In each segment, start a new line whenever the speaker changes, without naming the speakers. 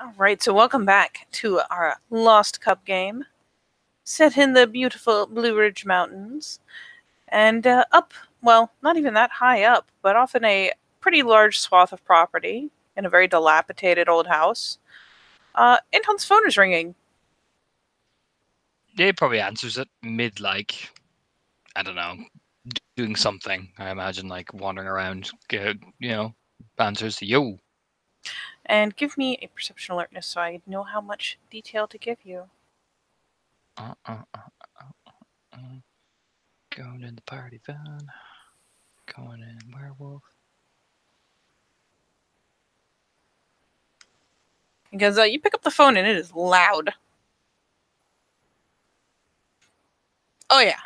Alright, so welcome back to our Lost Cup game, set in the beautiful Blue Ridge Mountains, and up, well, not even that high up, but off in a pretty large swath of property, in a very dilapidated old house. Anton's phone is ringing.
Yeah, he probably answers it mid, I don't know, doing something. I imagine, wandering around, answers, yo.
And give me a perception alertness so I know how much detail to give you.
Going in the party van. Going in werewolf.
Because you pick up the phone and it is loud. Oh yeah.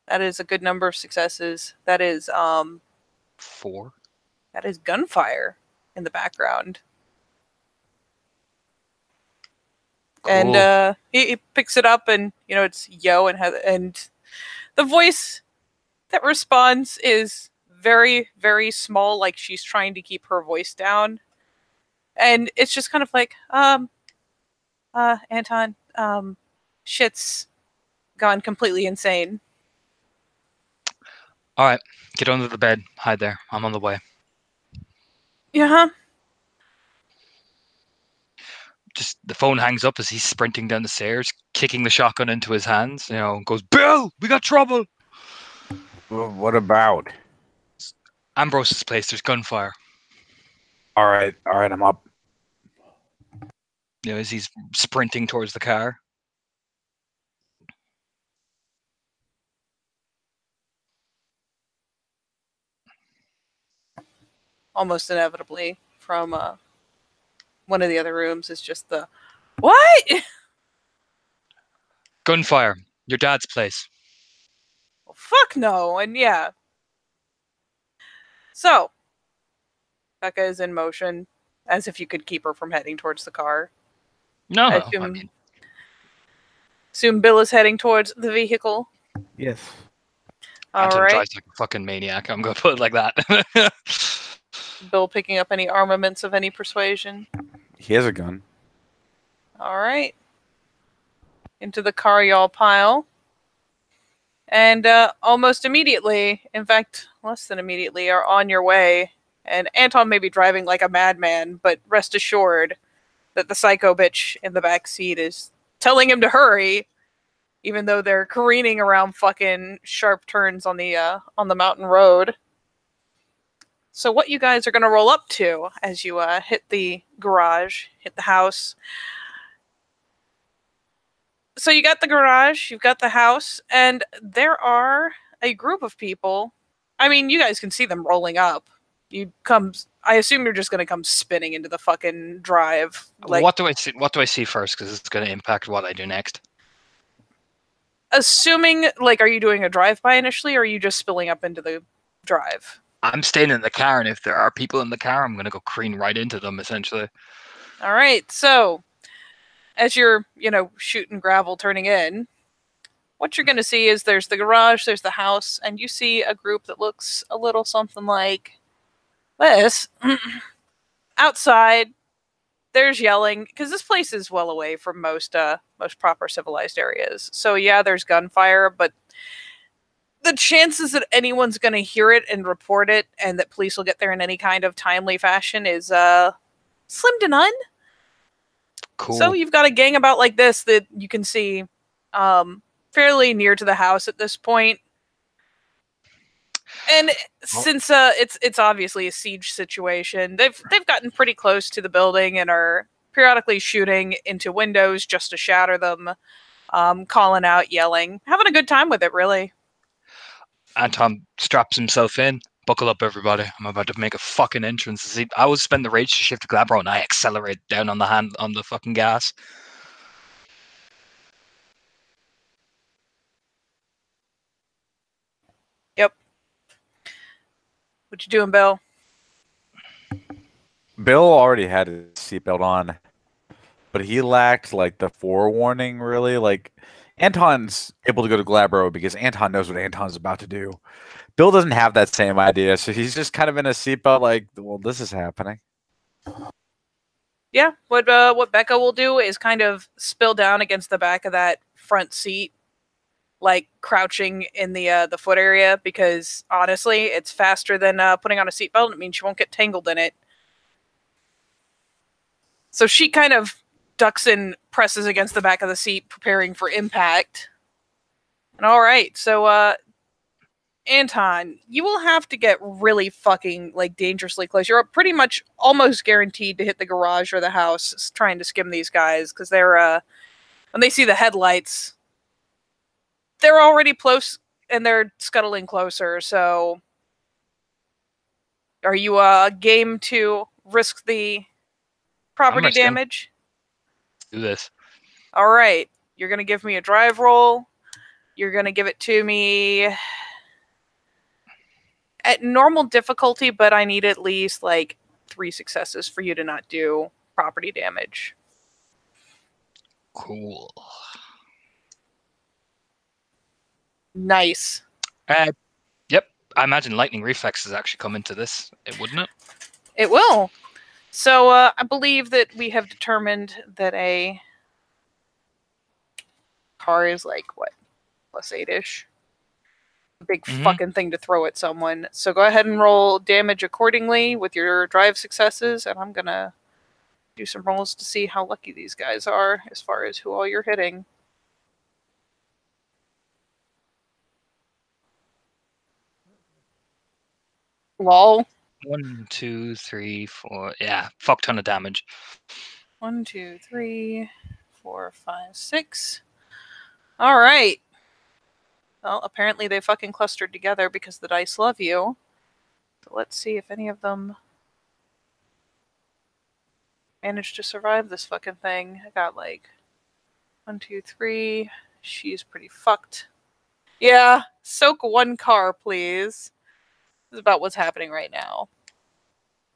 That is a good number of successes. That is,
4.
That is gunfire in the background.
Cool.
And he picks it up, and it's yo, and the voice that responds is very, very small, like she's trying to keep her voice down, and it's just kind of like, Anton, shit's gone completely insane.
All right, get under the bed, hide there. I'm on the way.
Yeah.
Just the phone hangs up as he's sprinting down the stairs, kicking the shotgun into his hands. Goes, Bill, we got trouble.
What about?
Ambrose's place. There's gunfire.
All right, I'm up.
As he's sprinting towards the car.
Almost inevitably, from one of the other rooms is just the, what?
Gunfire. Your dad's place.
Well, fuck no. And yeah. So, Becca is in motion, as if you could keep her from heading towards the car.
No,
I assume Bill is heading towards the vehicle.
Yes.
Anton
All right.
drives like a fucking maniac. I'm going to put it like that.
Bill picking up any armaments of any persuasion.
He has a gun.
All right. Into the car y'all pile. And almost immediately, in fact, less than immediately, are on your way. And Anton may be driving like a madman, but rest assured that the psycho bitch in the back seat is telling him to hurry, even though they're careening around fucking sharp turns on the mountain road. So what you guys are going to roll up to as you hit the garage, hit the house. So you got the garage, you've got the house, and there are a group of people. I mean, you guys can see them rolling up. I assume you're just going to come spinning into the fucking drive.
What do I see? What do I see first? Because it's going to impact what I do next.
Assuming, are you doing a drive-by initially, or are you just spilling up into the drive?
I'm staying in the car, and if there are people in the car, I'm going to go careen right into them, essentially.
All right, so as you're, shooting gravel turning in, what you're going to see is there's the garage, there's the house, and you see a group that looks a little something like this. Outside, there's yelling, because this place is well away from most proper civilized areas. So yeah, there's gunfire, but the chances that anyone's going to hear it and report it and that police will get there in any kind of timely fashion is slim to none.
Cool.
So you've got a gang about like this that you can see fairly near to the house at this point. And since it's obviously a siege situation, they've gotten pretty close to the building and are periodically shooting into windows just to shatter them, calling out, yelling, having a good time with it, really.
Anton straps himself in. Buckle up, everybody. I'm about to make a fucking entrance. I always spend the rage to shift to Glabro, and I accelerate down on the fucking gas.
Yep. What you doing, Bill?
Bill already had his seatbelt on, but he lacked the forewarning. Really, Anton's able to go to Glabro because Anton knows what Anton's about to do. Bill doesn't have that same idea, so he's just kind of in a seatbelt, well, this is happening.
Yeah, what Becca will do is kind of spill down against the back of that front seat, like crouching in the foot area, because honestly, it's faster than putting on a seatbelt. It means she won't get tangled in it. So she kind of ducks and presses against the back of the seat, preparing for impact. And all right, so Anton, you will have to get really fucking like dangerously close. You're pretty much almost guaranteed to hit the garage or the house trying to skim these guys, because they're when they see the headlights, they're already close and they're scuttling closer. So, are you game to risk the property
risking.
damage?
Let's do this.
All right, you're gonna give me a drive roll. You're gonna give it to me at normal difficulty, but I need at least like 3 successes for you to not do property damage.
Cool.
Nice.
Yep. I imagine lightning reflexes actually come into this, wouldn't it?
It will. So I believe that we have determined that a car is like what, +8-ish. Big fucking thing to throw at someone. So go ahead and roll damage accordingly with your drive successes, and I'm gonna do some rolls to see how lucky these guys are as far as who all you're hitting. Lol.
1, 2, 3, 4. Yeah, fuck ton of damage.
1, 2, 3, 4, 5, 6. All right. Well, apparently they fucking clustered together because the dice love you. So let's see if any of them managed to survive this fucking thing. I got like 1, 2, 3. She's pretty fucked. Yeah, soak 1 car, please. This is about what's happening right now.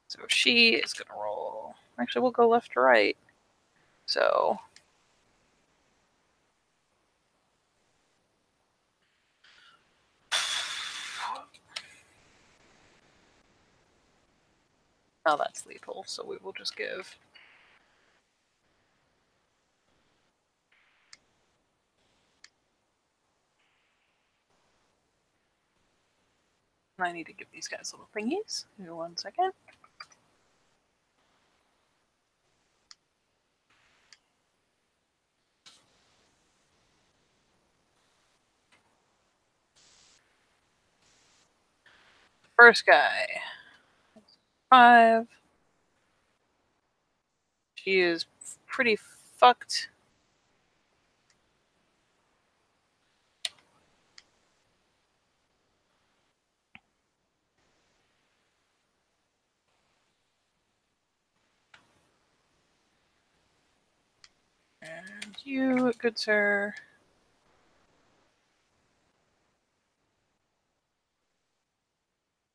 So she is gonna roll. Actually, we'll go left to right. So now that's lethal, so we will just give. I need to give these guys little thingies. Give me 1 second. First guy. 5. She is pretty fucked. And you, good sir.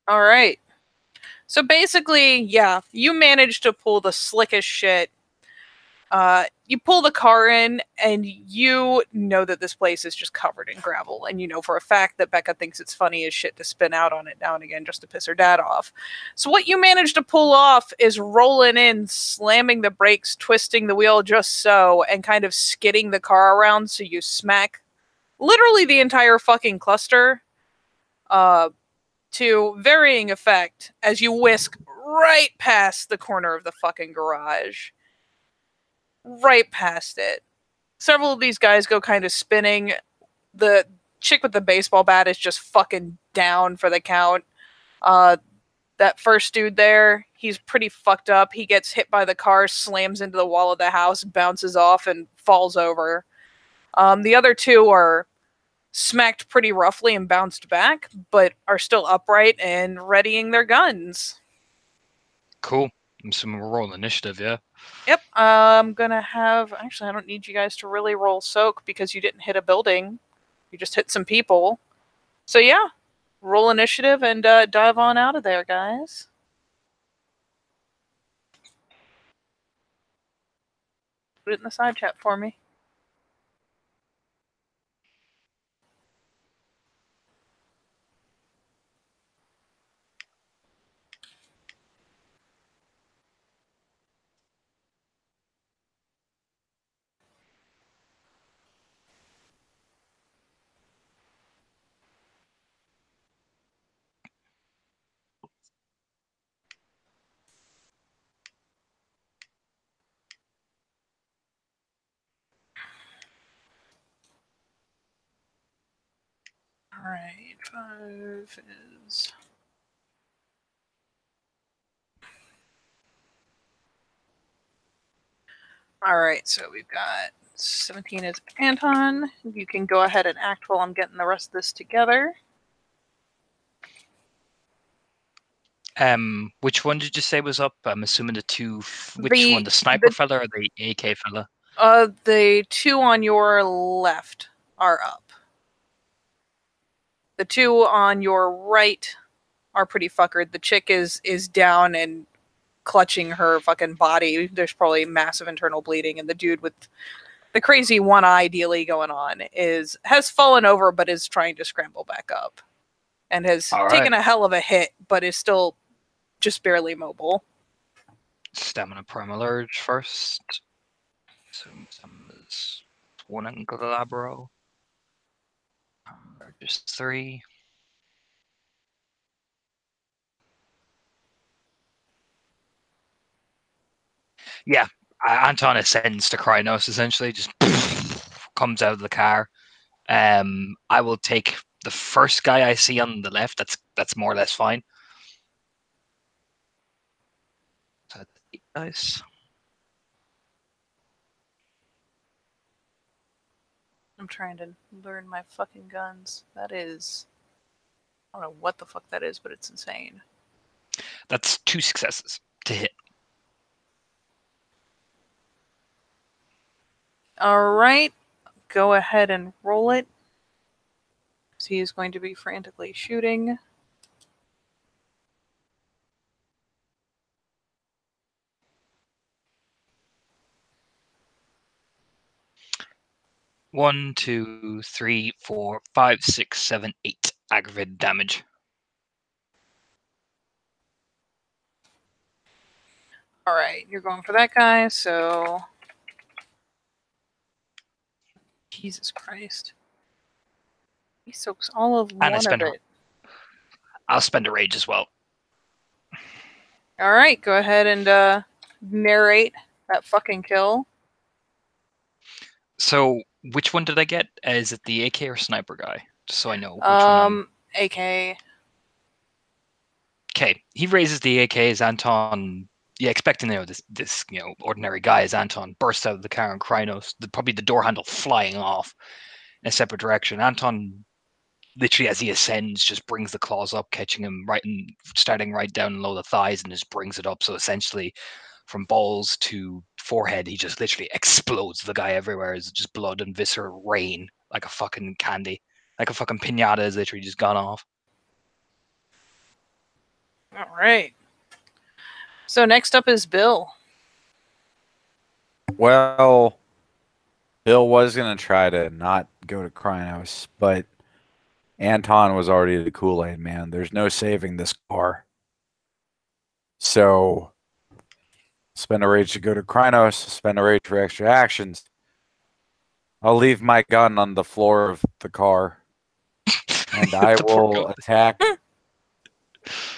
All right. So basically, yeah, you managed to pull the slickest shit. You pull the car in, and you know that this place is just covered in gravel, and you know for a fact that Becca thinks it's funny as shit to spin out on it now and again just to piss her dad off. So what you manage to pull off is rolling in, slamming the brakes, twisting the wheel just so, and kind of skidding the car around so you smack literally the entire fucking cluster to varying effect as you whisk right past the corner of the fucking garage. Right past it. Several of these guys go kind of spinning. The chick with the baseball bat is just fucking down for the count. That first dude there, he's pretty fucked up. He gets hit by the car, slams into the wall of the house, bounces off, and falls over. The other 2 are smacked pretty roughly and bounced back, but are still upright and readying their guns.
Cool. Some roll initiative, yeah.
Yep, I'm gonna have. Actually, I don't need you guys to really roll soak because you didn't hit a building. You just hit some people. So, yeah, roll initiative and dive on out of there, guys. Put it in the side chat for me. All right, 5 is. All right, so we've got 17 is Anton. You can go ahead and act while I'm getting the rest of this together.
Which one did you say was up? I'm assuming the two. Which
The-
one, the sniper
the-
fella or the AK fella?
The 2 on your left are up. The 2 on your right are pretty fuckered. The chick is down and clutching her fucking body. There's probably massive internal bleeding, and the dude with the crazy one eye dealy going on has fallen over but is trying to scramble back up and has taken a hell of a hit but is still just barely mobile.
Stamina Primal Urge first. So Stamina's 1 in Glabro. Just 3. Yeah, Anton ascends to Krynos essentially, just comes out of the car. I will take the first guy I see on the left. That's more or less fine. So that's 8 dice.
I'm trying to learn my fucking guns. That is, I don't know what the fuck that is, but it's insane.
That's 2 successes to hit.
All right, go ahead and roll it. He is going to be frantically shooting.
One, 2, 3, 4, 5, 6, 7, 8 aggravated damage.
All right, you're going for that guy, so Jesus Christ. He soaks all of
And
one of it.
I'll spend a rage as well.
All right, go ahead and narrate that fucking kill.
So, which one did I get? Is it the AK or sniper guy? Just so I know which one.
AK.
Okay, he raises the AK as Anton. Yeah, expecting this ordinary guy as Anton bursts out of the car in Krynos, probably the door handle flying off in a separate direction. Anton, literally as he ascends, just brings the claws up, catching him starting right down below the thighs, and just brings it up. So essentially, from balls to forehead, he just literally explodes the guy everywhere. It's just blood and viscera rain like a fucking candy, like a fucking pinata is literally just gone off.
All right. So next up is Bill.
Well, Bill was going to try to not go to Krynos, but Anton was already the Kool-Aid man. There's no saving this car. So, spend a rage to go to Krynos, spend a rage for extra actions. I'll leave my gun on the floor of the car, and I will attack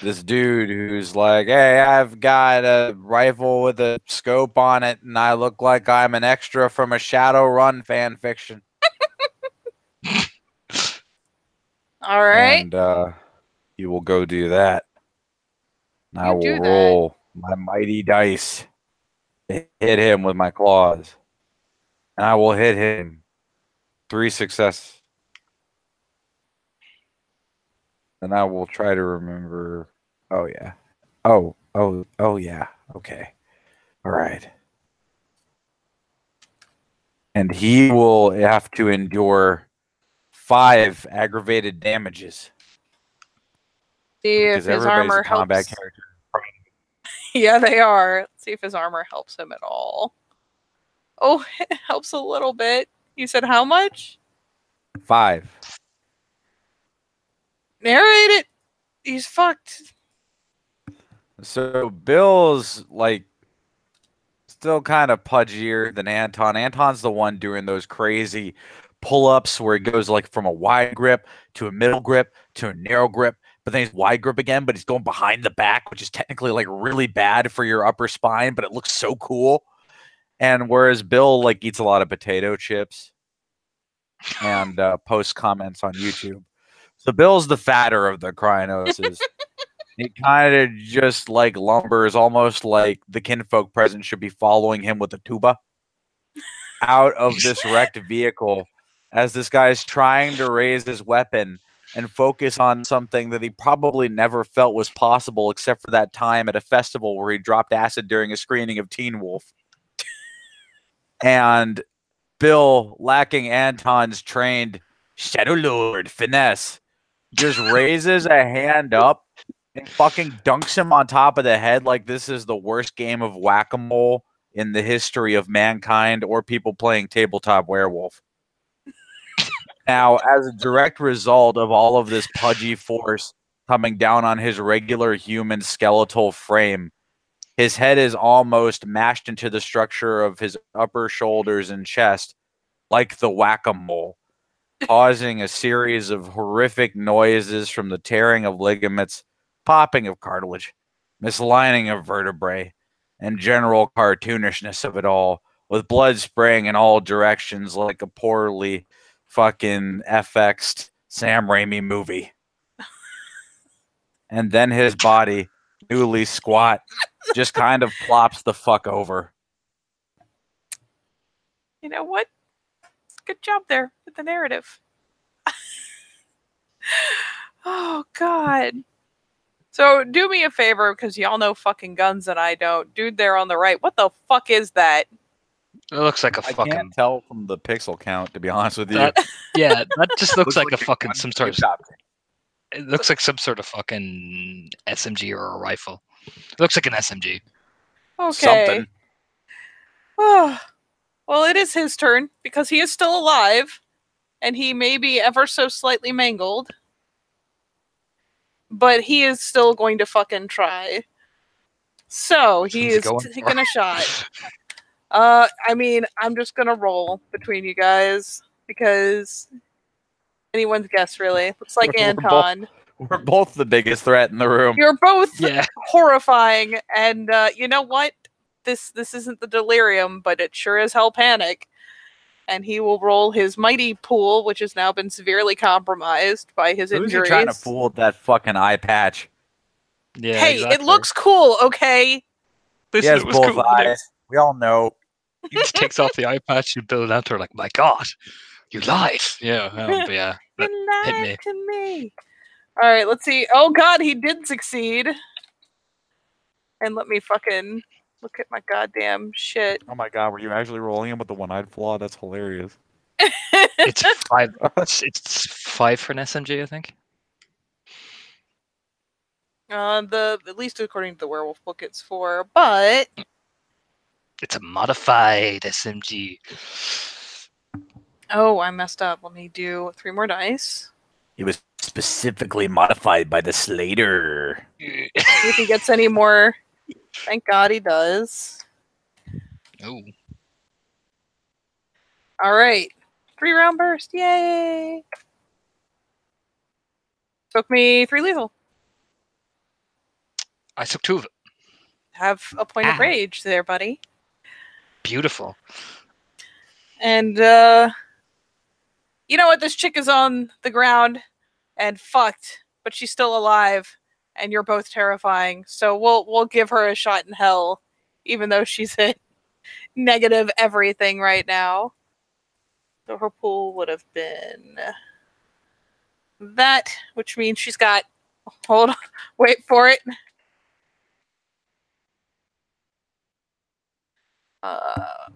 this dude who's like, hey, I've got a rifle with a scope on it, and I look like I'm an extra from a Shadowrun fan fiction.
All right.
And you will go do that. And I
You
will
do that.
roll my mighty dice to hit him with my claws. And I will hit him 3 successes. And I will try to remember. Oh, yeah. Oh, yeah. Okay. All right. And he will have to endure 5 aggravated damages.
See if
Because
his
everybody's
armor
a combat
helps.
character.
Yeah, they are. Let's see if his armor helps him at all. Oh, it helps a little bit. You said how much?
5.
Narrate it. He's fucked.
So Bill's like still kind of pudgier than Anton. Anton's the one doing those crazy pull-ups where he goes like from a wide grip to a middle grip to a narrow grip, but then he's wide grip again, but he's going behind the back, which is technically like really bad for your upper spine, but it looks so cool. And whereas Bill like eats a lot of potato chips and posts comments on YouTube. So Bill's the fatter of the Crinoses. He kind of just like lumbers, almost like the kinfolk present should be following him with a tuba out of this wrecked vehicle as this guy is trying to raise his weapon and focus on something that he probably never felt was possible except for that time at a festival where he dropped acid during a screening of Teen Wolf. And Bill, lacking Anton's trained Shadow Lord finesse, just raises a hand up and fucking dunks him on top of the head like this is the worst game of whack-a-mole in the history of mankind or people playing tabletop werewolf. Now, as a direct result of all of this pudgy force coming down on his regular human skeletal frame, his head is almost mashed into the structure of his upper shoulders and chest like the whack-a-mole, causing a series of horrific noises from the tearing of ligaments, popping of cartilage, mislining of vertebrae, and general cartoonishness of it all, with blood spraying in all directions like a poorly fucking FX'd Sam Raimi movie. And then his body, newly squat, just kind of plops the fuck over.
You know what? Good job there with the narrative. Oh, God. So do me a favor, because y'all know fucking guns and I don't. Dude there on the right, what the fuck is that?
It looks like a
I
fucking.
can't tell from the pixel count, to be honest with you.
That, yeah, that just looks like a fucking
gun
some sort of.
shop.
It looks like some sort of fucking SMG or a rifle. It looks like an SMG.
Okay.
Something.
Oh, well, it is his turn, because he is still alive, and he may be ever so slightly mangled. But he is still going to fucking try. So he is taking a shot. I mean, I'm just gonna roll between you guys because anyone's guess, really. Looks like Anton.
We're both the biggest threat in the room.
You're both
Yeah.
horrifying, and you know what? This isn't the delirium, but it sure is hell panic. And he will roll his mighty pool, which has now been severely compromised by his
Who's
injuries.
he trying to fool with that fucking eye patch?
Yeah.
Hey,
exactly.
it looks cool, okay?
He
Listen,
has
it was
both
cool.
eyes. We all know.
He just takes off the eye patch and Bill and Anton are like, "My God, you lied." Yeah. But yeah. That
You
hit
lied
me.
to me. All right, let's see. Oh God, he did succeed. And let me fucking look at my goddamn shit.
Oh my god, were you actually rolling him with the one-eyed flaw? That's hilarious.
It's 5. It's 5 for an SMG, I think.
At least according to the werewolf book, it's 4. But
It's a modified SMG.
oh, I messed up. Let me do 3 more dice.
It was specifically modified by the Slater.
See if he gets any more. Thank God he does.
Oh.
All right, 3-round burst. Yay! Took me 3 lethal.
I took 2 of it.
Have a point of rage there, buddy.
Beautiful.
And you know what? This chick is on the ground and fucked, but she's still alive, and you're both terrifying. So we'll give her a shot in hell, even though she's at negative everything right now. So her pool would have been that, which means she's got. Hold on, wait for it.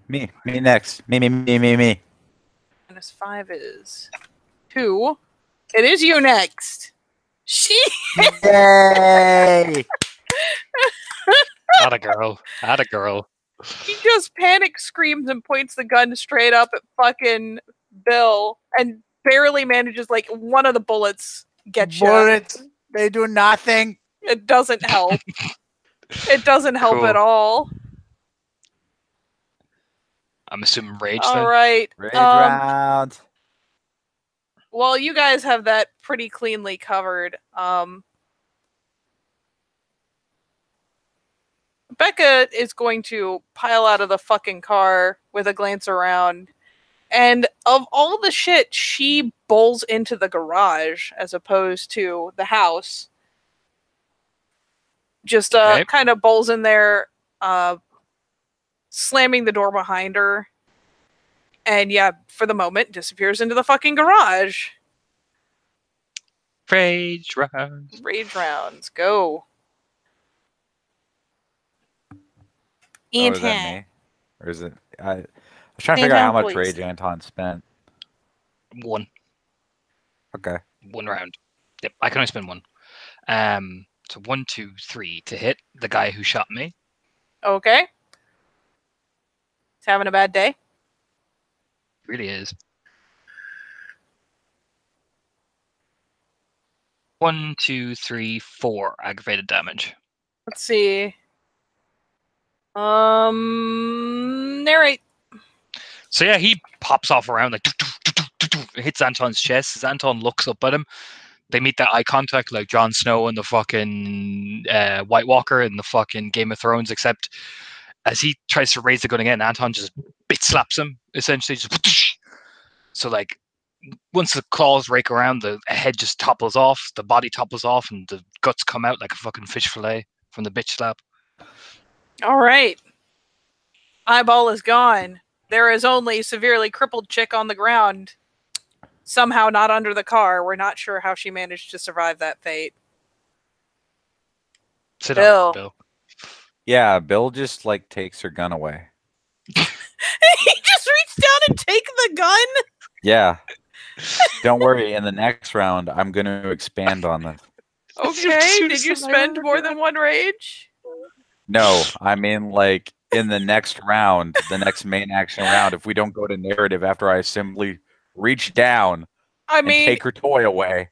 Me next. Me.
-5 is 2. It is you next. She.
Yay!
Atta girl.
He just panic screams and points the gun straight up at fucking Bill and barely manages, like, one of the bullets gets you.
Bullets, they do nothing.
It doesn't help. It doesn't help
Cool.
at all.
I'm assuming rage
All
then.
right.
Rage round.
Well, you guys have that pretty cleanly covered. Becca is going to pile out of the fucking car with a glance around And of all the shit, she bowls into the garage as opposed to the house. Just
Okay.
kind of bowls in there, slamming the door behind her. And yeah, for the moment, disappears into the fucking garage.
Rage rounds.
Rage rounds, go.
Oh, is that me? Or is it? I was trying to figure out how much rage Anton spent.
1
Okay.
round. Yep, I can only spend 1. So 1, 2, 3 to hit the guy who shot me.
Okay. He's having a bad day.
Really is. 1, 2, 3, 4 aggravated damage.
Let's see. Narrate.
So yeah, he pops off around like hits Anton's chest. As Anton looks up at him, they meet that eye contact like Jon Snow and the fucking White Walker in the fucking Game of Thrones. Except as he tries to raise the gun again, Anton just bit slaps him essentially. Just so like once the claws rake around, the head just topples off, the body topples off, and the guts come out like a fucking fish fillet from the bitch slap.
All right. Eyeball is gone. There is only severely crippled chick on the ground. Somehow not under the car. We're not sure how she managed to survive that fate.
Sit
Bill.
down, Bill.
Yeah, Bill just like takes her gun away.
He just reached down and take the gun?
Yeah. Don't worry. In the next round, I'm going to expand on this.
Okay. Did you spend more than 1 rage?
No, I mean like in the next round, the next main action round. If we don't go to narrative after I simply reach down
I mean,
and take her toy away.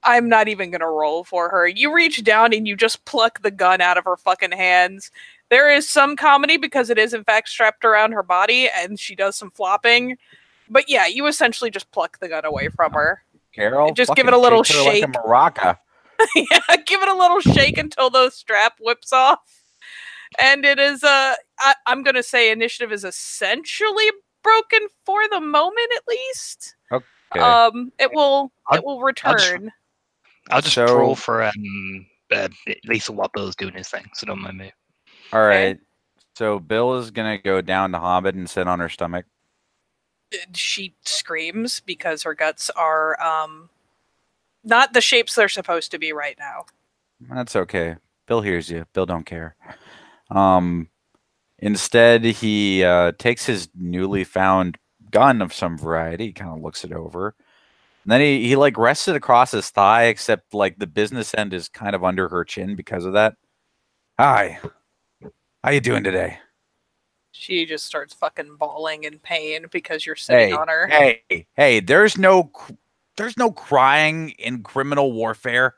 I'm not even gonna roll for her. You reach down and you just pluck the gun out of her fucking hands. There is some comedy because it is in fact strapped around her body and she does some flopping. But yeah, you essentially just pluck the gun away from her.
Carol,
Just give it a little shake.
like a maraca.
Yeah, give it a little shake until the strap whips off. And it is I'm gonna say initiative is essentially broken for the moment at least.
Okay.
It will return.
I'll just
So-
roll for Lethal while Bill's doing his thing, so don't mind me.
All right. So Bill is gonna go down to Hobbit and sit on her stomach.
She screams because her guts are not the shapes they're supposed to be right now.
That's okay. Bill hears you. Bill don't care. Instead, he takes his newly found gun of some variety. He kind of looks it over. And then he like rests it across his thigh, except like the business end is kind of under her chin because of that. Hi. How you doing today?
She just starts fucking bawling in pain because you're sitting on her.
Hey, there's no crying in criminal warfare.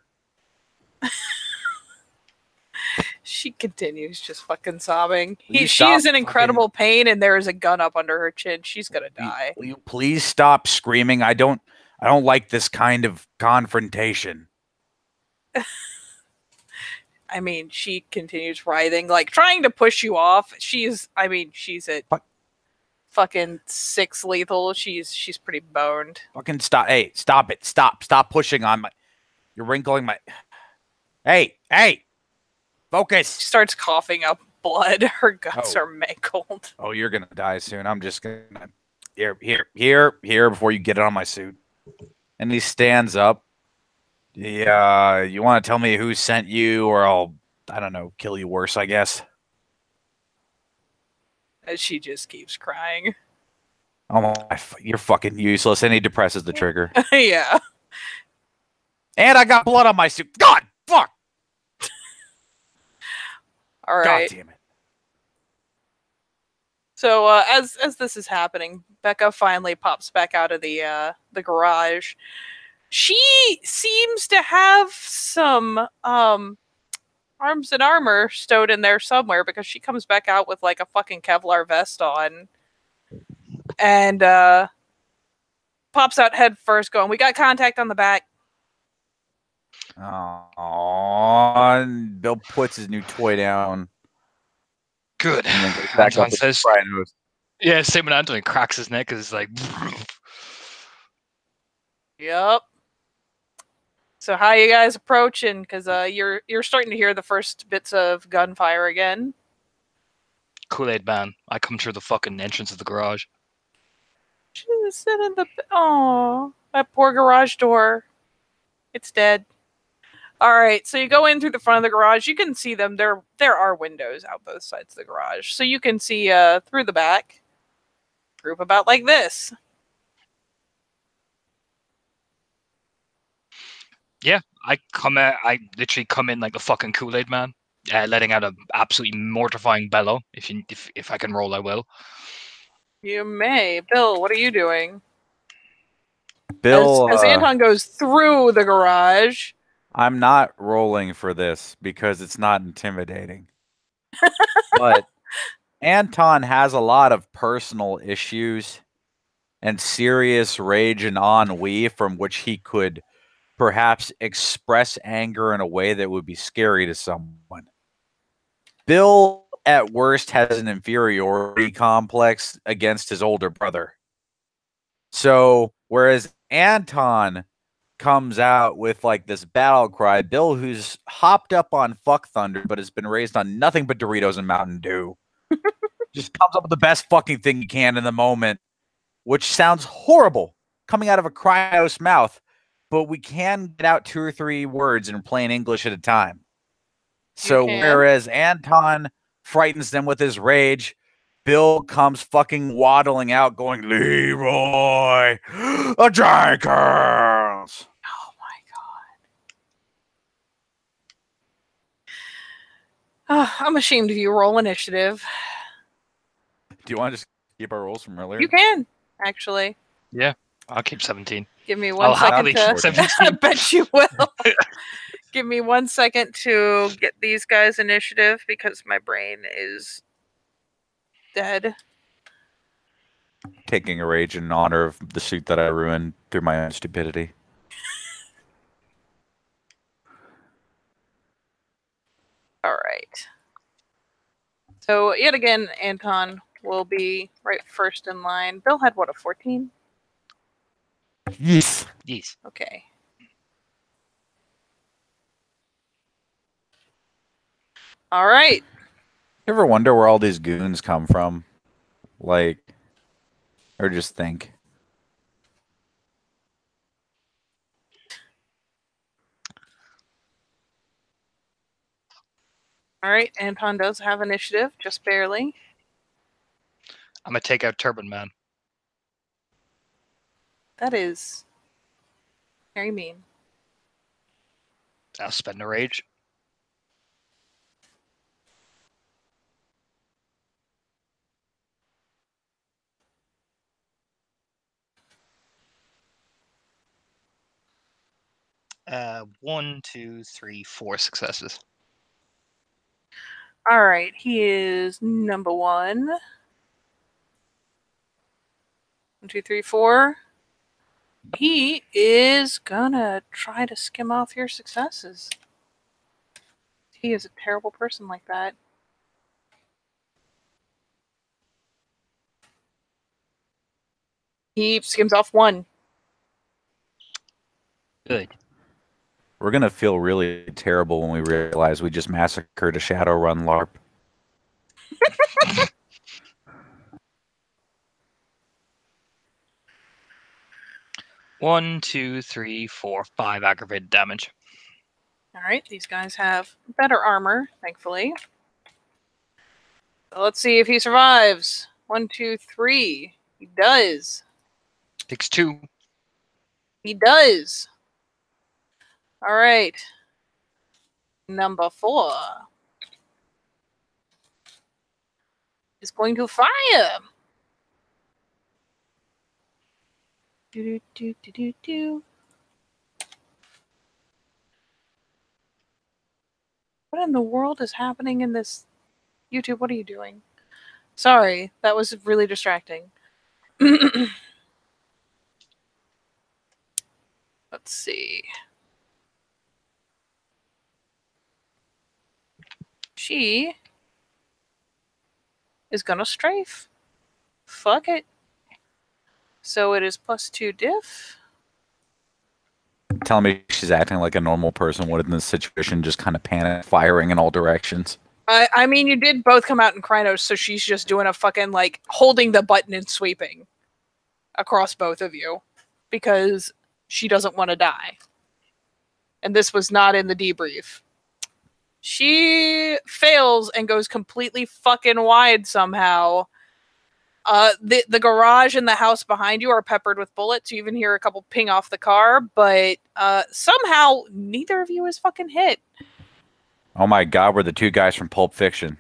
She continues just fucking sobbing.
Please
She
stop
is in incredible pain and there is a gun up under her chin. She's gonna die.
Will you please stop screaming? I don't like this kind of confrontation.
I mean, she continues writhing, like trying to push you off. She's at
What?
fucking 6 lethal. She's pretty boned.
Fucking stop. Hey, stop it. Stop pushing on my. You're wrinkling my. Hey.
She
Focus.
starts coughing up blood. Her guts
Oh.
are mangled.
Oh, you're going to die soon. I'm just going to. Here, before you get it on my suit. And he stands up. Yeah, you want to tell me who sent you, or I don't know, kill you worse, I guess.
And she just keeps crying.
Oh, you're fucking useless. And he depresses the trigger.
Yeah.
And I got blood on my suit. God, fuck.
All right.
God damn it.
So as this is happening, Becca finally pops back out of the garage. She seems to have some arms and armor stowed in there somewhere because she comes back out with like a fucking Kevlar vest on and pops out head first going, "We got contact on the back."
Oh, Bill puts his new toy down.
Good.
And then goes back
Anton
up with
says,
Rhinos.
Yeah, same with Anton. He cracks his neck because it's like.
Yep. So how you guys approaching? Because you're starting to hear the first bits of gunfire again.
Kool-Aid man. I come through the fucking entrance of the garage.
Just sit in the. Oh, that poor garage door. It's dead. All right, so you go in through the front of the garage. You can see them. There are windows out both sides of the garage, so you can see through the back. Group about like this.
Yeah, I literally come in like the fucking Kool-Aid man, letting out a absolutely mortifying bellow. If I can roll, I will.
You may, Bill. What are you doing?
Bill,
As Anton goes through the garage.
I'm not rolling for this because it's not intimidating. But Anton has a lot of personal issues and serious rage and ennui from which he could perhaps express anger in a way that would be scary to someone. Bill, at worst, has an inferiority complex against his older brother. So, whereas Anton comes out with like this battle cry, Bill, who's hopped up on fuck thunder but has been raised on nothing but Doritos and Mountain Dew, just comes up with the best fucking thing he can in the moment, which sounds horrible coming out of a Kryos mouth, but we can get out 2 or 3 words in plain English at a time. So whereas Anton frightens them with his rage, Bill comes fucking waddling out going, Leroy Jenkins.
Oh my god. I'm ashamed of you. Roll initiative.
Do you want to just keep our rolls from earlier?
You can, actually.
Yeah, I'll keep 17.
Give me one second to.
17.
I bet you will. Give me 1 second to get these guys initiative because my brain is dead.
Taking a rage in honor of the suit that I ruined through my own stupidity.
All right. So yet again, Anton will be right first in line. Bill had what, a 14?
Yes.
Yes.
Okay. All right.
You ever wonder where all these goons come from? Like, or just think.
All right. Anton does have initiative, just barely.
I'm gonna take out Turban Man.
That is very mean.
I'll spend a rage. One, two, three, 4 successes.
All right. He is number 1. 1, 2, 3, 4. He is gonna try to skim off your successes. He is a terrible person like that. He skims off 1.
Good.
We're gonna feel really terrible when we realize we just massacred a Shadowrun LARP.
One, two, three, 4, 5 aggravated damage.
All right, these guys have better armor, thankfully. So let's see if he survives. 1, 2, 3. He does.
Takes 2.
He does. All right. Number 4 is going to fire. Do, do, do, do, do. What in the world is happening in this? YouTube, what are you doing? Sorry, that was really distracting. Let's see. She is gonna strafe fuck it. So it is +2 diff.
Telling me she's acting like a normal person would in this situation, just kind of panic, firing in all directions.
I mean, you did both come out in Krynos, so she's just doing a fucking, like, holding the button and sweeping across both of you because she doesn't want to die. And this was not in the debrief. She fails and goes completely fucking wide somehow. The garage and the house behind you are peppered with bullets. You even hear a couple ping off the car, but somehow neither of you is fucking hit.
Oh my god, we're the two guys from Pulp Fiction.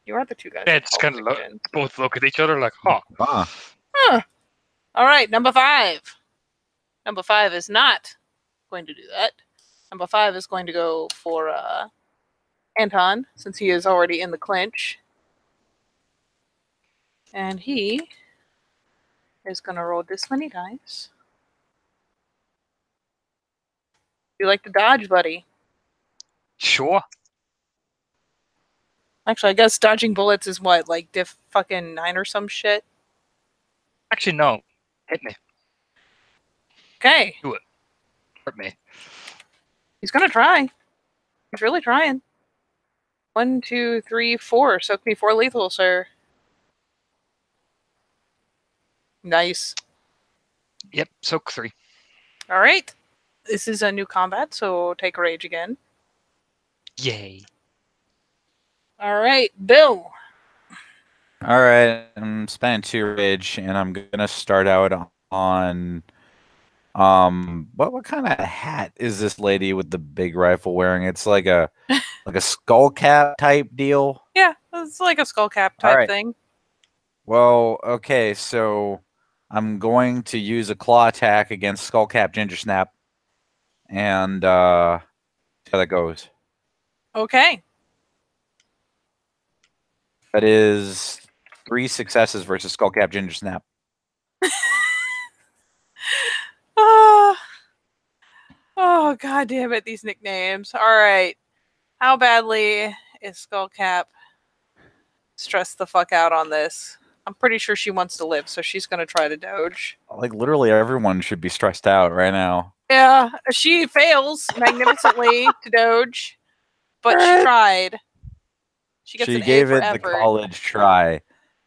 You are the two guys.
Yeah, it's kind of both look at each other like, huh.
Ah.
All right, number 5. Number 5 is not going to do that. Number 5 is going to go for Anton, since he is already in the clinch. And he is going to roll this many dice. You like to dodge, buddy?
Sure.
Actually, I guess dodging bullets is what, like diff fucking 9 or some shit?
Actually, no. Hit me.
Okay.
Hurt me.
He's going to try. He's really trying. 1, 2, 3, 4. Soak me 4 lethal, sir. Nice.
Yep, soak 3.
All right. This is a new combat, so take rage again.
Yay.
All right, Bill.
All right, I'm spending 2 rage, and I'm gonna start out on what kind of hat is this lady with the big rifle wearing? It's like a skull cap type deal.
Yeah, it's like a skull cap type
right.
thing.
Well, okay, so I'm going to use a claw attack against Skullcap Gingersnap, and see how that goes.
Okay.
That is 3 successes versus Skullcap Gingersnap.
Oh, god damn it, these nicknames. All right. How badly is Skullcap stressed the fuck out on this? I'm pretty sure she wants to live, so she's going to try to dodge.
Like, literally everyone should be stressed out right now.
Yeah, she fails magnificently to dodge, but she tried. She gets
She
an
gave
A for
it the
effort.
college try,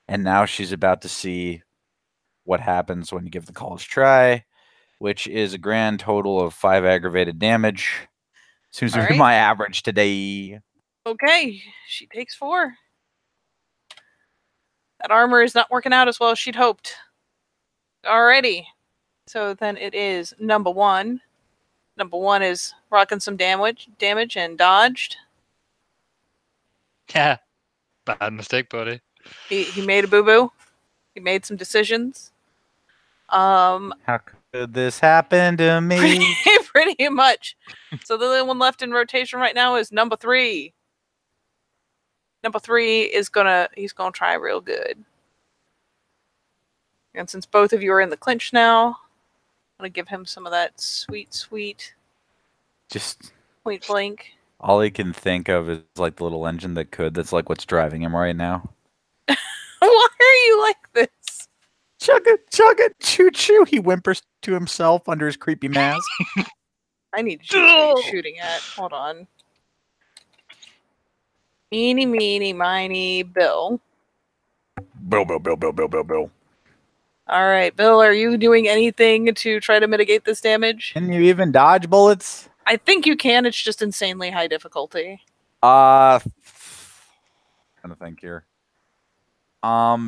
and now she's about to see what happens when you give the college try, which is a grand total of 5 aggravated damage. Seems to be my average today.
Okay, she takes 4. That armor is not working out as well as she'd hoped. Alrighty. So then it is number 1. Number 1 is rocking some damage and dodged.
Yeah. Bad mistake, buddy.
He made a boo-boo. He made some decisions.
How could this happen to me?
Pretty much. So the only one left in rotation right now is number 3. Number 3 is he's gonna try real good. And since both of you are in the clinch now, I'm gonna give him some of that sweet
Just
point blank.
all he can think of is like the little engine that could. That's like what's driving him right now.
Why are you like this?
Chug it, choo choo. He whimpers to himself under his creepy mask.
I need to shoot what he's shooting at. Hold on. Meeny, meeny, miny, Bill.
Bill.
All right, Bill, are you doing anything to try to mitigate this damage?
Can you even dodge bullets?
I think you can. It's just insanely high difficulty.
Trying to think here.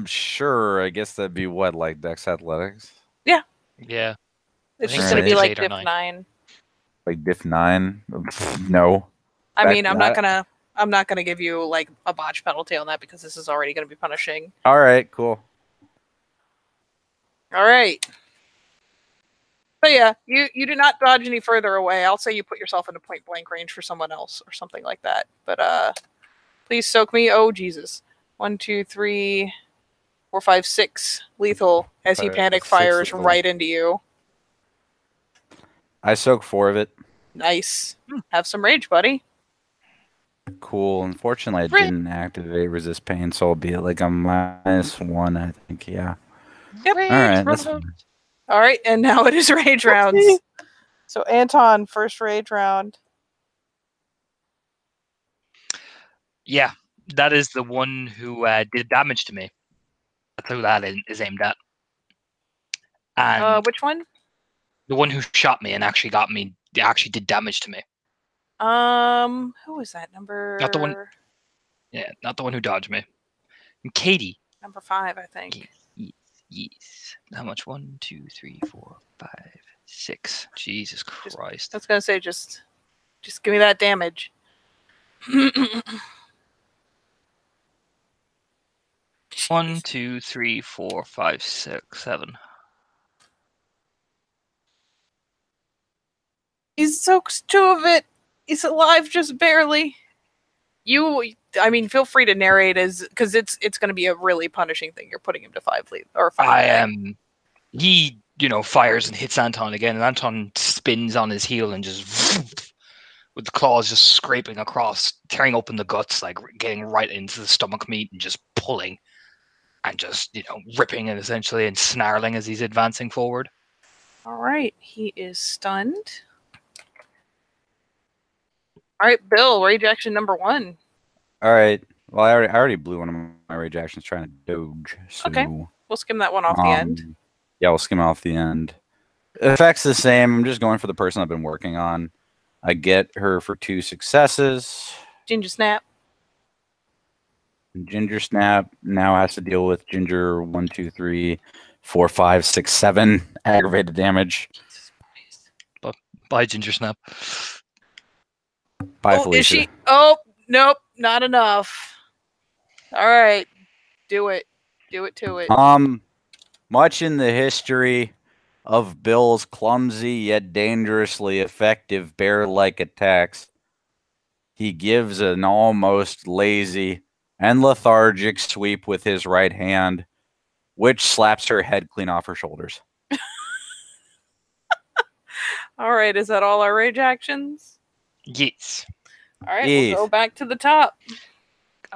Sure. I guess that'd be what, like Dex Athletics?
Yeah.
Yeah.
It's
I
just
think
going to be
it's
like
8 or
diff
9.
9.
Like Diff 9? No.
I mean, I'm not
that-
gonna give you like a botch penalty on that because this is already gonna be punishing.
All right, cool.
All right. So yeah, you do not dodge any further away. I'll say you put yourself into point blank range for someone else or something like that. But please soak me. Oh Jesus. 1, 2, 3, 4, 5, 6 lethal as he panic
6
fires
lethal.
right into you.
I soak 4 of it.
Nice. Have some rage, buddy.
Cool. Unfortunately, I
Frick.
didn't activate resist pain, so I'll be at like a -1, I think. Yeah.
Yep.
Rage
All right, that's
round.
fine.
All right, and now it is rage rounds. So Anton, first rage round.
Yeah, that is the one who did damage to me. That's who that is aimed at. And
Which one?
the one who shot me and actually actually did damage to me.
Who was that number?
Not the one. Yeah, not the one who dodged me. And Katie.
Number 5, I think.
Yes. How much? 1, 2, 3, 4, 5, 6. Jesus Christ.
I was gonna say just give me that damage.
1, 2, 3, 4, 5, 6, 7.
He soaks 2 of it. He's alive just barely. I mean, feel free to narrate because it's going to be a really punishing thing. You're putting him to 5 or 5.
I am. He, fires and hits Anton again, and Anton spins on his heel and just with the claws just scraping across, tearing open the guts, like getting right into the stomach meat and just pulling and just, ripping it essentially and snarling as he's advancing forward.
All right, he is stunned. All right, Bill, rage action number 1.
All right. Well, I already blew one of my rage actions trying to doge. So,
Okay. We'll skim that one off the end.
Yeah, we'll skim off the end. Effect's the same. I'm just going for the person I've been working on. I get her for 2 successes.
Ginger snap.
Ginger snap now has to deal with Ginger 1, 2, 3, 4, 5, 6, 7 aggravated damage.
Bye, Ginger Snap.
Bye,
Oh,
Felicia.
is she? Oh, nope, not enough. All right, do it. Do it to it.
Much in the history of Bill's clumsy yet dangerously effective bear-like attacks, he gives an almost lazy and lethargic sweep with his right hand, which slaps her head clean off her shoulders.
All right, is that all our rage actions?
Yes.
All right,
Yes.
we'll go back to the top.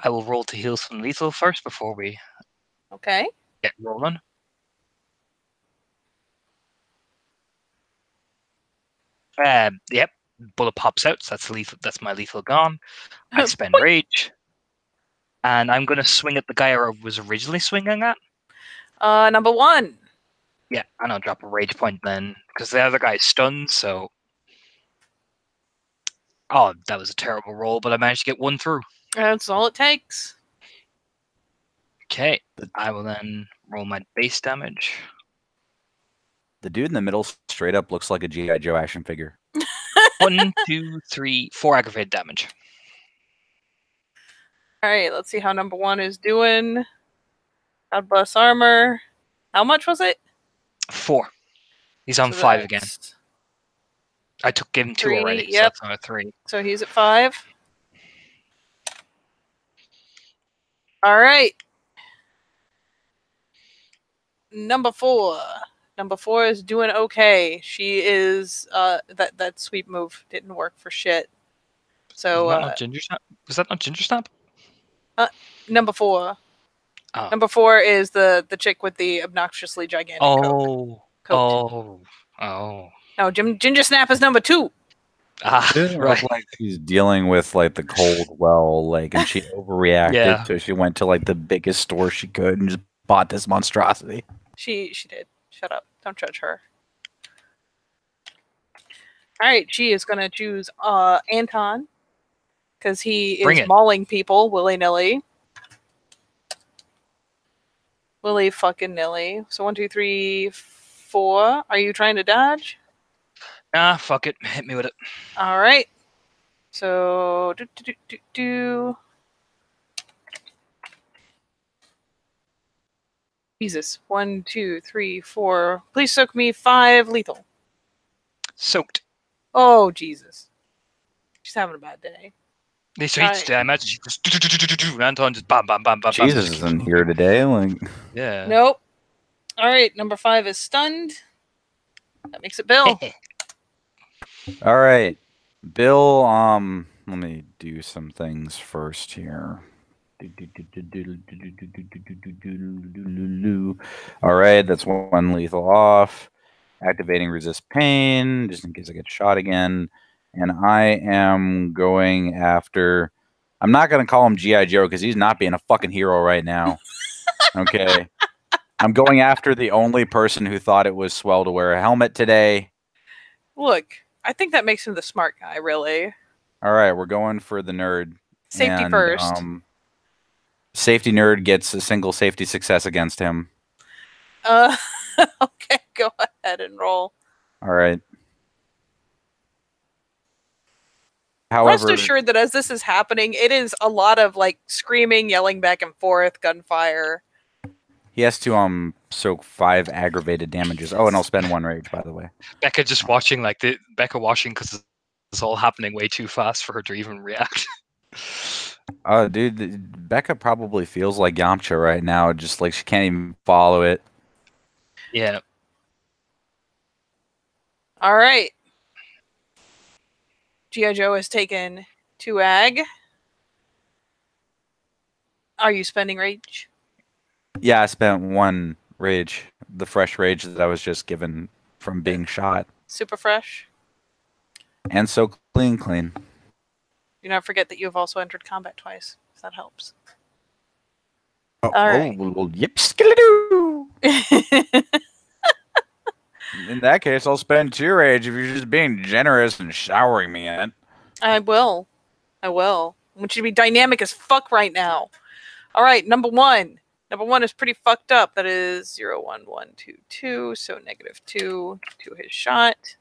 I will roll to heal some lethal first before we
Okay.
get rolling. Yep. Bullet pops out, so that's lethal. That's my lethal gone. I spend rage, and I'm going to swing at the guy I was originally swinging at.
Number 1.
Yeah, and I'll drop a rage point then, because the other guy's stunned. So, oh, that was a terrible roll, but I managed to get 1 through.
That's all it takes.
Okay, I will then roll my base damage.
The dude in the middle straight up looks like a G.I. Joe action figure.
1, 2, 3, 4 aggravated damage.
All right, let's see how number 1 is doing. God bless armor. How much was it?
4. He's on
So
5 again.
that's
I give him 2
3,
already, so
yep.
that's another 3.
So he's at 5. All right. Number 4. Number 4 is doing okay. She is that sweep move didn't work for shit. So
Was that not Ginger Snap? Was that not Ginger Snap?
number 4.
Oh.
Number 4 is the chick with the obnoxiously gigantic coat.
Oh.
No, Ginger Snap is number 2.
Ah,
It doesn't
right.
look like she's dealing with like the cold well, and she overreacted,
Yeah.
so she went to like the biggest store she could and just bought this monstrosity.
She did. Shut up. Don't judge her. All right, she is going to choose Anton because he is mauling people willy-nilly. Willy fucking nilly. So 1, 2, 3, 4. Are you trying to dodge?
Nah, fuck it. Hit me with it.
All right. So Jesus. 1, 2, 3, 4. Please soak me 5 lethal.
Soaked.
Oh Jesus. She's having a bad day.
I imagine she just Anton just bam bam bam bam.
Jesus isn't here today.
Yeah.
Nope. All right, number 5 is stunned. That makes it Bill.
All right, Bill. Let me do some things first here. All right, that's one lethal off. Activating resist pain, just in case I get shot again. And I am going after. I'm not going to call him G.I. Joe because he's not being a fucking hero right now. Okay. I'm going after the only person who thought it was swell to wear a helmet today.
Look, I think that makes him the smart guy, really.
All right, we're going for the nerd.
Safety
And,
first.
Safety nerd gets a single safety success against him.
Okay, go ahead and roll.
All right.
Rest
However,
assured that as this is happening, it is a lot of like screaming, yelling back and forth, gunfire.
he has to soak 5 aggravated damages. Oh, and I'll spend 1 rage, by the way.
Becca just watching, like Becca watching because it's all happening way too fast for her to even react.
Dude, Becca probably feels like Yamcha right now, just like she can't even follow it.
Yeah.
All right. G.I. Joe has taken 2 ag. Are you spending rage?
Yeah, I spent 1 rage, the fresh rage that I was just given from being shot.
Super fresh.
And so clean.
Do not forget that you have also entered combat twice, if that helps.
Oh,
All right.
well, yip, skidoo. In that case, I'll spend 2 rage if you're just being generous and showering me in it.
I will. I want you to be dynamic as fuck right now. All right, number 1. Number 1 is pretty fucked up. That is 0, 1, 1, 2, 2. So -2 to his shot.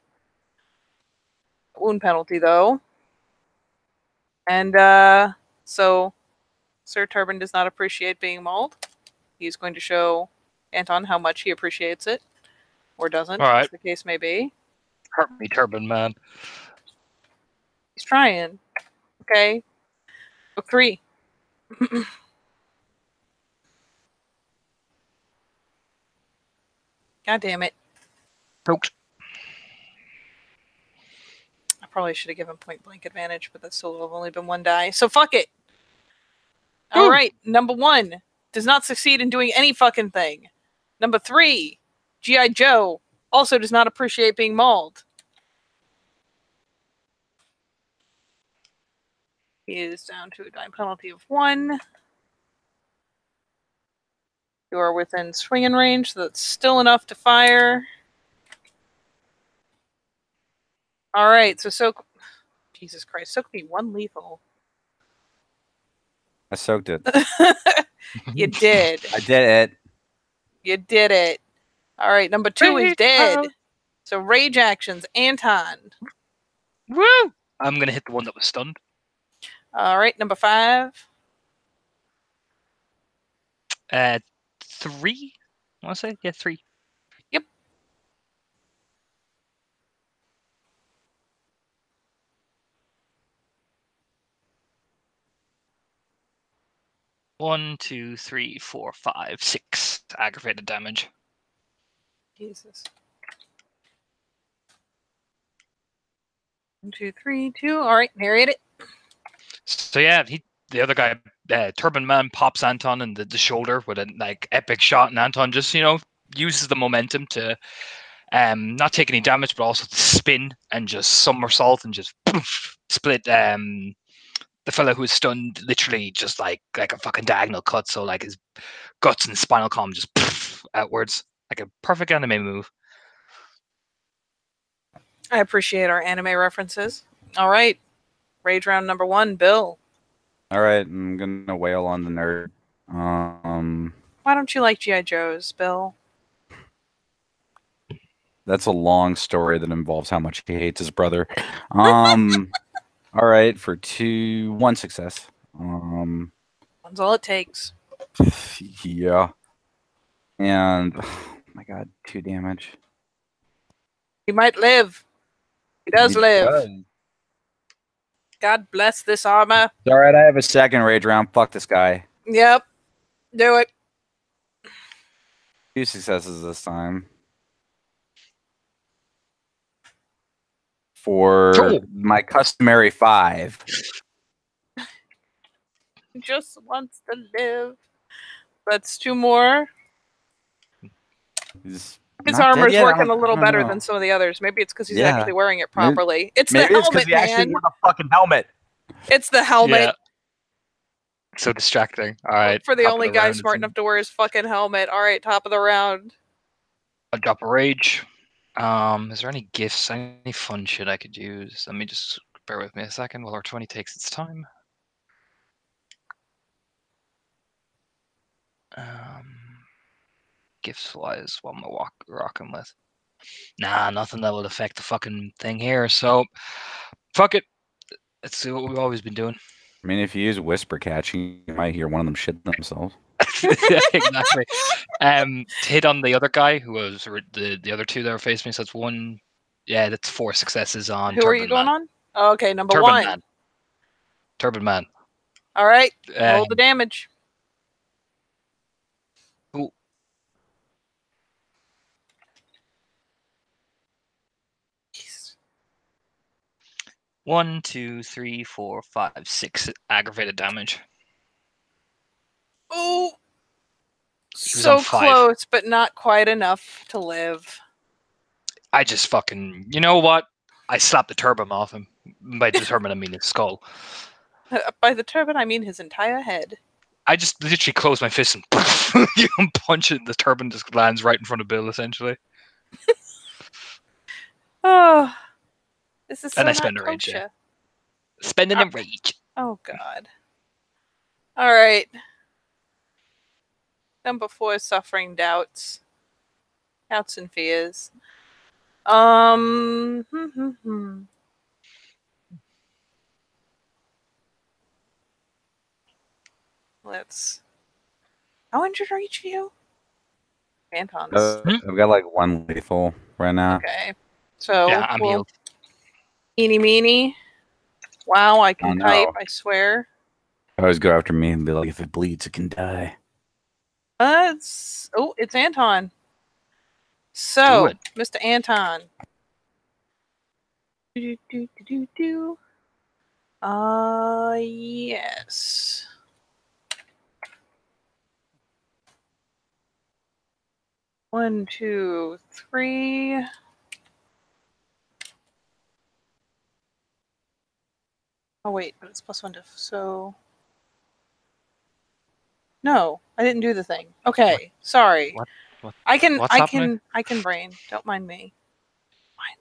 Wound penalty, though. And so Sir Turban does not appreciate being mauled. He's going to show Anton how much he appreciates it. Or doesn't,
All right.
as the case may be.
Hurt me, Turban Man.
He's trying. Okay. So 3. God damn it.
Poked.
I probably should have given point blank advantage, but that still would have only been 1 die. So fuck it. All right. Number 1 does not succeed in doing any fucking thing. Number 3, G.I. Joe also does not appreciate being mauled. He is down to a die penalty of 1. You are within swinging range, so that's still enough to fire. All right, so Jesus Christ, soak me 1 lethal.
I soaked it.
You did.
I did it.
You did it. All right, number 2 is dead. So rage actions, Anton.
Woo! I'm gonna hit the one that was stunned.
All right, number 5.
3. I want to say 3.
Yep.
One, 2, 3, 4, 5, 6 aggravated damage.
Jesus. 1, 2, 3, 2. All right, narrate it.
So yeah, the other guy, Turban Man, pops Anton in the shoulder with a like epic shot, and Anton just uses the momentum to not take any damage, but also to spin and just somersault and just poof, split the fellow who was stunned literally just like a fucking diagonal cut. So like his guts and spinal column just poof, outwards, like a perfect anime move.
I appreciate our anime references. All right, rage round number 1, Bill.
All right, I'm gonna wail on the nerd.
Why don't you like G.I. Joes, Bill?
That's a long story that involves how much he hates his brother. All right, for 1 success.
One's all it takes.
Yeah. And oh my god, 2 damage.
He might live. He does
He
live.
does.
God bless this armor.
It's all right, I have a second rage round. Fuck this guy.
Yep. Do it.
2 successes this time. For my customary 5.
He just wants to live. That's 2 more.
He's
His
not dead
armor's
yet? I
working a
don't- I
little
don't
better
know.
than some of the others. Maybe it's because he's
Yeah.
actually wearing it
Maybe-
properly. It's
Maybe
the
it's because
helmet,
he actually
man.
wore the fucking helmet.
It's the helmet.
Yeah. So distracting. All right.
For the
top of
only guy
round,
smart
it's
enough to wear his fucking helmet. All right, top of the round.
a drop of rage. Is there any gifts, any fun shit I could use? Let me just bear with me a second while our 20 takes its time. Gifts wise, what am I rocking with? Nah, nothing that will affect the fucking thing here. So, fuck it. Let's see what we've always been doing.
I mean, if you use whisper catching, you might hear one of them shit themselves.
Exactly. Hit on the other guy who was the other 2 that were facing me. So that's 1. Yeah, that's 4 successes on.
Who are you going on? Oh, okay, number
Turban
1.
Man. Turban Man.
All right, roll the damage.
Ooh.
Jeez.
1, 2, 3, 4, 5, 6 aggravated damage.
Oh,
was
so
on 5.
close, but not quite enough to live.
I just fucking, you know what? I slapped the turban off him. By the turban, I mean his skull.
By the turban, I mean his entire head.
I just literally closed my fist and you can punch it, and the turban just lands right in front of Bill, essentially.
Oh, this is so
And I
not
spend a rage,
kosher.
Spending a rage.
Oh God. All right. Number 4 is suffering doubts and fears. Let's. How injured are each of you? Anton's.
I've got like 1 lethal right now.
Okay. So
Yeah, I'm healed.
Eeny meeny. Wow, I can
Oh,
type,
no.
I swear.
Always go after me and be like, if it bleeds, it can die.
It's Anton. So,
it.
Mr. Anton. Do. Yes. One, 2, 3. Oh wait, but it's +1 to so. No, I didn't do the thing. Okay, sorry.
What?
I can
What's happening?
brain. Don't mind me. Mind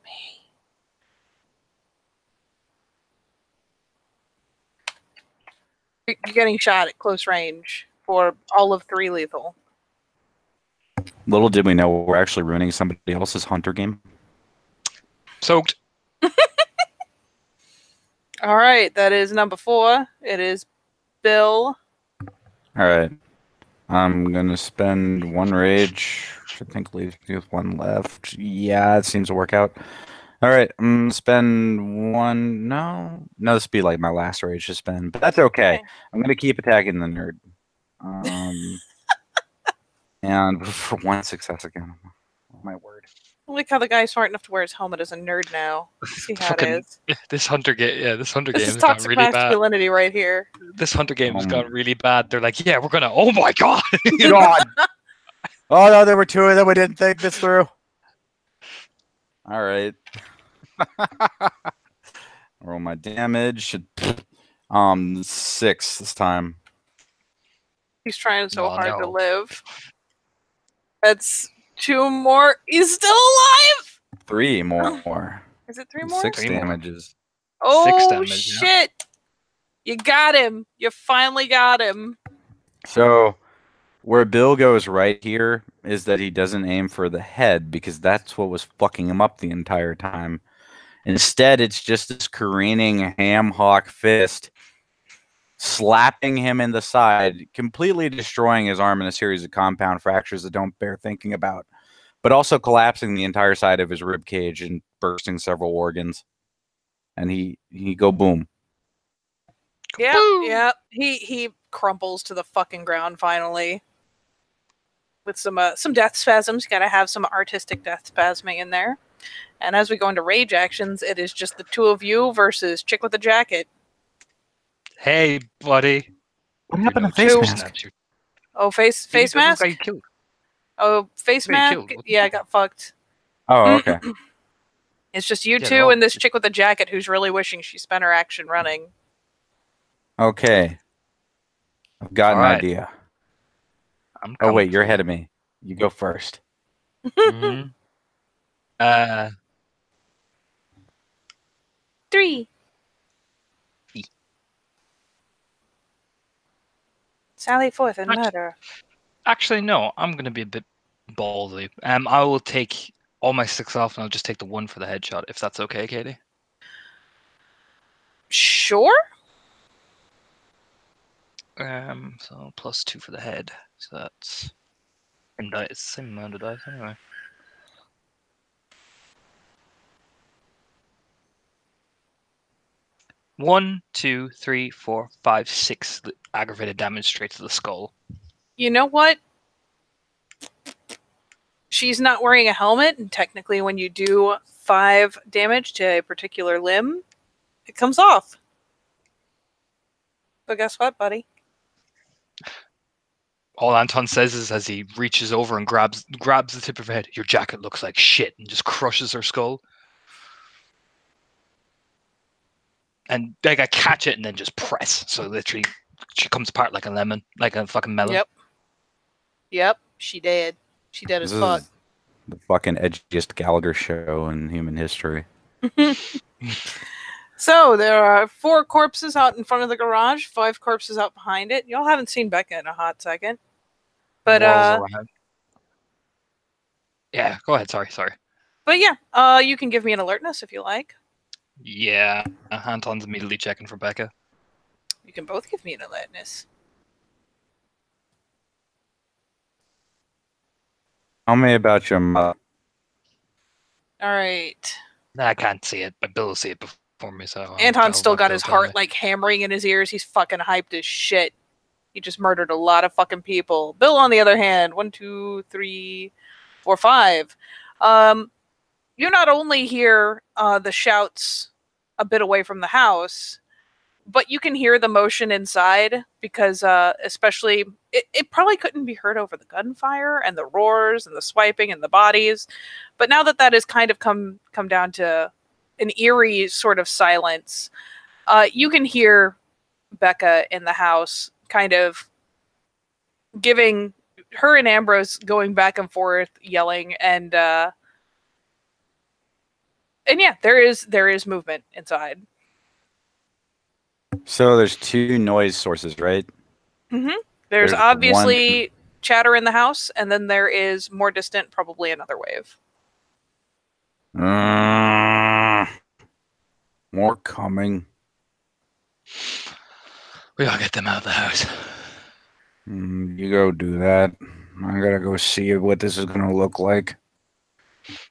me. You're getting shot at close range for all of 3 lethal.
Little did we know we're actually ruining somebody else's hunter game.
Soaked.
All right, that is number 4. It is Bill.
All right. I'm going to spend 1 rage, which I think leaves me with 1 left. Yeah, it seems to work out. All right. I'm going to spend 1. No, this would be like my last rage to spend, but that's okay. I'm going to keep attacking the nerd. And for 1 success again. Oh, my word.
I like how the guy's smart enough to wear his helmet as a nerd now. See how it is.
This hunter game, this hunter
This
game
is
has gone
toxic
really bad.
masculinity right here.
This hunter game has gone really bad. They're like, yeah, we're gonna. Oh my god!
God. Oh no, there were 2 of them. We didn't think this through. All right. Roll my damage. 6 this time.
He's trying so
Oh,
hard to
no.
live. That's 2 more. He's still alive.
3 more.
Is it 3 more?
6
3 more.
damages.
Oh
6 damage, yeah.
shit! You got him. You finally got him.
So, where Bill goes right here is that he doesn't aim for the head because that's what was fucking him up the entire time. Instead, it's just this careening ham hock fist slapping him in the side, completely destroying his arm in a series of compound fractures that don't bear thinking about, but also collapsing the entire side of his rib cage and bursting several organs. And he go boom.
Yeah,
Boom.
yeah. He crumples to the fucking ground finally. With some death spasms. You gotta have some artistic death spasming in there. And as we go into rage actions, it is just the 2 of you versus Chick with the Jacket.
Hey, buddy.
What happened to
Face
face
Who?
mask?
snaps.
Oh, face
He's the
mask.
guy you killed.
Oh, face
Yeah, you
mask.
killed, wasn't
Yeah, I
you?
got fucked.
Oh, okay.
It's just you
Yeah,
two
they're all-
and this chick with the jacket who's really wishing she spent her action running.
Okay. I've got an
Alright.
idea.
I'm
Oh
coming
wait, you're
for
ahead of me. You go first.
you. Mhm.
3.
E.
Sally forth and
Act-
murder.
Actually, no. I'm gonna be a bit ballsy. I will take all my 6 off, and I'll just take the 1 for the headshot, if that's okay, Katie.
Sure.
So +2 for the head. So that's same dice, same amount of dice anyway. One, 2, 3, 4, 5, 6 aggravated damage straight to the skull.
You know what? She's not wearing a helmet, and technically, when you do 5 damage to a particular limb, it comes off. But guess what, buddy?
All Anton says is as he reaches over and grabs the tip of her head, "Your jacket looks like shit," and just crushes her skull. And Becca catch it and then just press. So literally, she comes apart like a lemon, like a fucking melon.
Yep. She did. She dead as
This
fuck.
is the fucking edgiest Gallagher show in human history.
So there are 4 corpses out in front of the garage, 5 corpses out behind it. Y'all haven't seen Becca in a hot second. But
Whirls around. Yeah, go ahead. Sorry.
yeah, you can give me an alertness if you like.
Yeah, Anton's immediately checking for Becca.
You can both give me an alertness.
Tell me about your mother.
All right.
I can't see it, but Bill will see it before me. So
Anton's still got
Bill
his
tell me.
heart like hammering in his ears. He's fucking hyped as shit. He just murdered a lot of fucking people. Bill, on the other hand, 1, 2, 3, 4, 5. You not only hear the shouts a bit away from the house, but you can hear the motion inside because especially it probably couldn't be heard over the gunfire and the roars and the swiping and the bodies. But now that has kind of come down to an eerie sort of silence, you can hear Becca in the house kind of giving her and Ambrose going back and forth yelling and yeah, there is movement inside.
So there's 2 noise sources, right?
There's
There's
obviously chatter in the house, and then there is more distant, probably another wave.
More coming.
We gotta get them out of the house.
You go do that. I gotta go see what this is gonna look like.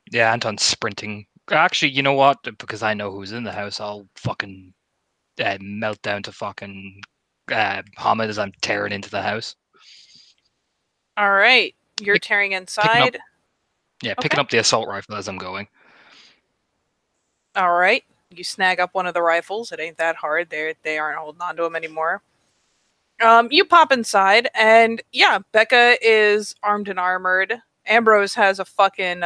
Yeah, Anton's sprinting. Actually, you know what? Because I know who's in the house, I'll fucking melt down to fucking Hamid as I'm tearing into the house.
All right, you're tearing inside.
Picking up the assault rifle as I'm going.
All right, you snag up one of the rifles. It ain't that hard. They aren't holding on to them anymore. You pop inside, and yeah, Becca is armed and armored. Ambrose has a fucking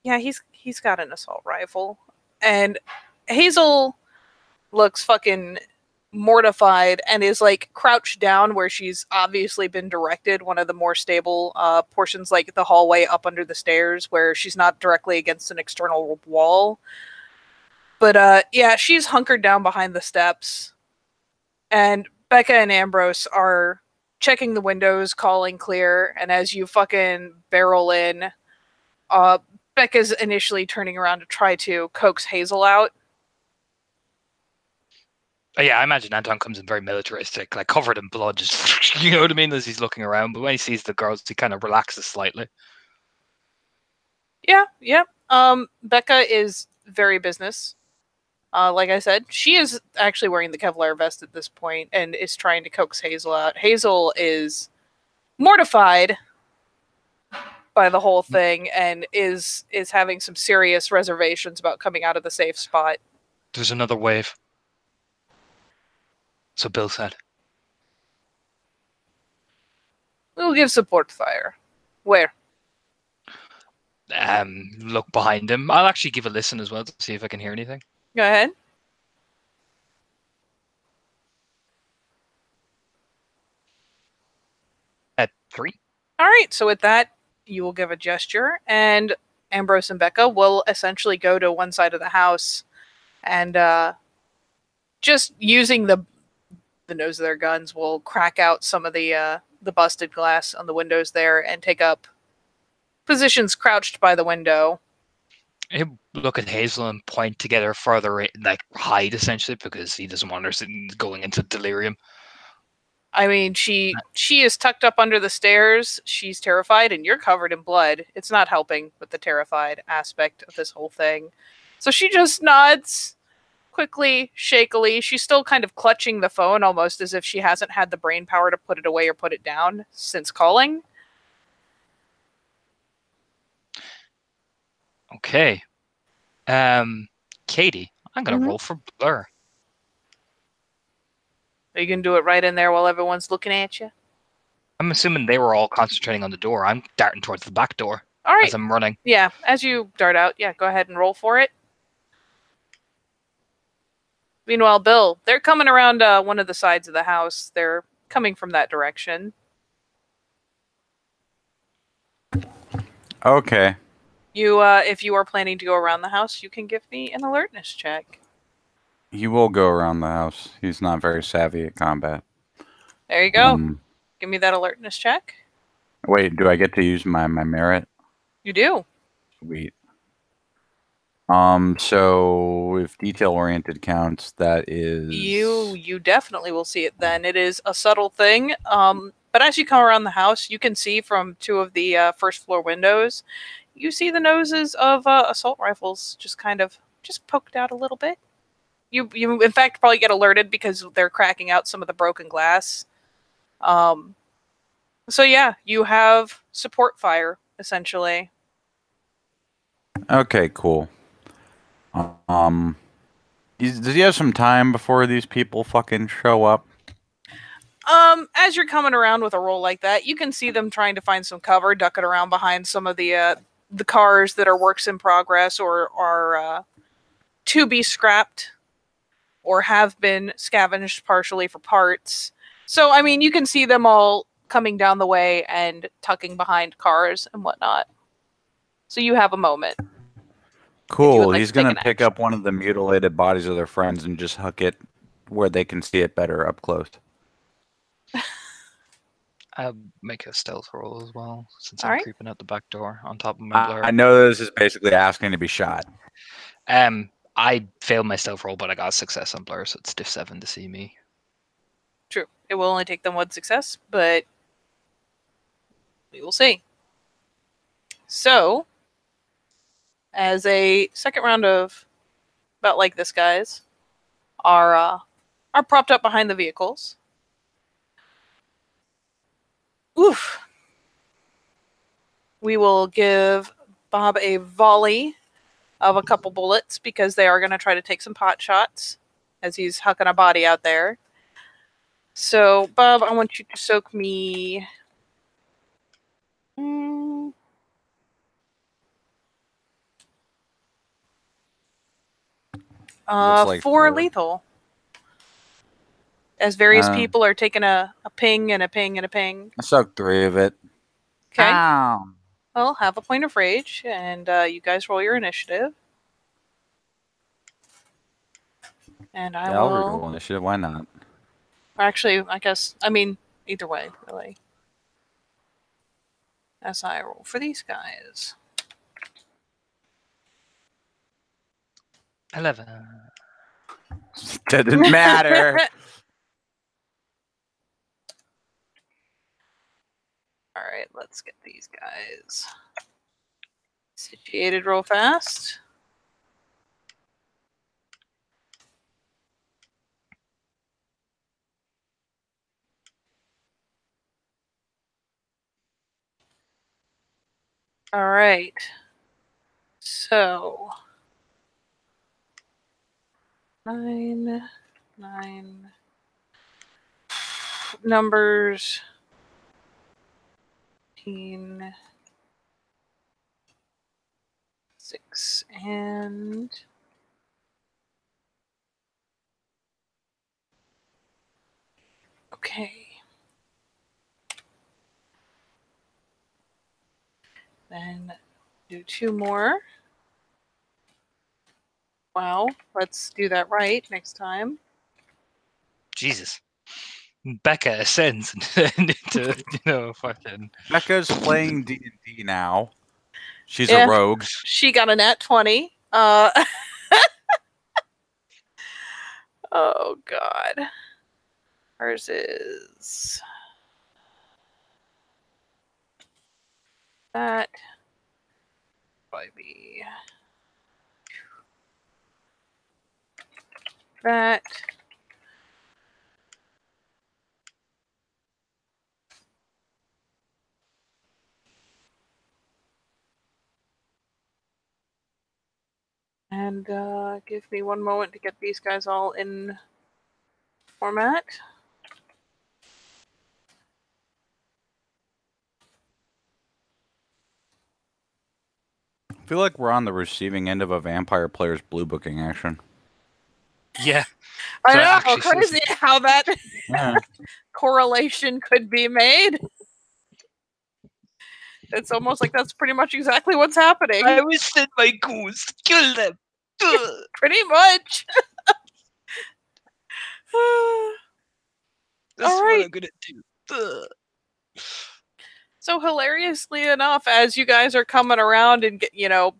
he's got an assault rifle, and Hazel looks fucking mortified and is like crouched down where she's obviously been directed, one of the more stable portions, like the hallway up under the stairs where she's not directly against an external wall. But yeah, she's hunkered down behind the steps, and Becca and Ambrose are checking the windows, calling clear, and as you fucking barrel in, Becca's initially turning around to try to coax Hazel out.
Yeah, I imagine Anton comes in very militaristic, like covered in blood, just you know what I mean, as he's looking around. But when he sees the girls, he kind of relaxes slightly.
Yeah. Becca is very business. Like I said, she is actually wearing the Kevlar vest at this point and is trying to coax Hazel out. Hazel is mortified by the whole thing and is having some serious reservations about coming out of the safe spot.
There's another wave. So Bill said.
will give support fire. Where?
Look behind him. I'll actually give a listen as well to see if I can hear anything.
Go ahead.
At 3.
All right. So with that, you will give a gesture, and Ambrose and Becca will essentially go to one side of the house, and just using the nose of their guns will crack out some of the busted glass on the windows there and take up positions crouched by the window.
He'll look at Hazel and point to get her further, like hide essentially, because he doesn't want her going into delirium.
I mean, she is tucked up under the stairs. She's terrified, and you're covered in blood. It's not helping with the terrified aspect of this whole thing. So she just nods quickly, shakily. She's still kind of clutching the phone, almost as if she hasn't had the brain power to put it away or put it down since calling.
Okay. Katie, I'm gonna roll for Blur.
Are you going to do it right in there while everyone's looking at you?
I'm assuming they were all concentrating on the door. I'm darting towards the back door
All right.
as I'm running.
Yeah, as you dart out, yeah, go ahead and roll for it. Meanwhile, Bill, they're coming around one of the sides of the house. They're coming from that direction.
Okay.
You, if you are planning to go around the house, you can give me an alertness check.
He will go around the house. He's not very savvy at combat.
There you go. Give me that alertness check.
Wait, do I get to use my merit?
You do.
Sweet. So if detail oriented counts, that is
You definitely will see it then. It is a subtle thing. But as you come around the house, you can see from two of the first floor windows, you see the noses of assault rifles just poked out a little bit. You in fact probably get alerted because they're cracking out some of the broken glass. So yeah, you have support fire essentially.
Okay, cool. Does he have some time before these people fucking show up?
As you're coming around with a roll like that, you can see them trying to find some cover, ducking around behind some of the cars that are works in progress or are to be scrapped or have been scavenged partially for parts. So, I mean, you can see them all coming down the way and tucking behind cars and whatnot. So you have a moment.
Cool.
like
He's
to take
gonna
an
pick up one of the mutilated bodies of their friends and just hook it where they can see it better up close.
I'll make a stealth roll as well, since
All
I'm
right.
creeping out the back door on top of my Blur.
I know this is basically asking to be shot.
I failed my stealth roll, but I got a success on Blur, so it's diff 7 to see me.
True. It will only take them one success, but we will see. So, as a second round of about like this guys are propped up behind the vehicles. Oof. We will give Bob a volley of a couple bullets because they are going to try to take some pot shots as he's hucking a body out there. So, Bob, I want you to soak me...
like
4 lethal. As various people are taking a ping and a ping and a ping.
I soaked 3 of it.
Okay.
Ow.
Well, have a point of rage, and you guys roll your initiative. And
I'll roll initiative. Why not?
Actually, I guess, I mean, either way, really. As I roll for these guys.
11.
Didn't matter.
All right, let's get these guys situated real fast. All right. So 9 numbers 15, 6, and okay. Then do 2 more. Wow, let's do that right next time.
Jesus. Becca ascends into, fucking.
Becca's playing D&D now. She's
Yeah.
a rogue.
She got a nat 20. Oh god. Hers is that probably be that. And give me one moment to get these guys all in format.
I feel like we're on the receiving end of a vampire player's blue booking action.
Yeah.
I
So
know,
actually,
crazy how that
Yeah.
correlation could be made. It's almost like that's pretty much exactly what's happening.
I will send my goons to kill them.
Pretty much.
This is
All
what
right.
I'm gonna do.
So hilariously enough, as you guys are coming around and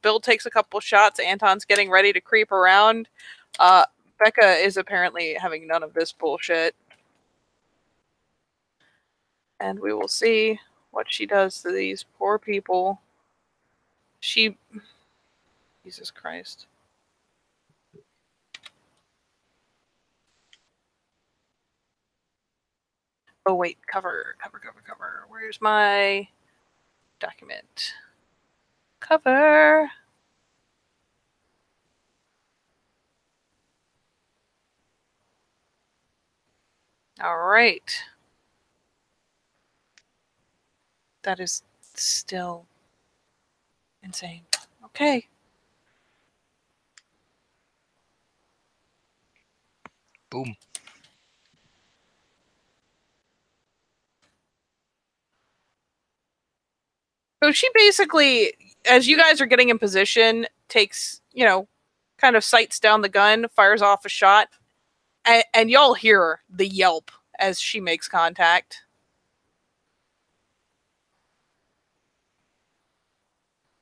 Bill takes a couple shots, Anton's getting ready to creep around. Becca is apparently having none of this bullshit. And we will see what she does to these poor people. Jesus Christ. Oh wait, cover. Where's my document? Cover. All right. That is still insane. Okay.
Boom.
So she basically, as you guys are getting in position, takes, kind of sights down the gun, fires off a shot, and y'all hear the yelp as she makes contact.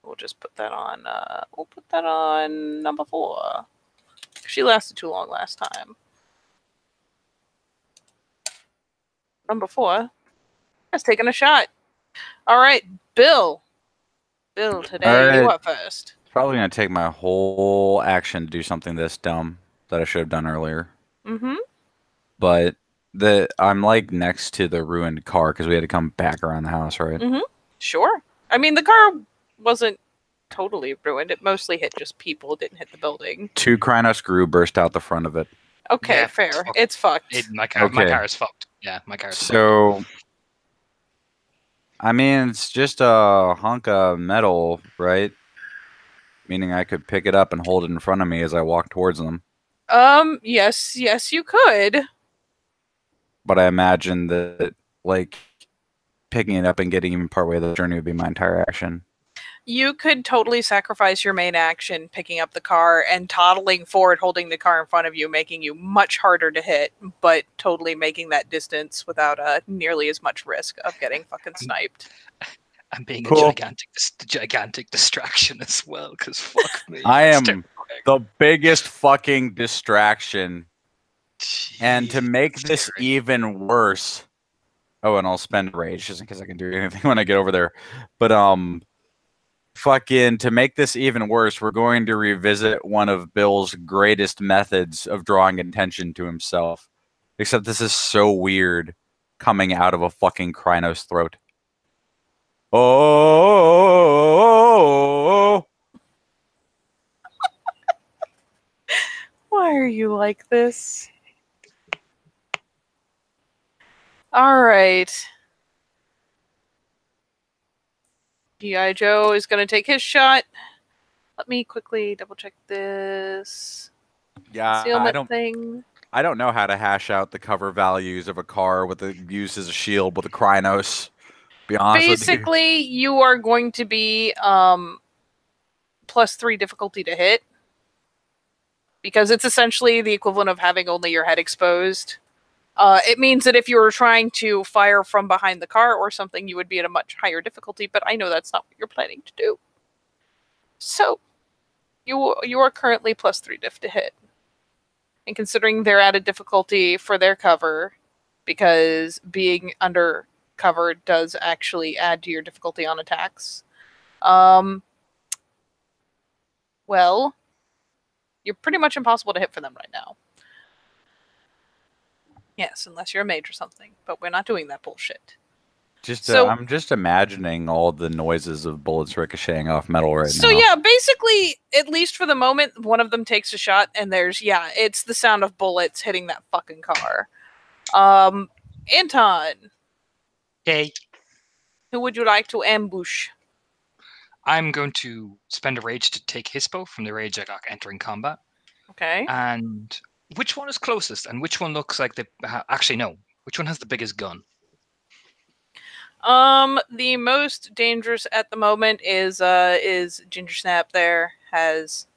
We'll just put that on, number 4. She lasted too long last time. Number 4 has taken a shot. All right, Bill. Bill, today you
All right.
are first.
Probably going to take my whole action to do something this dumb that I should have done earlier.
Mm-hmm.
But I'm like next to the ruined car because we had to come back around the house, right?
Mm-hmm. Sure. I mean, the car wasn't totally ruined. It mostly hit just people. It didn't hit the building.
2 Krynos Gru burst out the front of it.
Okay,
Yeah,
fair.
fuck.
It's fucked.
My car
Okay.
is fucked. Yeah, my car is fucked.
So, I mean, it's just a hunk of metal, right? Meaning I could pick it up and hold it in front of me as I walk towards them.
Yes, you could.
But I imagine that, like, picking it up and getting even partway of the journey would be my entire action.
You could totally sacrifice your main action, picking up the car and toddling forward, holding the car in front of you, making you much harder to hit, but totally making that distance without nearly as much risk of getting fucking sniped.
I'm being
Cool.
a gigantic distraction as well, because fuck me.
I
that's
am
terrifying.
the biggest fucking distraction. And to make
Jesus
this
Christ.
even worse, oh, and I'll spend rage just in case I can do anything when I get over there. But fucking to make this even worse, we're going to revisit one of Bill's greatest methods of drawing attention to himself. Except this is so weird coming out of a fucking Krynos throat. Oh.
Why are you like this? All right. G.I. Joe is going to take his shot. Let me quickly double check this
Yeah,
concealment thing.
I don't know how to hash out the cover values of a car with a used as a shield with a Krynos. Be honest with you.
Basically, you are going to be +3 difficulty to hit. Because it's essentially the equivalent of having only your head exposed. It means that if you were trying to fire from behind the car or something, you would be at a much higher difficulty, but I know that's not what you're planning to do. So, you are currently +3 diff to hit. And considering they're at a difficulty for their cover, because being under cover does actually add to your difficulty on attacks, well, you're pretty much impossible to hit for them right now. Yes, unless you're a mage or something, but we're not doing that bullshit.
I'm just imagining all the noises of bullets ricocheting off metal right now.
So yeah, basically, at least for the moment, one of them takes a shot, and it's the sound of bullets hitting that fucking car. Anton.
Hey.
Who would you like to ambush?
I'm going to spend a rage to take Hispo from the rage I got entering combat.
Okay.
And which one is closest, and which one looks like actually no, which one has the biggest gun?
The most dangerous at the moment is Ginger Snap. There has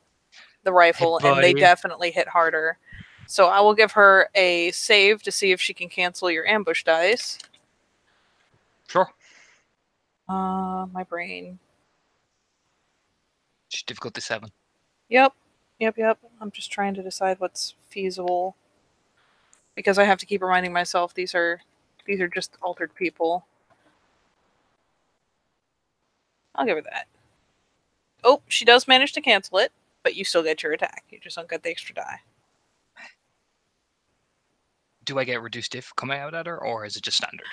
the rifle, and they definitely hit harder. So I will give her a save to see if she can cancel your ambush dice.
Sure.
My brain.
Difficulty 7.
Yep. I'm just trying to decide what's feasible. Because I have to keep reminding myself these are just altered people. I'll give her that. Oh, she does manage to cancel it, but you still get your attack. You just don't get the extra die.
Do I get reduced diff coming out at her, or is it just standard?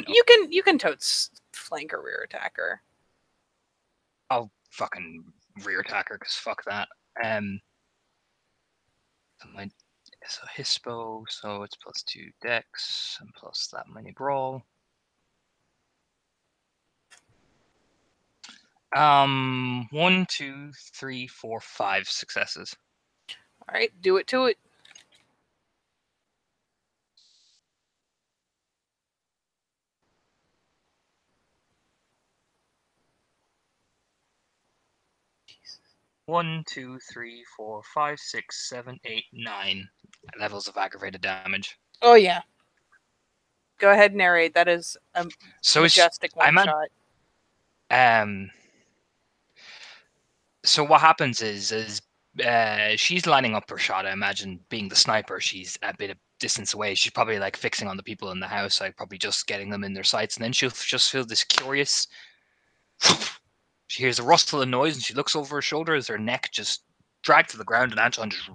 You can totes flank or rear attacker.
I'll fucking rear attacker because fuck that. So Hispo, so it's +2 dex and plus that many brawl. 1, 2, 3, 4, 5 successes.
All right, do it to it.
One, 2, 3, 4, 5, 6, 7, 8, 9 levels of aggravated damage.
Oh yeah. Go ahead and narrate. That is a majestic one shot.
So what happens is she's lining up her shot. I imagine being the sniper, she's a bit of distance away. She's probably like fixing on the people in the house, like probably just getting them in their sights, and then she'll just feel this curious. She hears a rustle of noise, and she looks over her shoulder as her neck just dragged to the ground, and Anton just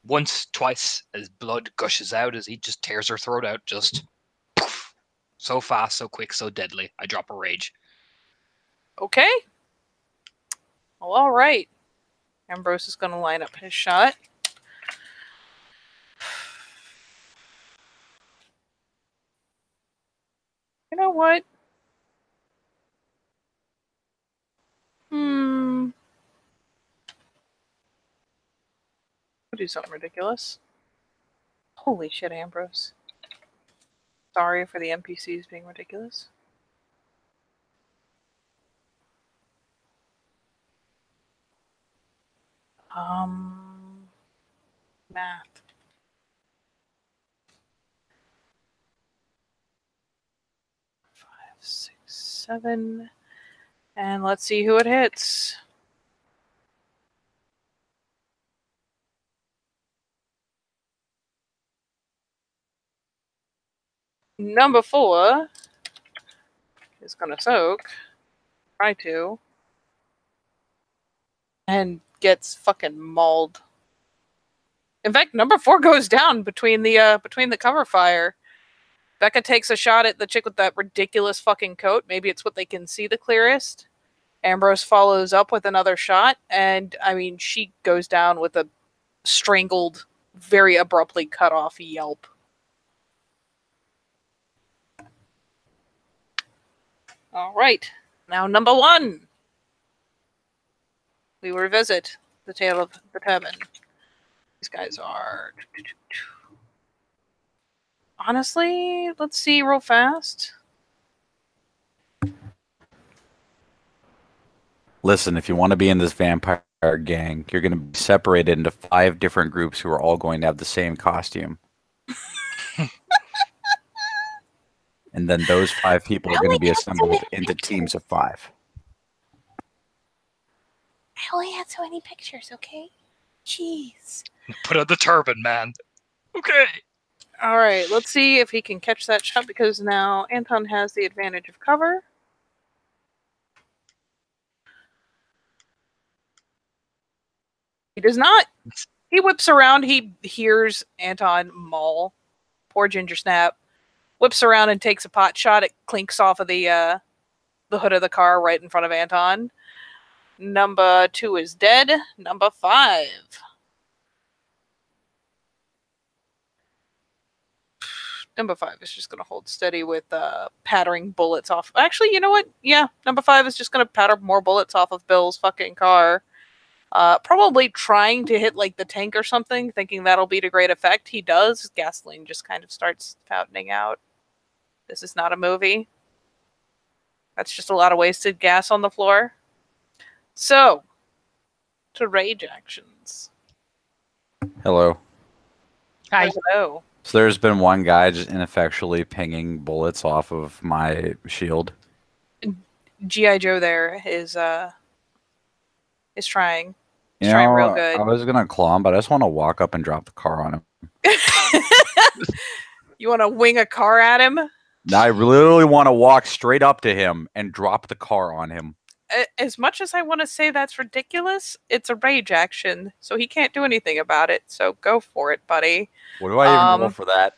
once, twice, as blood gushes out as he just tears her throat out, just so fast, so quick, so deadly. I drop a rage.
Okay. Well, all right. Ambrose is going to line up his shot. You know what? We'll do something ridiculous. Holy shit, Ambrose. Sorry for the NPCs being ridiculous. Math. Five, 6, 7. And let's see who it hits. Number 4 is gonna soak. Try to. And gets fucking mauled. In fact, number 4 goes down between the cover fire. Becca takes a shot at the chick with that ridiculous fucking coat. Maybe it's what they can see the clearest. Ambrose follows up with another shot, and I mean, she goes down with a strangled, very abruptly cut off yelp. All right. Now, number 1. We revisit the tale of the Turban. These guys are... Honestly, let's see real fast.
Listen, if you want to be in this vampire gang, you're going to be separated into 5 different groups who are all going to have the same costume. And then those 5 people are going to be assembled into teams of 5.
I only had so many pictures, okay? Jeez.
Put on the turban, man. Okay.
All right, let's see if he can catch that shot because now Anton has the advantage of cover. He does not. He whips around. He hears Anton maul. Poor Ginger Snap. Whips around and takes a pot shot. It clinks off of the hood of the car right in front of Anton. Number 2 is dead. Number 5. Number 5 is just going to hold steady with pattering bullets off. Actually, you know what? Yeah, number 5 is just going to patter more bullets off of Bill's fucking car. Probably trying to hit like the tank or something, thinking that'll be to great effect. He does. Gasoline just kind of starts fountaining out. This is not a movie. That's just a lot of wasted gas on the floor. So, to rage actions.
Hello.
Hi.
Hello.
So there's been one guy just ineffectually pinging bullets off of my shield.
G.I. Joe there is trying. He's
You
trying
know,
real good.
I was going to claw him, but I just want to walk up and drop the car on him.
You want to wing a car at him?
I literally want to walk straight up to him and drop the car on him.
As much as I want to say that's ridiculous, it's a rage action, so he can't do anything about it. So go for it, buddy.
What do I even roll for that?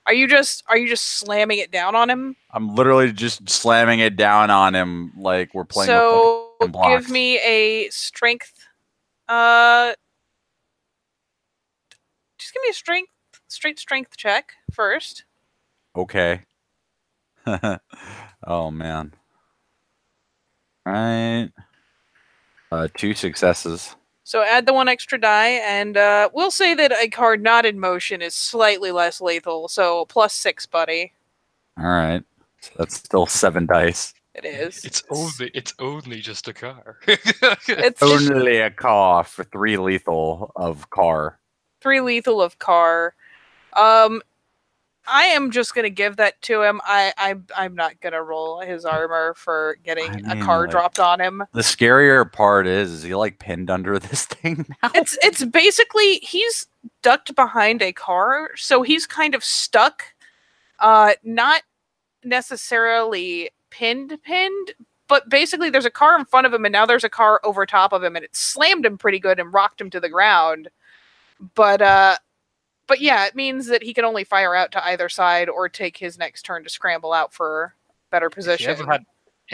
Are you just slamming it down on him?
I'm literally just slamming it down on him like we're playing
So
with blocks.
give me a strength. Just give me a straight strength check first.
Okay. Oh man. All right. 2 successes.
So add the 1 extra die, and we'll say that a card not in motion is slightly less lethal. So +6, buddy.
All right. So that's still 7 dice.
It is.
It's only just a car.
It's
Only a car for 3 lethal of car.
3 lethal of car. I am just gonna give that to him. I'm not gonna roll his armor for getting a car dropped on him.
The scarier part is he like pinned under this thing now?
It's basically he's ducked behind a car, so he's kind of stuck. Not necessarily pinned, but basically there's a car in front of him, and now there's a car over top of him, and it slammed him pretty good and rocked him to the ground. But yeah, it means that he can only fire out to either side or take his next turn to scramble out for better position.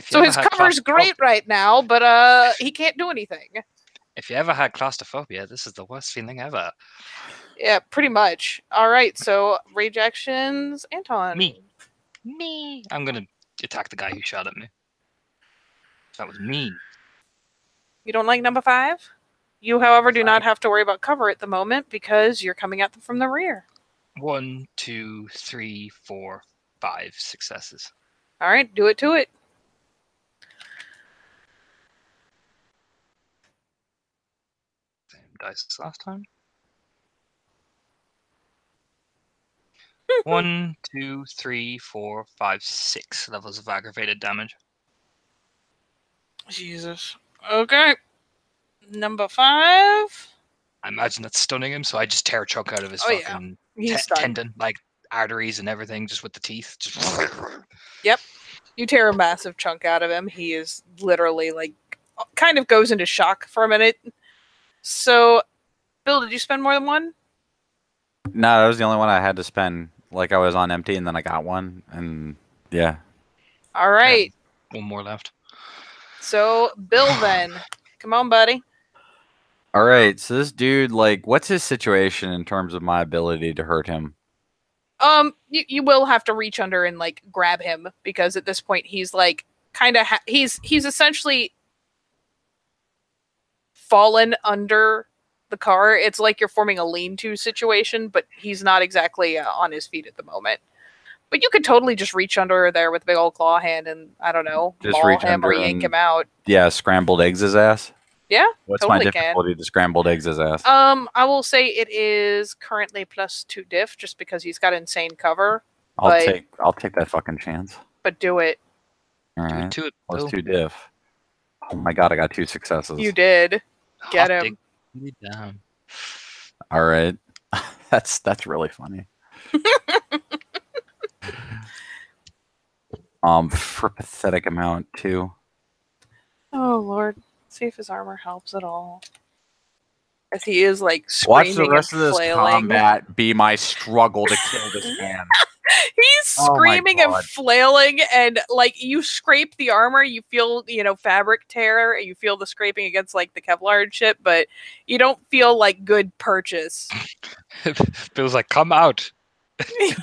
So his cover's great right now, but he can't do anything.
If you ever had claustrophobia, this is the worst feeling ever.
Yeah, pretty much. All right, so rage actions, Anton.
Me. I'm gonna attack the guy who shot at me. That was mean.
You don't like number 5? You, however, do not have to worry about cover at the moment because you're coming at them from the rear.
1, 2, 3, 4, 5 successes.
All right, do it to it.
Same dice as last time. 1, 2, 3, 4, 5, 6 levels of aggravated damage.
Jesus. Okay. Number 5.
I imagine that's stunning him, so I just tear a chunk out of his
Yeah.
fucking
He's stunned.
tendon, like arteries and everything, just with the teeth. Just
Yep. You tear a massive chunk out of him. He is literally like kind of goes into shock for a minute. So, Bill, did you spend more than 1?
No, that was the only one I had to spend. Like I was on empty, and then I got one, and yeah.
All right.
One more left.
So, Bill, then, come on, buddy.
All right, so this dude, like, what's his situation in terms of my ability to hurt him?
You will have to reach under and like grab him because at this point he's like kind of he's essentially fallen under the car. It's like you're forming a lean-to situation, but he's not exactly on his feet at the moment. But you could totally just reach under there with a big old claw hand and, I don't know,
Just
maul
reach
him or
under
yank
and-
him out.
Yeah, scrambled eggs his ass.
Yeah,
What's
totally
my
can.
difficulty to scrambled eggs his ass?
I will say it is currently +2 diff just because he's got insane cover.
I'll
but-
take that fucking chance.
But do it.
All
Do
right.
it to it.
Plus
Bill.
2 diff. Oh my god, I got 2 successes.
You did. Get
Hot
him.
dick. Damn.
All right. That's really funny. For pathetic amount too.
Oh Lord. See if his armor helps at all. As he is like
Watch
screaming
the rest of
and
this
flailing.
combat be my struggle to kill this man.
He's
Oh my
screaming and
God.
flailing, and like you scrape the armor, you feel fabric tear, and you feel the scraping against like the Kevlar and shit, but you don't feel like good purchase.
Bill's like, come out.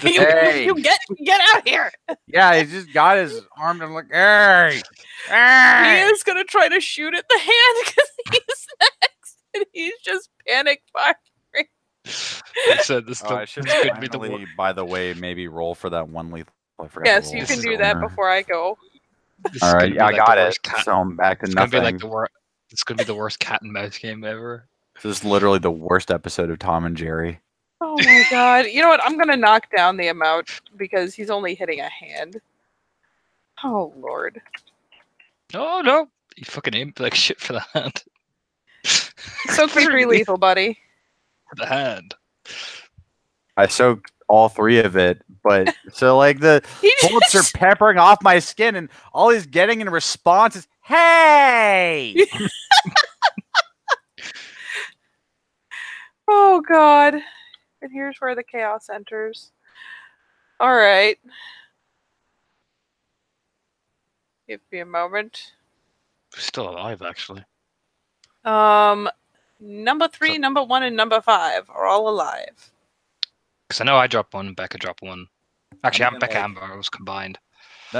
Hey.
You get out here.
Yeah, he just got his arm and like, hey,
He
hey.
is gonna try to shoot at the hand because he's next, and he's just panic firing.
He said this,
Oh, I should
this could be the
finally,
worst.
by the way, maybe roll for that one lethal. I forgot to
Yes,
roll
you
for
can
the
do that
winner.
before I go.
All right, yeah, I got it. So I'm back to
It's gonna
nothing.
be like the worst. It's gonna be the worst cat and mouse game ever.
This is literally the worst episode of Tom and Jerry.
Oh my god. You know what? I'm gonna knock down the amount because he's only hitting a hand. Oh Lord.
Oh no! You fucking aimed like shit for the hand.
Soak me 3 lethal, buddy.
For the hand.
I soaked all 3 of it, but so like the
He
bullets are
just-
peppering off my skin, and all he's getting in response is "Hey!"
Oh god. And here's where the chaos enters. Alright. Give me a moment.
We're still alive, actually.
Number 3,
So-
number 1, and number 5 are all alive.
Because I know I dropped one, Becca dropped one. Actually,
I
I'm
mean,
Becca
like-
Amber was combined.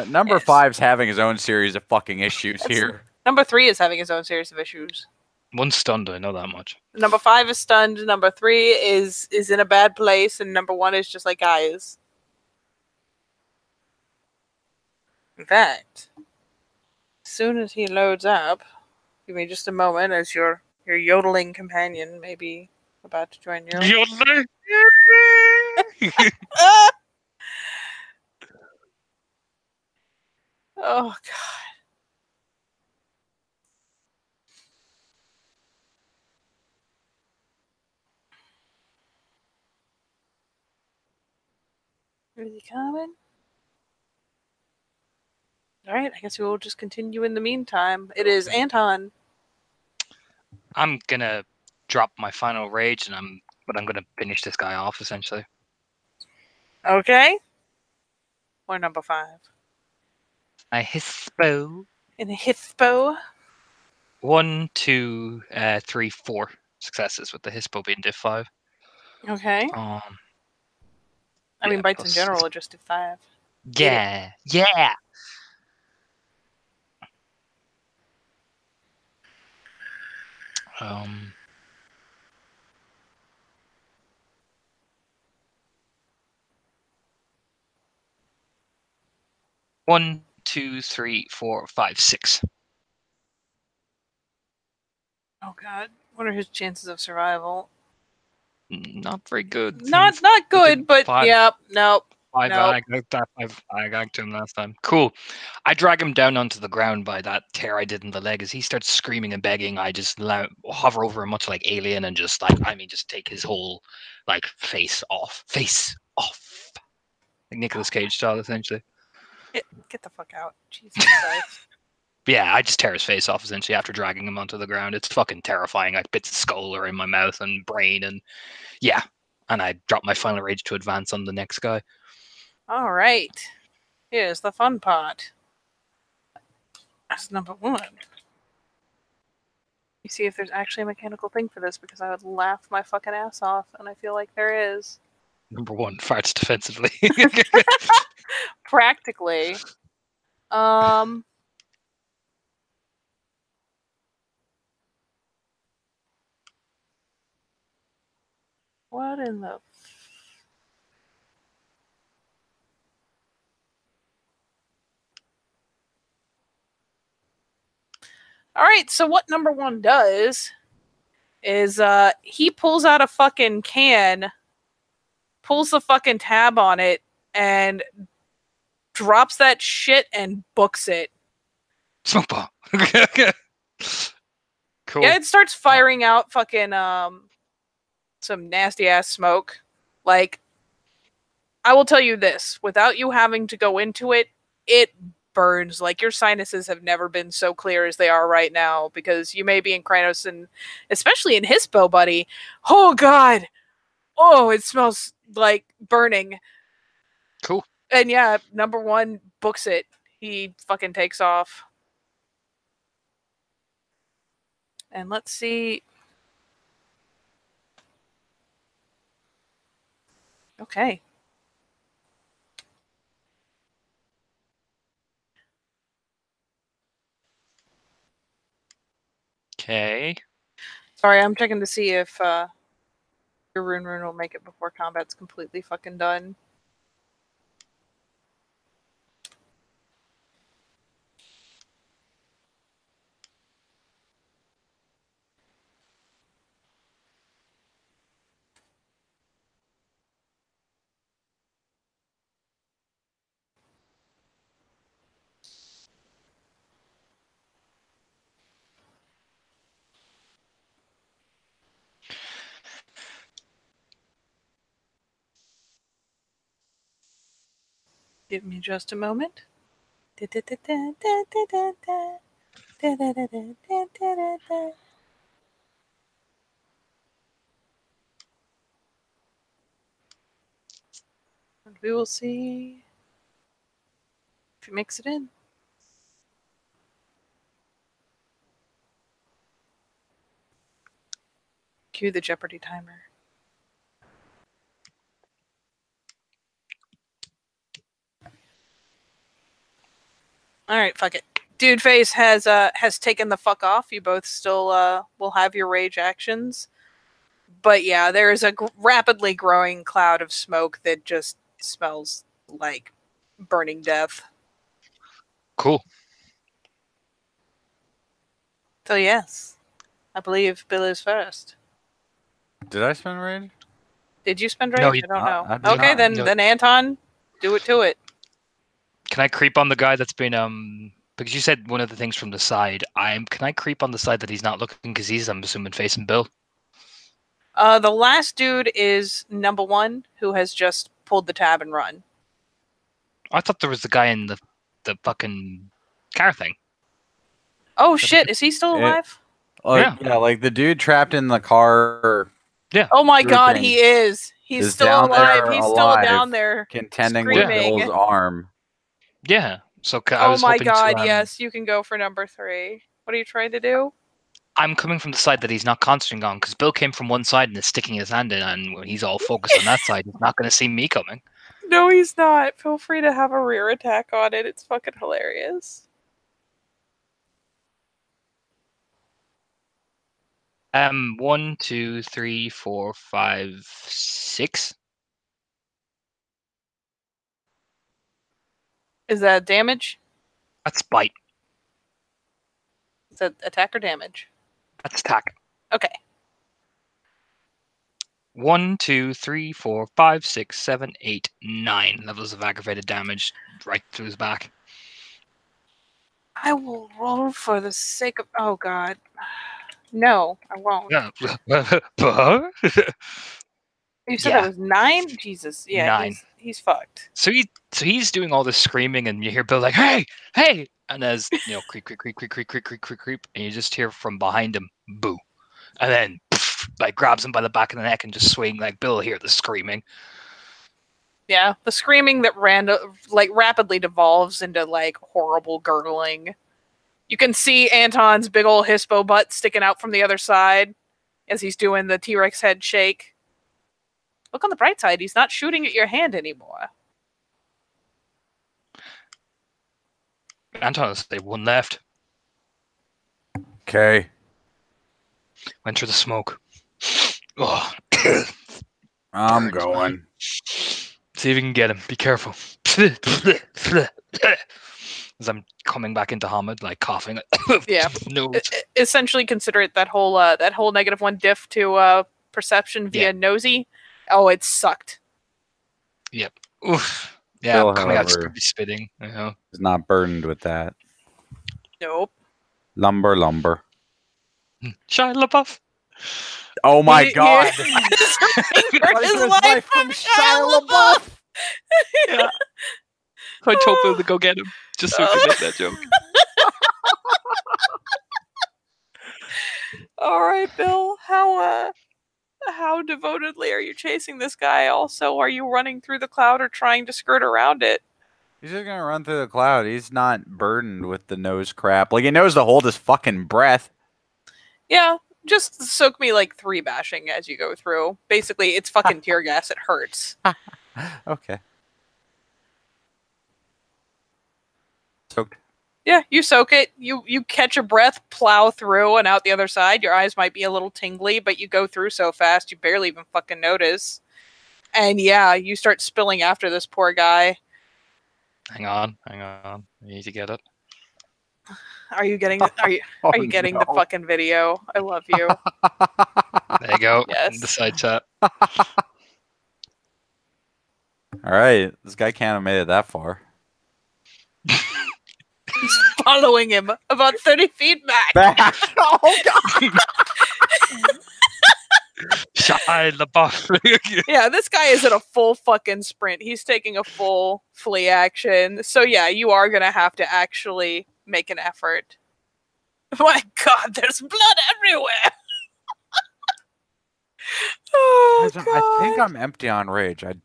Number
Yes.
5's having his own series of fucking issues
That's-
here.
Number 3 is having his own series of issues.
One's stunned, I know that much.
Number 5 is stunned. Number 3 is in a bad place, and number 1 is just like guys. In fact, as soon as he loads up, give me just a moment as your yodeling companion may be about to join you.
Yodeling!
Ah! Oh god. Is he coming? Alright, I guess we will just continue in the meantime. It is Anton.
I'm gonna drop my final rage, but I'm gonna finish this guy off essentially.
Okay. Or number 5.
I hispo.
In a Hithpo.
1, 2, 3, 4 successes with the hispo being diff 5.
Okay.
Um,
I mean,
yeah,
bites in
plus-
general are just a 5.
yeah, yeah. Um, one, 2, 3, 4, 5, 6.
Oh god. What are his chances of survival?
Not very good.
Not good, but
5.
yep, nope.
Five,
Nope.
I got to him last time. Cool. I drag him down onto the ground by that tear I did in the leg. As he starts screaming and begging, I just hover over him much like Alien and just just take his whole face off. Face off. Like Nicolas Cage style, essentially.
Get the fuck out. Jesus Christ.
But yeah, I just tear his face off essentially after dragging him onto the ground. It's fucking terrifying. Like bits of skull are in my mouth and brain, and yeah. And I drop my final rage to advance on the next guy.
All right. Here's the fun part. That's number 1. You see if there's actually a mechanical thing for this because I would laugh my fucking ass off, and I feel like there is.
Number 1, farts defensively.
Practically. What in the... All right, so what number one does is he pulls out a fucking can, pulls the fucking tab on it, and drops that shit and books it.
Smoke bomb. Cool.
Yeah, it starts firing out fucking some nasty ass smoke. Like, I will tell you this, without you having to go into it, it burns. Like, your sinuses have never been so clear as they are right now, because you may be in Krynos, and especially in Hispo, buddy. Oh god. Oh, it smells like burning.
Cool.
And yeah, number one books it. He fucking takes off. And let's see. Okay.
Okay.
Sorry, I'm checking to see if your rune will make it before combat's completely fucking done. Give me just a moment. And we will see if he makes it in. Cue the Jeopardy timer. All right, fuck it. Dude Face has taken the fuck off. You both still will have your rage actions. But yeah, there is a rapidly growing cloud of smoke that just smells like burning death.
Cool.
So yes, I believe Bill is first.
Did I spend rage?
Did you spend rage?
No,
I don't know.
I did
Okay,
not.
then
No.
then Anton, do it to it.
Can I creep on the guy that's been because you said one of the things from the side. Can I creep on the side that he's not looking, because he's, I'm assuming, facing Bill?
The last dude is number one, who has just pulled the tab and run.
I thought there was the guy in the fucking car thing.
Oh shit, is he still alive?
Like, yeah, like the dude trapped in the car.
Oh my god,
grouping
he is. He's
is
still
down
alive.
there
He's
alive,
still down there.
contending
screaming.
with Bill's arm.
Yeah. So I
Oh
was
my
hoping
god,
to,
yes, you can go for number 3. What are you trying to do?
I'm coming from the side that he's not concentrating on, because Bill came from one side and is sticking his hand in, and when he's all focused on that side, he's not going to see me coming.
No, he's not. Feel free to have a rear attack on it. It's fucking hilarious.
1, 2, 3, 4, 5, 6.
Is that damage?
That's bite.
Is that attack or damage?
That's attack.
Okay.
1, 2, 3, 4, 5, 6, 7, 8, 9 levels of aggravated damage right through his back.
I will roll for the sake of... Oh god. No, I won't.
Yeah.
You said
Yeah.
that was 9? Jesus. Yeah,
9.
He's fucked.
So he's doing all this screaming, and you hear Bill like, "Hey, hey!" And as creep, creep, creep, creep, creep, creep, creep, creep, creep, and you just hear from behind him, "Boo!" And then like grabs him by the back of the neck and just swing. Like Bill hear the screaming.
Yeah, the screaming that rapidly devolves into like horrible gurgling. You can see Anton's big old Hispo butt sticking out from the other side as he's doing the T-Rex head shake. Look on the bright side, he's not shooting at your hand anymore.
Anton has one left.
Okay.
Went through the smoke. Oh.
I'm
Burned.
going.
See if you can get him. Be careful. As I'm coming back into Hamid, like coughing.
Yeah.
No.
Essentially, consider it that whole -1 diff to perception via
Yeah.
nosy. Oh, it sucked.
Yep. Oof. Yeah,
Bill,
I'm coming out
however,
screaming, spitting. You know.
is not burdened with that.
Nope.
Lumber.
Shia LaBeouf.
Oh my
He-
god!
He's fingered his
His
life
from
Shia LaBeouf.
Yeah. I told Bill to go get him just so we could make that joke.
All right, Bill. How devotedly are you chasing this guy? Also, are you running through the cloud or trying to skirt around it?
He's just gonna run through the cloud. He's not burdened with the nose crap. Like he knows to hold his fucking breath.
Yeah, just soak me like 3 bashing as you go through. Basically, it's fucking tear gas. It hurts.
Okay. Soaked.
Yeah, you soak it. You catch a breath, plow through, and out the other side. Your eyes might be a little tingly, but you go through so fast you barely even fucking notice. And yeah, you start spilling after this poor guy.
Hang on. I need to get it.
Are you getting? Are you getting the fucking video? I love you.
There you go.
Yes.
The side chat.
All right, this guy can't have made it that far.
He's following him about 30 feet back.
Oh god!
Shia LaBeouf.
Yeah, this guy is at a full fucking sprint. He's taking a full flee action. So yeah, you are gonna have to actually make an effort. My god, there's blood everywhere! Oh,
I
god.
think I'm empty on rage. I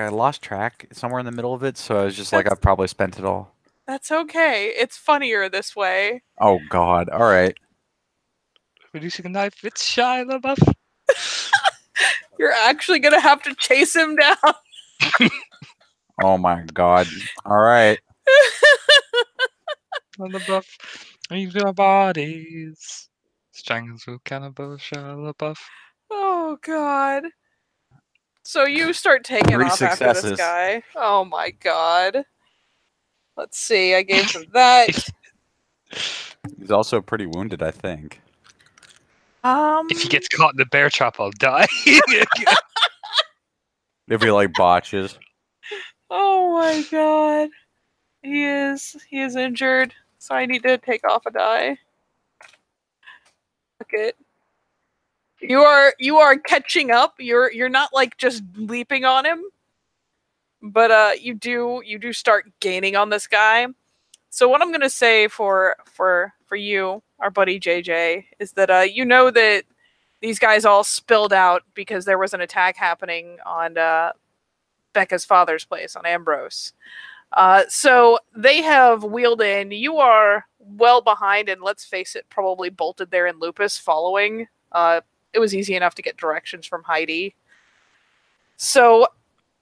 lost track somewhere in the middle of it, so I was just like
That's-
I've probably spent it all.
That's okay. It's funnier this way.
Oh god! All right.
Producing a knife. It's Shia LaBeouf.
You're actually gonna have to chase him down.
Oh my god! All right.
LaBeouf. Leave your bodies. Strangles with cannibal Shia LaBeouf.
Oh god. So you start taking
3
off after this
successes.
guy. Oh my god. Let's see, I gave him that.
He's also pretty wounded, I think.
If he gets caught in the bear trap, I'll die.
If he like botches.
Oh my god. He is injured, so I need to take off a die. Fuck it. You are catching up. You're not like just leaping on him. But you do start gaining on this guy. So what I'm gonna say for you, our buddy JJ, is that you know that these guys all spilled out because there was an attack happening on Becca's father's place on Ambrose. So they have wheeled in. You are well behind, and let's face it, probably bolted there in Lupus following. It was easy enough to get directions from Heidi. So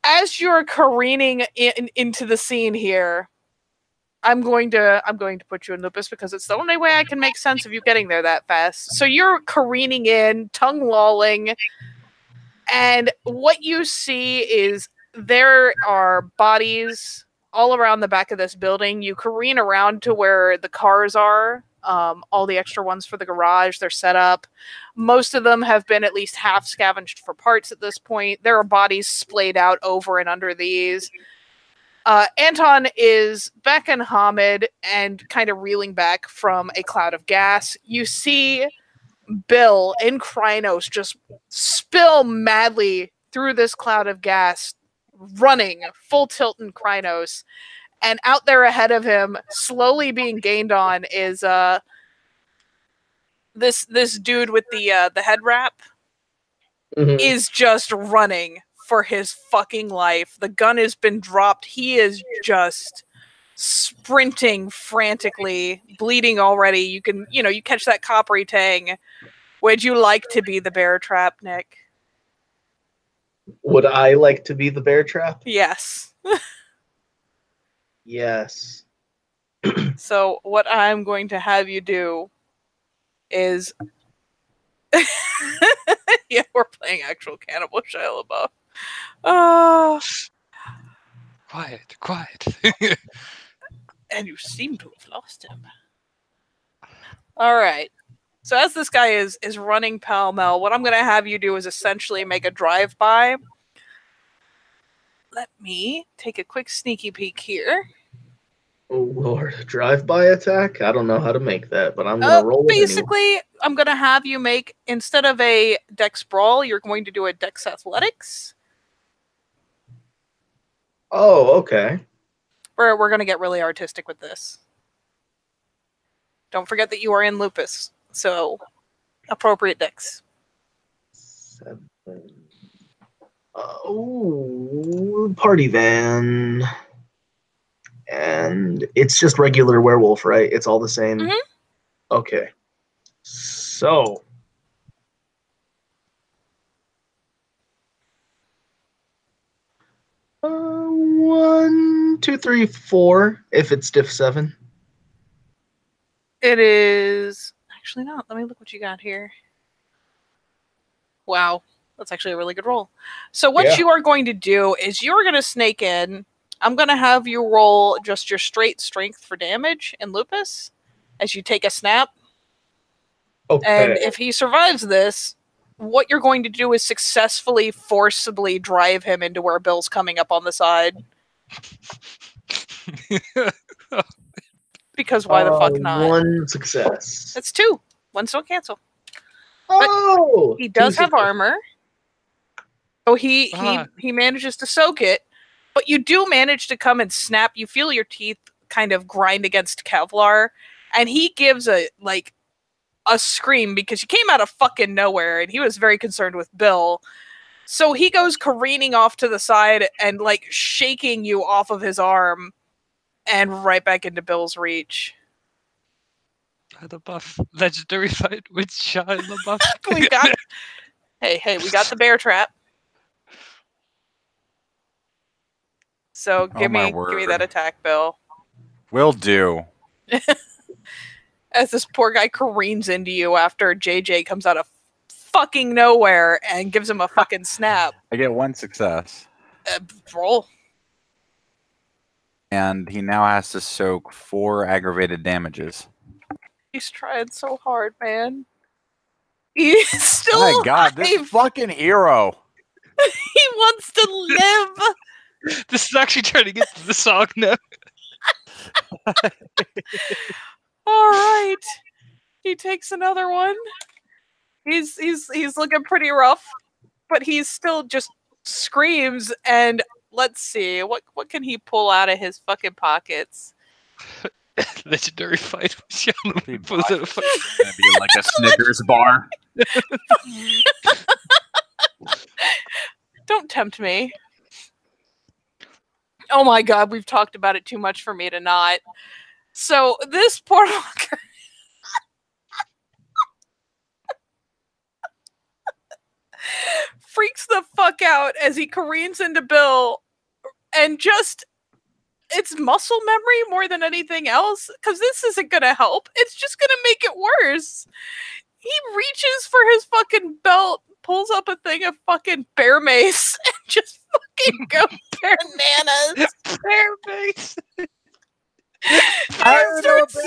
as you're careening into the scene here, I'm going to put you in Lupus because it's the only way I can make sense of you getting there that fast. So you're careening in, tongue lolling, and what you see is there are bodies all around the back of this building. You careen around to where the cars are. All the extra ones for the garage, they're set up. Most of them have been at least half scavenged for parts at this point. There are bodies splayed out over and under these. Anton is back in Hamid and kind of reeling back from a cloud of gas. You see Bill in Krynos just spill madly through this cloud of gas, running full tilt in Krynos. And out there ahead of him, slowly being gained on, is this dude with the head wrap is just running for his fucking life. The gun has been dropped. He is just sprinting frantically, bleeding already. You can, you catch that coppery tang. Would you like to be the bear trap, Nick?
Would I like to be the bear trap?
Yes.
Yes.
So what I'm going to have you do is Yeah, we're playing actual Cannibal Shia LaBeouf. Oh,
Quiet, quiet.
and you seem to have lost him. All right. So as this guy is running pell-mell, what I'm going to have you do is essentially make a drive-by. Let me take a quick sneaky peek here.
Oh lord, drive-by attack? I don't know how to make that, but I'm gonna roll it anyway.
Basically, I'm going to have you make, instead of a Dex Brawl, you're going to do a Dex Athletics.
Oh, okay.
We're going to get really artistic with this. Don't forget that you are in Lupus, so appropriate Dex.
7. Party van. And it's just regular werewolf, right? It's all the same.
Mhm.
Okay. So. One, two, three, four. If it's diff 7.
It is actually not. Let me look what you got here. Wow, that's actually a really good roll. So what
Yeah.
you are going to do is you're going to snake in. I'm going to have you roll just your straight strength for damage in Lupus as you take a snap.
Okay.
And if he survives this, what you're going to do is successfully, forcibly drive him into where Bill's coming up on the side. Because why the fuck not?
One success.
That's 2. One still cancel.
Oh!
He does
two
have
success.
armor. So he
Ah.
manages to soak it, but you do manage to come and snap. You feel your teeth kind of grind against Kevlar, and he gives a scream because he came out of fucking nowhere, and he was very concerned with Bill. So he goes careening off to the side and like shaking you off of his arm, and right back into Bill's reach.
The buff. Legendary fight with Shia LaBeouf.
We got hey, we got the bear trap. So give
my
me
word.
that attack, Bill.
Will do.
As this poor guy careens into you after JJ comes out of fucking nowhere and gives him a fucking snap.
I get 1 success.
Roll.
And he now has to soak 4 aggravated damages.
He's trying so hard, man. He's still
My God, this
alive.
fucking hero.
He wants to live.
This is actually turning into the song now.
All right. He takes another one. He's looking pretty rough, but he's still just screams. And let's see, what can he pull out of his fucking pockets?
Legendary fight with Shia
He
LaBeouf. Was it a fight?
It's gonna be like a Snickers bar.
Don't tempt me. Oh my god, we've talked about it too much for me to not. So this poor fucker freaks the fuck out as he careens into Bill, and just it's muscle memory more than anything else, because this isn't gonna help. It's just gonna make it worse. He reaches for his fucking belt, pulls up a thing of fucking bear mace, and just fucking goes bananas.
Bear mace.
I don't know,
Starts-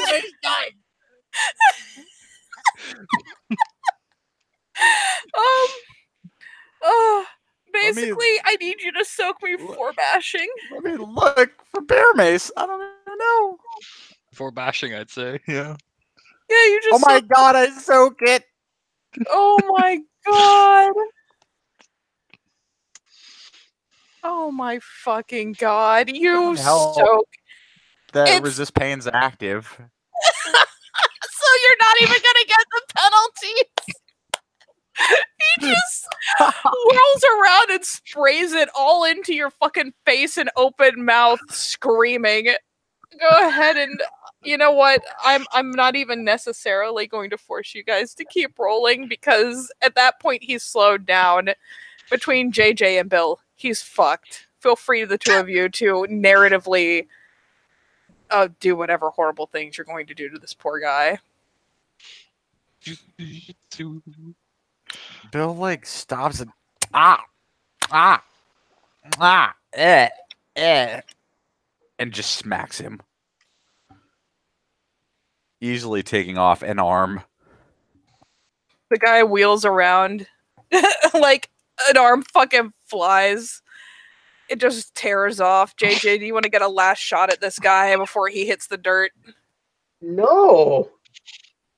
Basically, I need you to soak me for bashing.
Let me look for bear mace. I don't even know.
For bashing, I'd say. Yeah.
Yeah, you just.
Oh my God, I soak it.
Oh my god. Oh my fucking god. You
Hell.
soak.
That
It's-
resist pain's active.
So you're not even gonna get the penalties. He just whirls around and sprays it all into your fucking face and open mouth, screaming. Go ahead and you know what? I'm not even necessarily going to force you guys to keep rolling, because at that point he's slowed down. Between JJ and Bill, he's fucked. Feel free, the two of you, to narratively do whatever horrible things you're going to do to this poor guy.
Bill like stops and ah, and just smacks him, easily taking off an arm.
The guy wheels around, like an arm fucking flies. It just tears off. JJ, do you want to get a last shot at this guy before he hits the dirt?
No,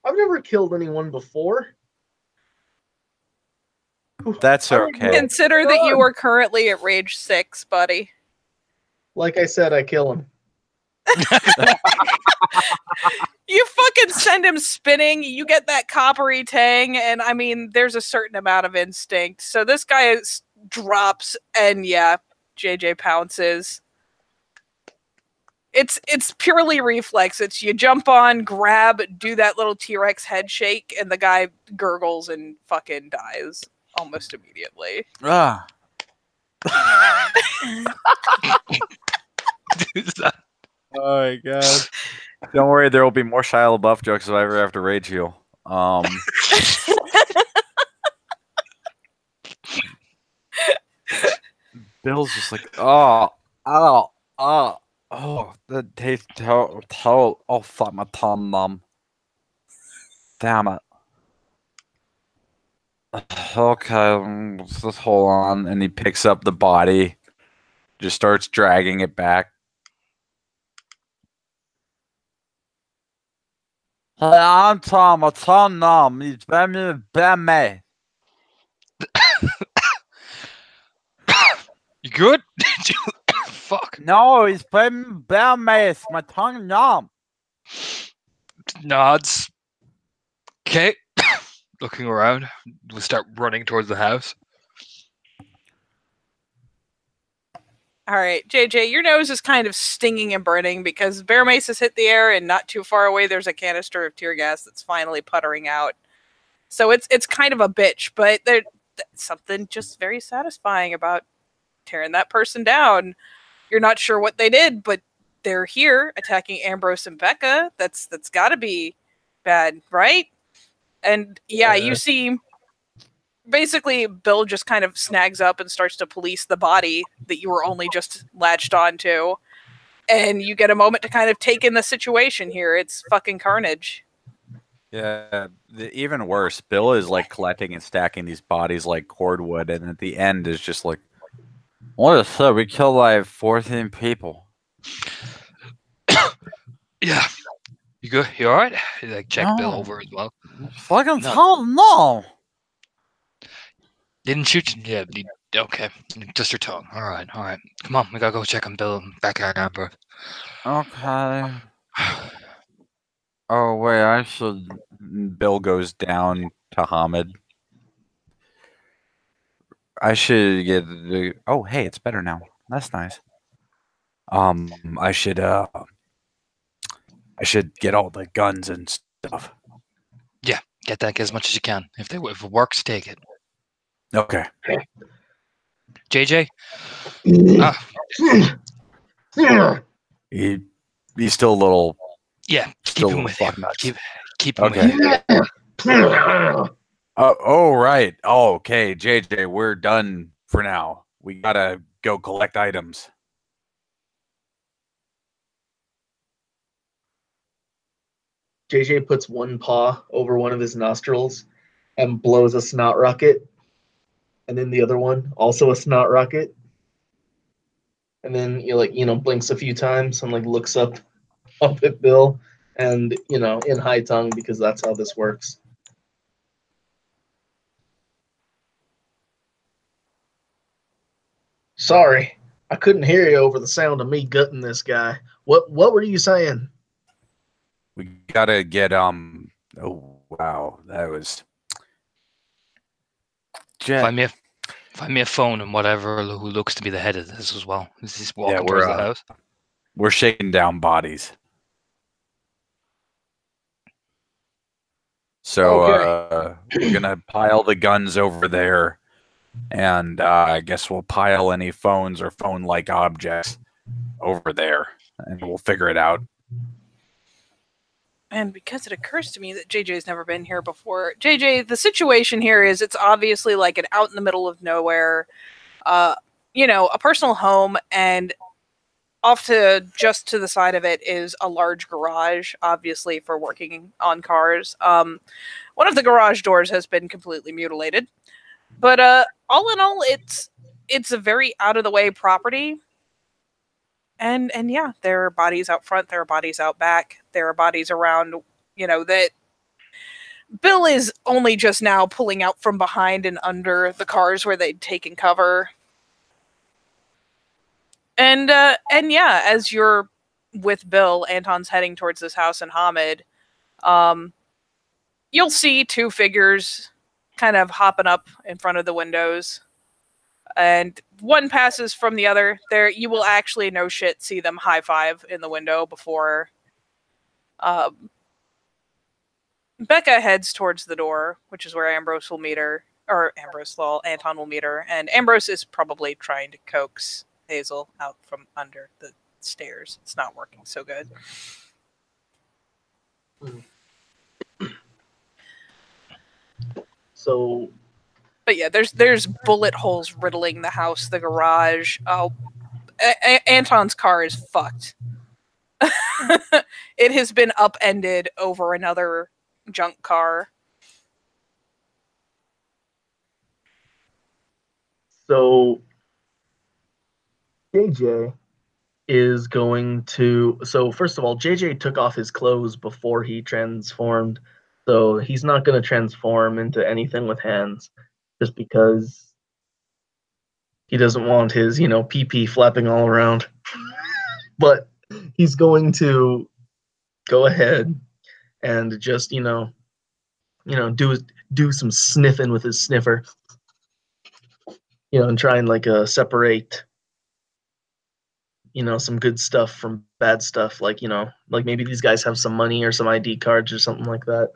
I've never killed anyone before.
That's okay.
Consider that you are currently at rage 6, buddy.
Like I said, I kill him.
You fucking send him spinning, you get that coppery tang, and I mean, there's a certain amount of instinct. So this guy drops, and yeah, JJ pounces. It's purely reflex. It's you jump on, grab, do that little T-Rex head shake, and the guy gurgles and fucking dies almost immediately.
Ah. Oh my god. Don't worry, there will be more Shia LaBeouf jokes if I ever have to rage heal. Bill's just like, the taste oh fuck, my tongue numb. Damn it. Okay, just hold on, and he picks up the body, just starts dragging it back. Hey, I'm Tom. My tongue numb. He's been me.
You good? Fuck.
No, he's playing bad mace. My tongue numb.
Nods. Okay. Looking around. We start running towards the house.
All right, JJ, your nose is kind of stinging and burning because bear mace has hit the air, and not too far away there's a canister of tear gas that's finally puttering out. So it's kind of a bitch, but there's something just very satisfying about tearing that person down. You're not sure what they did, but they're here attacking Ambrose and Becca. That's got to be bad, right? And yeah, you see. Basically, Bill just kind of snags up and starts to police the body that you were only just latched onto. And you get a moment to kind of take in the situation here. It's fucking carnage.
Yeah, even worse, Bill is like collecting and stacking these bodies like cordwood, and at the end is just like, what is that? We killed like 14 people.
Yeah. You good? You alright? Like check Bill
No.
over as well.
Fucking
No.
hell no!
Didn't shoot you. Yeah. Okay. Just your tongue. Alright. Come on. We gotta go check on Bill back at Amber.
Okay. Oh wait, I should. Bill goes down to Hamid. I should get the. Oh hey, it's better now. That's nice. I should get all the guns and stuff.
Yeah. Get as much as you can. If it works, take it.
Okay.
JJ.
He's still a little.
Yeah.
Still
Keep him
a
with
fuck
you.
nuts.
Keep him
Okay.
with you.
Oh right. Oh, okay, JJ, we're done for now. We gotta go collect items.
JJ puts one paw over one of his nostrils and blows a snot rocket. And then the other one, also a snot rocket. And then blinks a few times and looks up at Bill and in high tongue, because that's how this works. Sorry, I couldn't hear you over the sound of me gutting this guy. What were you saying?
We gotta get oh wow, that was
Find me a phone and whatever who looks to be the head of this as well. Is this walking towards the house?
We're shaking down bodies. So we're gonna pile the guns over there, and I guess we'll pile any phones or phone-like objects over there, and we'll figure it out.
And because it occurs to me that JJ's never been here before, JJ, the situation here is it's obviously like an out in the middle of nowhere, a personal home, and off to just to the side of it is a large garage, obviously for working on cars. One of the garage doors has been completely mutilated, but all in all, it's a very out of the way property. And yeah, there are bodies out front, there are bodies out back, there are bodies around, that Bill is only just now pulling out from behind and under the cars where they'd taken cover. And yeah, as you're with Bill, Anton's heading towards this house in Hamid. You'll see two figures kind of hopping up in front of the windows. And one passes from the other. There, you will actually, no shit, see them high five in the window before Becca heads towards the door, which is where Ambrose will meet her, or Anton will meet her, and Ambrose is probably trying to coax Hazel out from under the stairs. It's not working so good.
So,
but yeah, there's bullet holes riddling the house, the garage. Oh, Anton's car is fucked. It has been upended over another junk car.
So JJ is going to... So first of all, JJ took off his clothes before he transformed. So he's not going to transform into anything with hands just because he doesn't want his, pee-pee flapping all around. But he's going to go ahead and just, do some sniffing with his sniffer. And try and separate, some good stuff from bad stuff. Like maybe these guys have some money or some ID cards or something like that.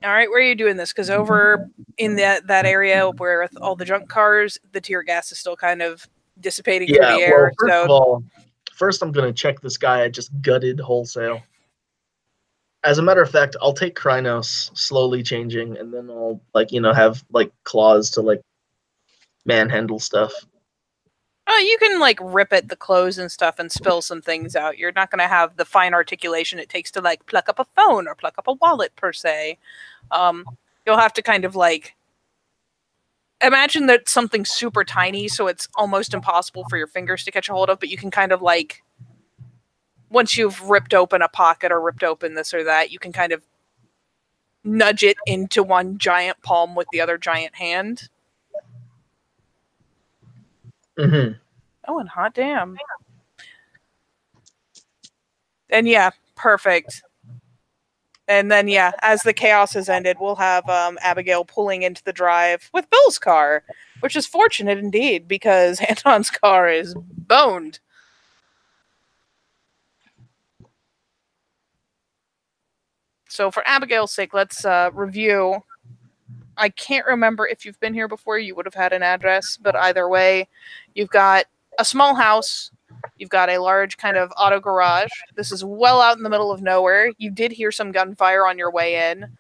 All right, where are you doing this? Because over in that area where all the junk cars, the tear gas is still kind of dissipating through the air.
Well, first of all, I'm going to check this guy I just gutted wholesale. As a matter of fact, I'll take Krynos slowly changing, and then I'll have claws to manhandle stuff.
Oh, you can rip at the clothes and stuff and spill some things out. You're not going to have the fine articulation it takes to pluck up a phone or pluck up a wallet per se. You'll have to kind of imagine that something super tiny, so it's almost impossible for your fingers to catch a hold of, but you can kind of once you've ripped open a pocket or ripped open this or that, you can kind of nudge it into one giant palm with the other giant hand.
Mm-hmm.
Oh, and hot damn. And yeah, perfect. And then, yeah, as the chaos has ended, we'll have Abigail pulling into the drive with Bill's car, which is fortunate indeed, because Anton's car is boned. So for Abigail's sake, let's review. I can't remember if you've been here before. You would have had an address, but either way, you've got a small house. You've got a large kind of auto garage. This is well out in the middle of nowhere. You did hear some gunfire on your way in,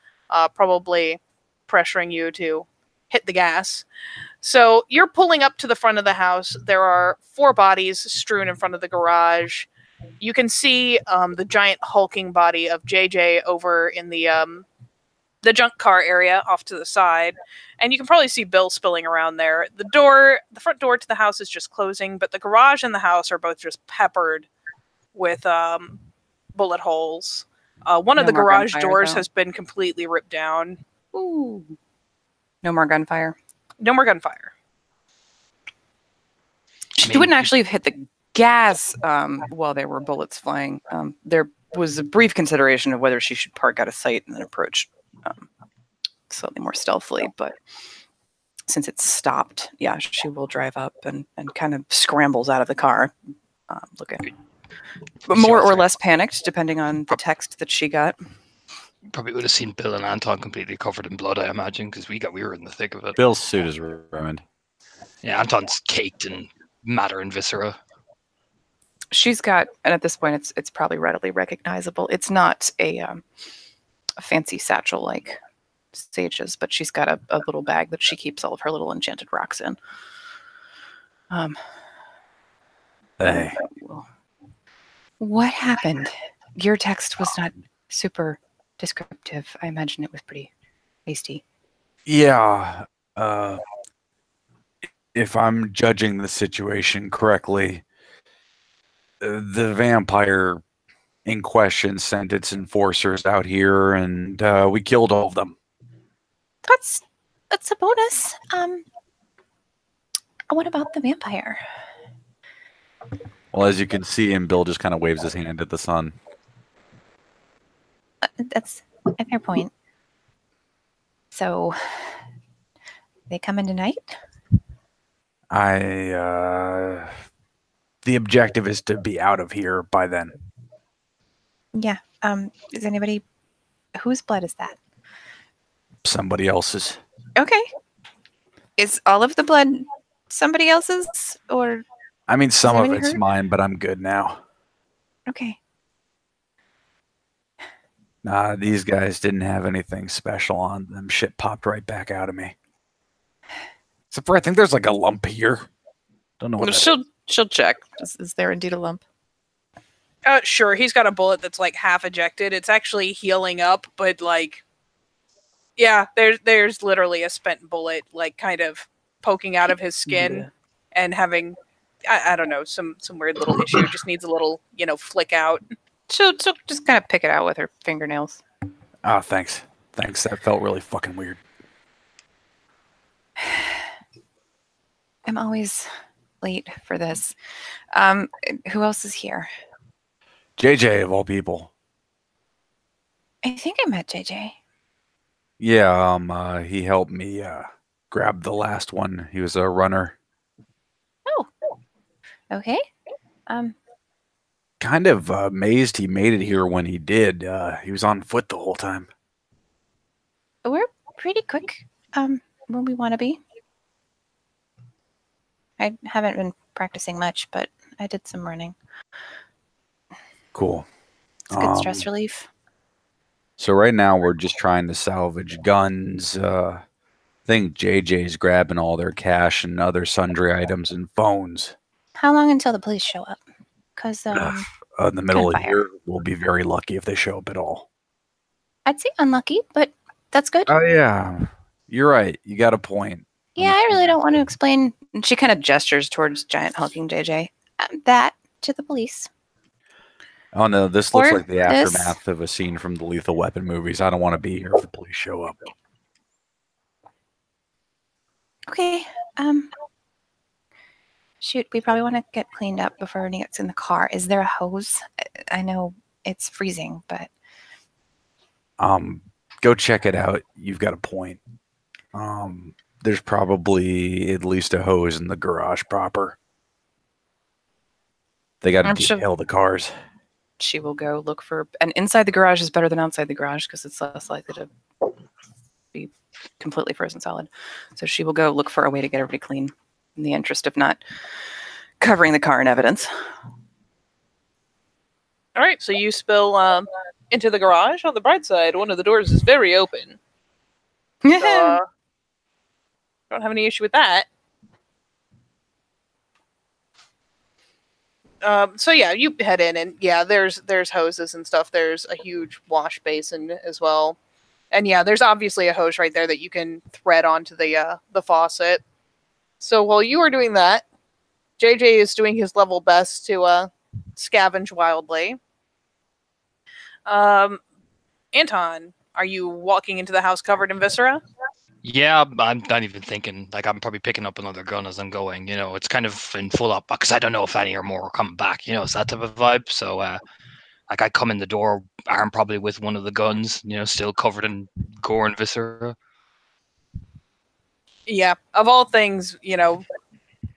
probably pressuring you to hit the gas. So you're pulling up to the front of the house. There are 4 bodies strewn in front of the garage. You can see the giant hulking body of JJ over in the junk car area off to the side, and you can probably see Bill spilling around there. The front door to the house is just closing, but the garage and the house are both just peppered with bullet holes. One of the garage doors has been completely ripped down.
Ooh. No more gunfire.
No more gunfire.
She wouldn't actually have hit the gas while there were bullets flying. There was a brief consideration of whether she should park out of sight and then approach slightly more stealthily, but since it's stopped, yeah, she will drive up and kind of scrambles out of the car, looking more or less panicked, depending on the text that she got.
Probably would have seen Bill and Anton completely covered in blood, I imagine, because we were in the thick of it.
Bill's suit is ruined.
Yeah, Anton's caked in matter and viscera.
She's got, and at this point, it's probably readily recognizable. It's not a fancy satchel like Sage's, but she's got a little bag that she keeps all of her little enchanted rocks in.
Hey.
What happened? Your text was not super descriptive. I imagine it was pretty hasty.
Yeah. If I'm judging the situation correctly, the vampire in question sent its enforcers out here, and we killed all of them.
That's a bonus. What about the vampire?
Well, as you can see, and Bill just kind of waves his hand at the sun.
That's a fair point. So they come in tonight?
The objective is to be out of here by then.
Yeah. Is anybody whose blood is that?
Somebody else's.
Okay. Is all of the blood somebody else's, or
I mean, some of
anybody
it's
hurt?
mine, but I'm good now.
Okay.
Nah, these guys didn't have anything special on them. Shit popped right back out of me. Except for I think there's like a lump here. Don't know what that is.
she'll check. Is there indeed a lump?
Sure, he's got a bullet that's like half ejected. It's actually healing up, but like, yeah, there's literally a spent bullet like kind of poking out of his skin and having, I don't know, some weird little issue. Just needs a little, flick out.
She'll just kind of pick it out with her fingernails.
Oh, thanks. Thanks. That felt really fucking weird.
I'm always late for this. Who else is here?
JJ, of all people.
I think I met JJ.
Yeah, he helped me grab the last one. He was a runner.
Oh. Okay.
Kind of amazed he made it here when he did. He was on foot the whole time.
We're pretty quick when we want to be. I haven't been practicing much, but I did some running.
Cool.
It's good stress relief.
So right now we're just trying to salvage guns. I think JJ's grabbing all their cash and other sundry items and phones.
How long until the police show up? Because
In the middle of
gunfire.
here, we'll be very lucky if they show up at all.
I'd say unlucky, but that's good.
Oh yeah, you're right. You got a point.
Yeah, I really don't want to explain.
And she kind of gestures towards giant hulking JJ.
That to the police.
Oh no, this looks
Or
like the
this.
aftermath of a scene from the Lethal Weapon movies. I don't want to be here if the police show up.
Okay. Shoot, we probably want to get cleaned up before Ernie gets in the car. Is there a hose? I know it's freezing, but
Go check it out. You've got a point. There's probably at least a hose in the garage proper. They got to
I'm sure-
detail the cars.
She will go look for, and inside the garage is better than outside the garage because it's less likely to be completely frozen solid. So she will go look for a way to get everybody clean in the interest of not covering the car in evidence.
All right, so you spill into the garage. On the bright side, one of the doors is very open. So, don't have any issue with that. So yeah, you head in, and yeah, there's hoses and stuff. There's a huge wash basin as well, and yeah, there's obviously a hose right there that you can thread onto the faucet. So while you are doing that, JJ is doing his level best to scavenge wildly. Anton, are you walking into the house covered in viscera?
Yeah, I'm not even thinking. Like, I'm probably picking up another gun as I'm going. It's kind of in full up because I don't know if any or more are coming back. It's that type of vibe. So, like, I come in the door, armed probably with one of the guns. Still covered in gore and viscera.
Yeah, of all things,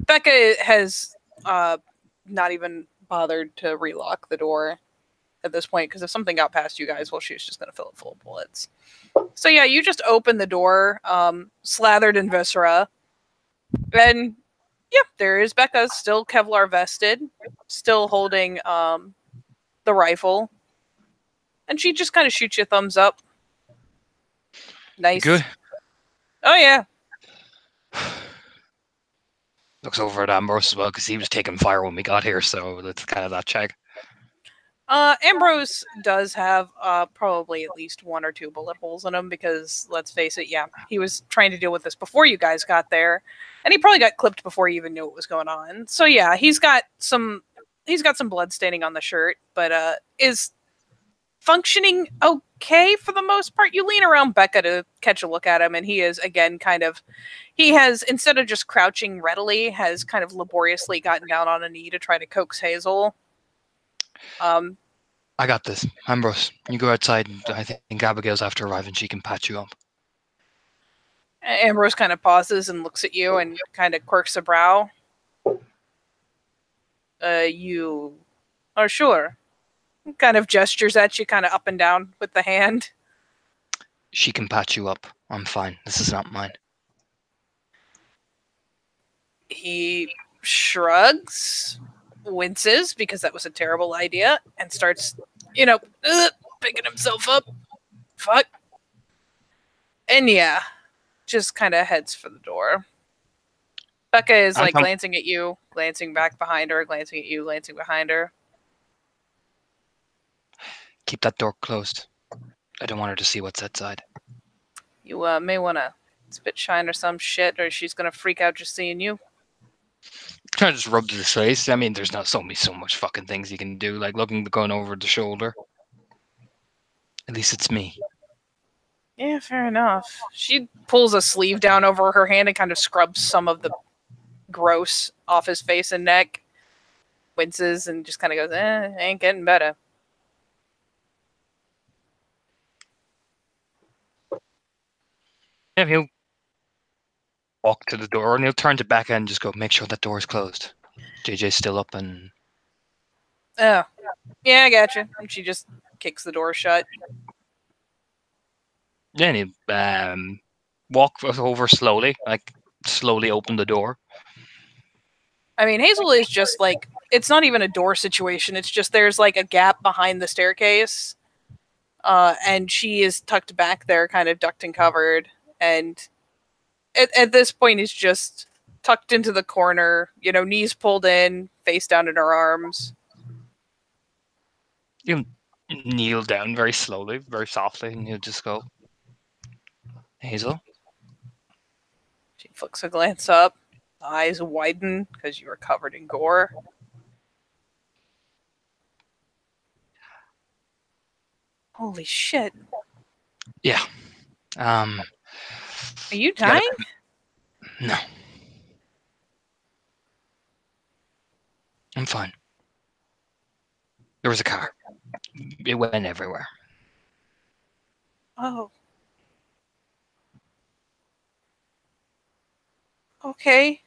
Becca has not even bothered to relock the door at this point because if something got past you guys, well, she was just going to fill it full of bullets. So yeah, you just open the door, slathered in viscera, and Yep, there is Becca, still Kevlar vested, still holding the rifle. And she just kind of shoots you a thumbs up. Nice.
Good.
Oh, yeah.
Looks over at Ambrose as well because he was taking fire when we got here, so that's kind of that check.
Ambrose does have probably at least 1 or 2 bullet holes in him because, let's face it, yeah, he was trying to deal with this before you guys got there, and he probably got clipped before he even knew what was going on. So yeah, he's got some blood staining on the shirt, but is functioning okay for the most part. You lean around Becca to catch a look at him, and he is again he has, instead of just crouching readily, has kind of laboriously gotten down on a knee to try to coax Hazel.
I got this. Ambrose, you go outside. And I think Abigail's after arriving. She can patch you up.
Ambrose kind of pauses and looks at you and kind of quirks a brow. You are sure? Kind of gestures at you, kind of up and down with the hand.
She can patch you up. I'm fine. This is not mine.
He shrugs, winces because that was a terrible idea, and starts, picking himself up. Fuck. And yeah, just kind of heads for the door. Becca is like glancing at you, glancing back behind her, glancing at you, glancing behind her.
Keep that door closed. I don't want her to see what's outside.
You may want to spit shine or some shit, or she's going to freak out just seeing you.
Kind of just rubbed his face. I mean, there's not so much fucking things you can do, like going over the shoulder. At least it's me.
Yeah, fair enough. She pulls a sleeve down over her hand and kind of scrubs some of the gross off his face and neck. Winces and just kind of goes, ain't getting better.
Yeah, he'll walk to the door and he'll turn to Becca and just go, make sure that door is closed. JJ's still up and...
Oh. Yeah, I gotcha. And she just kicks the door shut.
Yeah, and he'll walk over slowly, slowly open the door.
I mean, Hazel is just like, it's not even a door situation. It's just there's like a gap behind the staircase. And she is tucked back there, kind of ducked and covered. And at this point, is just tucked into the corner, knees pulled in, face down in her arms.
You'll kneel down very slowly, very softly, and you'll just go, Hazel?
She flicks a glance up. Eyes widen because you are covered in gore. Holy shit.
Yeah.
Are you dying?
No. I'm fine. There was a car. It went everywhere.
Oh. Okay.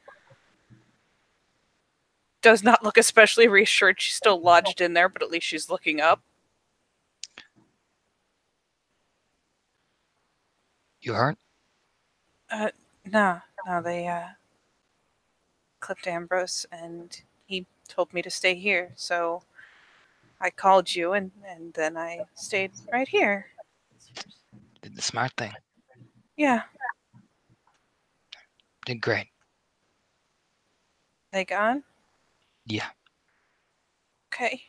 Does not look especially reassured. She's still lodged in there, but at least she's looking up.
You hurt?
No, they clipped Ambrose and he told me to stay here, so I called you and then I stayed right here.
Did the smart thing.
Yeah.
Did great.
They gone?
Yeah.
Okay.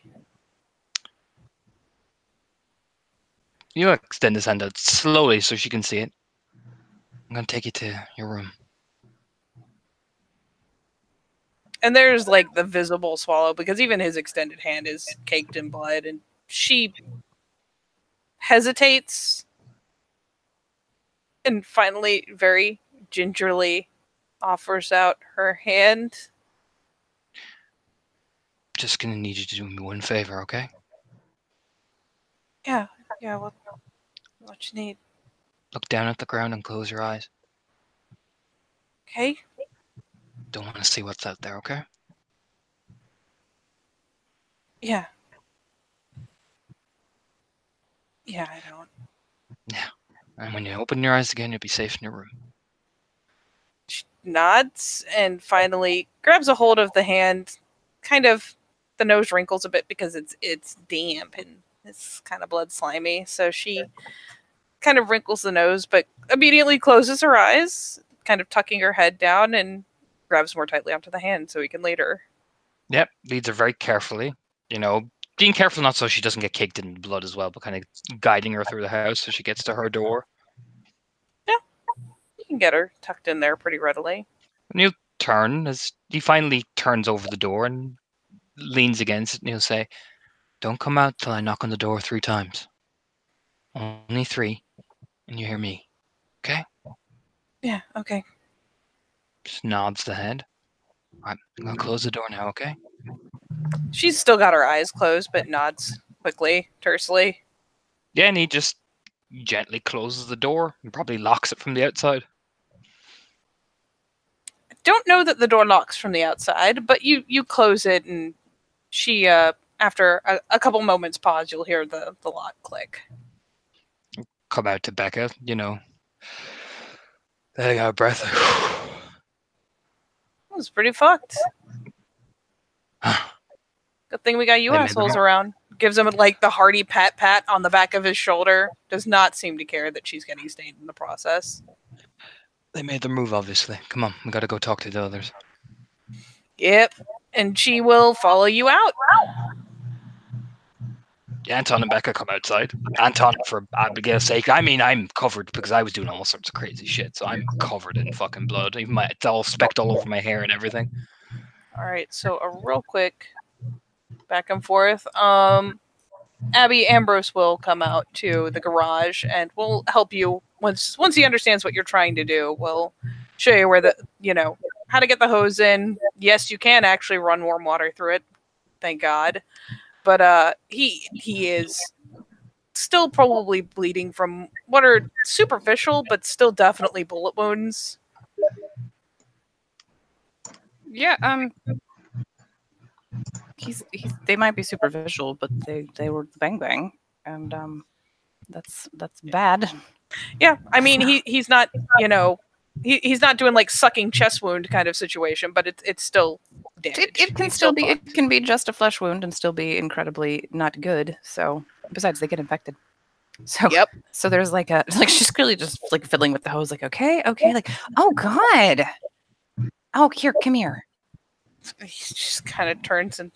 You extend his hand out slowly so she can see it. I'm going to take you to your room.
And there's like the visible swallow because even his extended hand is caked in blood and she hesitates and finally very gingerly offers out her hand.
Just going to need you to do me one favor, okay?
Yeah, what you need?
Look down at the ground and close your eyes.
Okay.
Don't want to see what's out there, okay?
Yeah. Yeah, I don't.
Yeah. And when you open your eyes again, you'll be safe in your room.
She nods and finally grabs a hold of the hand. Kind of, the nose wrinkles a bit because it's damp and it's kind of blood slimy. So she kind of wrinkles the nose, but immediately closes her eyes, kind of tucking her head down, and grabs more tightly onto the hand so he can lead her.
Yep, leads her very carefully. Being careful not so she doesn't get caked in blood as well, but kind of guiding her through the house so she gets to her door.
You can get her tucked in there pretty readily.
And he'll turn as he finally turns over the door and leans against it, and he'll say, "Don't come out till I knock on the door 3 times. Only 3, and you hear me. Okay?"
Yeah, okay.
Just nods the head. I'm gonna close the door now, okay?
She's still got her eyes closed, but nods quickly, tersely.
Yeah, and he just gently closes the door and probably locks it from the outside.
I don't know that the door locks from the outside, but you close it, and she, after a couple moments pause, you'll hear the lock click.
Come out to Becca, letting out a breath.
It was pretty fucked. Good thing we got you
They made
assholes
them-
around. Gives him like the hearty pat on the back of his shoulder. Does not seem to care that she's getting stained in the process.
They made their move, obviously. Come on, we gotta go talk to the others.
Yep. And she will follow you out.
Anton and Becca come outside. Anton, for Abigail's sake, I'm covered because I was doing all sorts of crazy shit, so I'm covered in fucking blood. Even it's all specked all over my hair and everything.
All right, so a real quick back and forth. Abby Ambrose will come out to the garage and will help you once he understands what you're trying to do. We'll show you where how to get the hose in. Yes, you can actually run warm water through it. Thank God. But he is still probably bleeding from what are superficial but still definitely bullet wounds.
Yeah, they might be superficial, but they were bang bang, and that's bad.
Yeah, I mean he's not he's not doing like sucking chest wound kind of situation, but it's still damaged.
It can
He's
still be
fucked.
it can be just a flesh wound and still be incredibly not good. So besides, they get infected. So
Yep.
So there's like she's clearly just like fiddling with the hose, like okay, like oh god, oh here, come here.
He just kind of turns and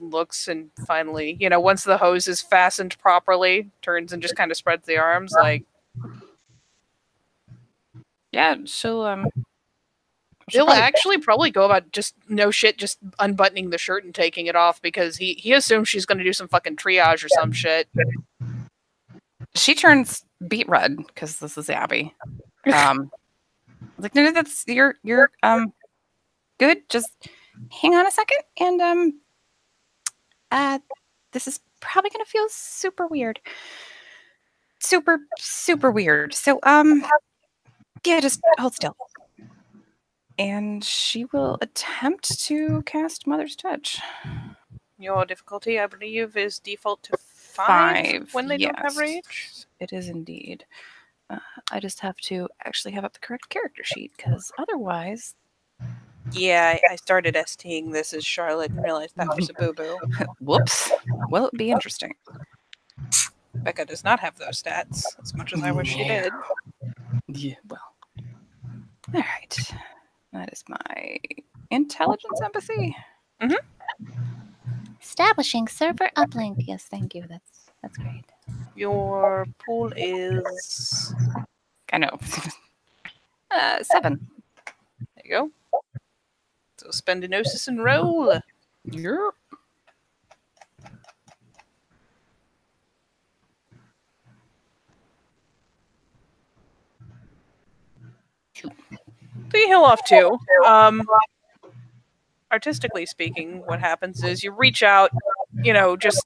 looks, and finally, once the hose is fastened properly, turns and just kind of spreads the arms like.
Yeah, she'll
He'll actually probably go about just unbuttoning the shirt and taking it off because he assumes she's going to do some fucking triage or some shit.
She turns beet red because this is Abby. Like no, that's you're good. Just hang on a second, and this is probably gonna feel super weird, super weird. So yeah, just hold still. And she will attempt to cast Mother's Touch.
Your difficulty, I believe, is default to 5 when they don't have
yes.
rage.
It is indeed. I just have to actually have up the correct character sheet because otherwise.
Yeah, I started STing this as Charlotte and realized that was a boo-boo.
Whoops. Well, it'd be interesting.
Becca does not have those stats, as much as I wish she did.
Yeah, well. All right. That is my intelligence empathy.
Establishing server uplink. Yes, thank you. That's great.
Your pool is...
I know. 7.
There you go. So spend a gnosis and roll.
Yep.
So you heal off too. Artistically speaking, what happens is you reach out, just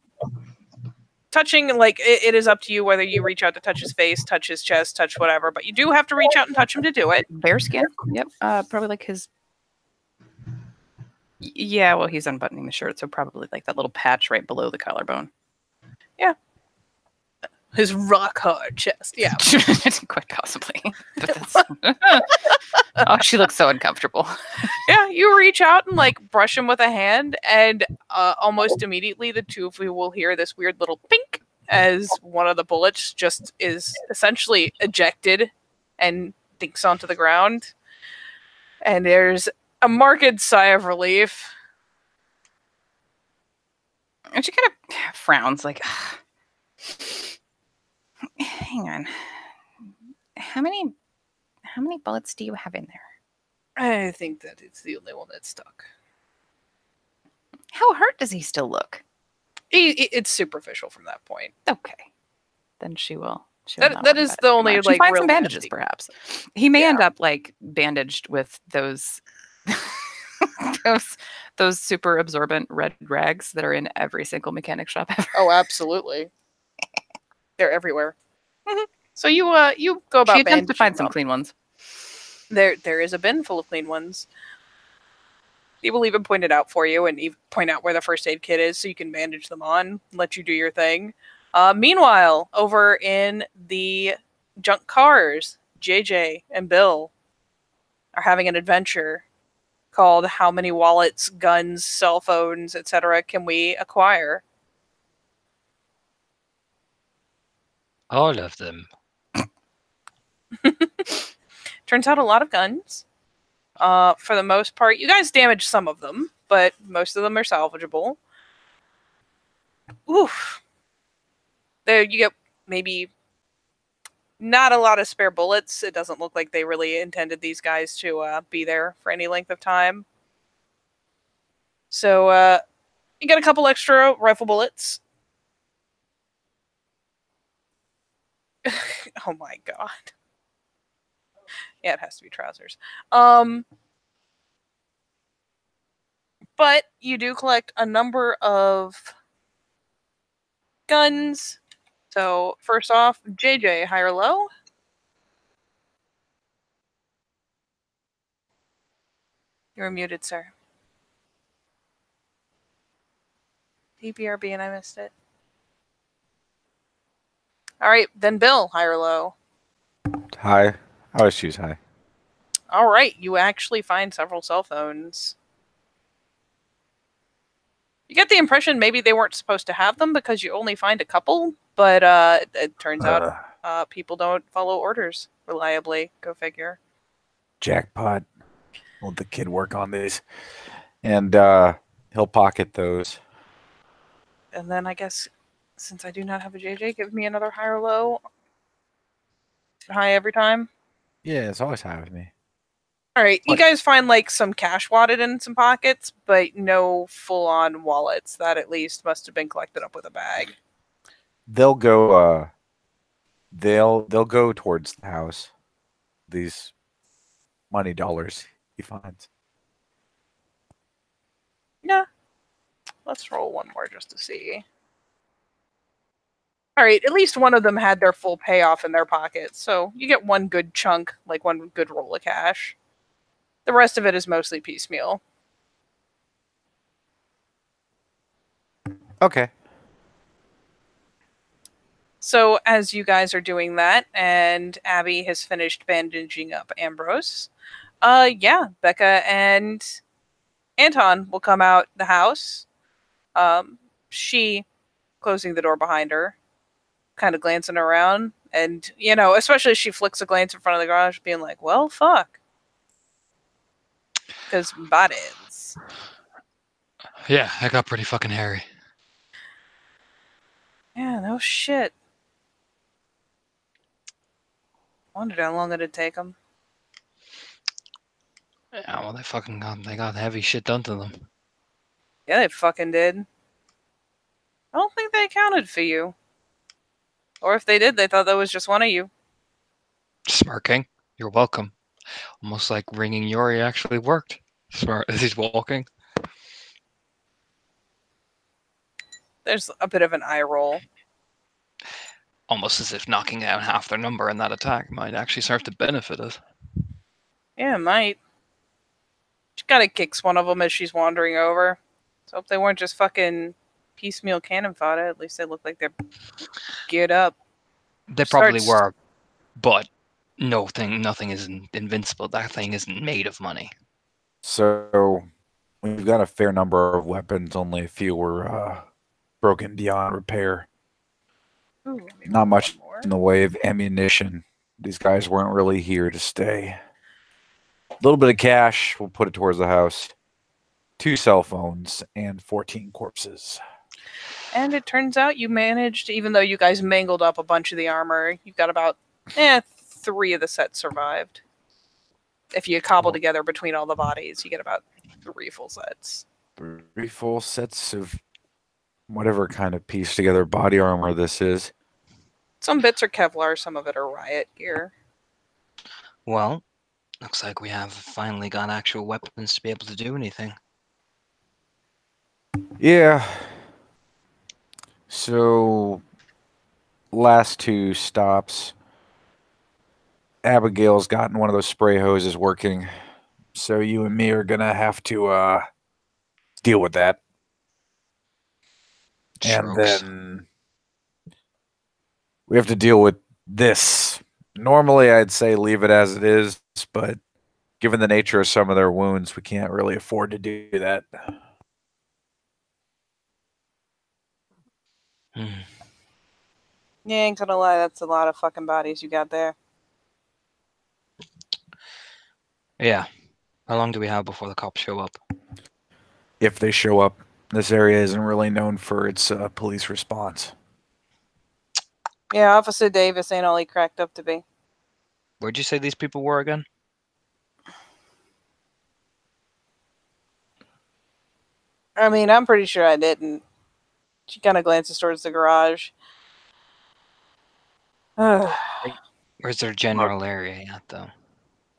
touching, like, it is up to you whether you reach out to touch his face, touch his chest, touch whatever, but you do have to reach out and touch him to do it.
Bear skin. Yep. Probably like his. Yeah, well, he's unbuttoning the shirt, so probably like that little patch right below the collarbone.
his rock hard chest. Yeah.
Quite possibly. But that's... Oh, she looks so uncomfortable.
Yeah, you reach out and like brush him with a hand, and almost immediately the two of you will hear this weird little pink as one of the bullets just is essentially ejected and dinks onto the ground. And there's a marked sigh of relief.
And she kind of frowns, like, hang on. How many bullets do you have in there?
I think that it's the only one that's stuck.
How hurt does he still look?
It's superficial from that point.
Okay. Then she will.
That is the only
She
like
find
real
some bandages,
nasty-
perhaps. He may
Yeah.
end up like bandaged with those those super absorbent red rags that are in every single mechanic shop ever.
Oh, absolutely. They're everywhere. So you go about
She attempts to
bandaging
find some
them.
clean ones.
There is a bin full of clean ones. He will even point it out for you and point out where the first aid kit is so you can bandage them on, let you do your thing. Meanwhile, over in the junk cars, JJ and Bill are having an adventure called How Many Wallets, Guns, Cell Phones, etc. Can We Acquire?
All of them.
Turns out a lot of guns. For the most part, you guys damaged some of them, but most of them are salvageable. Oof. There you get maybe not a lot of spare bullets. It doesn't look like they really intended these guys to be there for any length of time. So you get a couple extra rifle bullets. Oh my god. Yeah, it has to be trousers. But you do collect a number of guns. So first off, JJ, high or low? You're muted, sir. DBRB and I missed it. All right, then Bill, high or low?
High. I always choose high.
All right, you actually find several cell phones. You get the impression maybe they weren't supposed to have them because you only find a couple, but it turns out people don't follow orders reliably. Go figure.
Jackpot. Will the kid work on these? And he'll pocket those.
And then I guess since I do not have a JJ, give me another high or low. High every time.
Yeah, it's always high with me.
All right, you
What?
guys find like some cash wadded in some pockets, but no full-on wallets. That at least must have been collected up with a bag.
They'll go. They'll go towards the house. These money dollars he finds.
Yeah. Let's roll one more just to see. All right, at least one of them had their full payoff in their pocket, so you get one good chunk, like one good roll of cash. The rest of it is mostly piecemeal.
Okay.
So as you guys are doing that, and Abby has finished bandaging up Ambrose, yeah, Becca and Anton will come out the house. She closing the door behind her, kind of glancing around, and especially as she flicks a glance in front of the garage, being like, "Well, fuck," because bodies.
Yeah, I got pretty fucking hairy.
Yeah, no shit. Wondered how long it'd take them.
Yeah, well, they got heavy shit done to them.
Yeah, they fucking did. I don't think they accounted for you. Or if they did, they thought that was just one of you.
Smirking. You're welcome. Almost like ringing Yori actually worked. Smart as he's walking.
There's a bit of an eye roll.
Almost as if knocking down half their number in that attack might actually serve to benefit us.
Yeah, it might. She kind of kicks one of them as she's wandering over. So hope they weren't just fucking piecemeal cannon fodder. At least they look like they're geared up.
They probably
Starts-
were, but nothing is invincible. That thing isn't made of money.
So we've got a fair number of weapons. Only a few were broken beyond repair.
Ooh, let me
Not
roll
much
one more.
in the way of ammunition. These guys weren't really here to stay. A little bit of cash. We'll put it towards the house. 2 cell phones and 14 corpses.
And it turns out you managed, even though you guys mangled up a bunch of the armor, you've got about 3 of the sets survived. If you cobble
Cool.
together between all the bodies, you get about 3 full sets.
3 full sets of whatever kind of piece together body armor this is.
Some bits are Kevlar, some of it are riot gear.
Well, looks like we have finally got actual weapons to be able to do anything.
Yeah. So, last 2 stops. Abigail's gotten one of those spray hoses working. So you and me are gonna have to deal with that. And
Strokes.
then we have to deal with this. Normally I'd say leave it as it is, but given the nature of some of their wounds, we can't really afford to do that.
Hmm.
Yeah, ain't gonna lie, that's a lot of fucking bodies you got there.
Yeah. How long do we have before the cops show up?
If they show up, this area isn't really known for its police response.
Yeah, Officer Davis ain't all he cracked up to be.
Where'd you say these people were again?
I mean, I'm pretty sure I didn't. She kind of glances towards the garage. Oh,
Where's their general area at, though?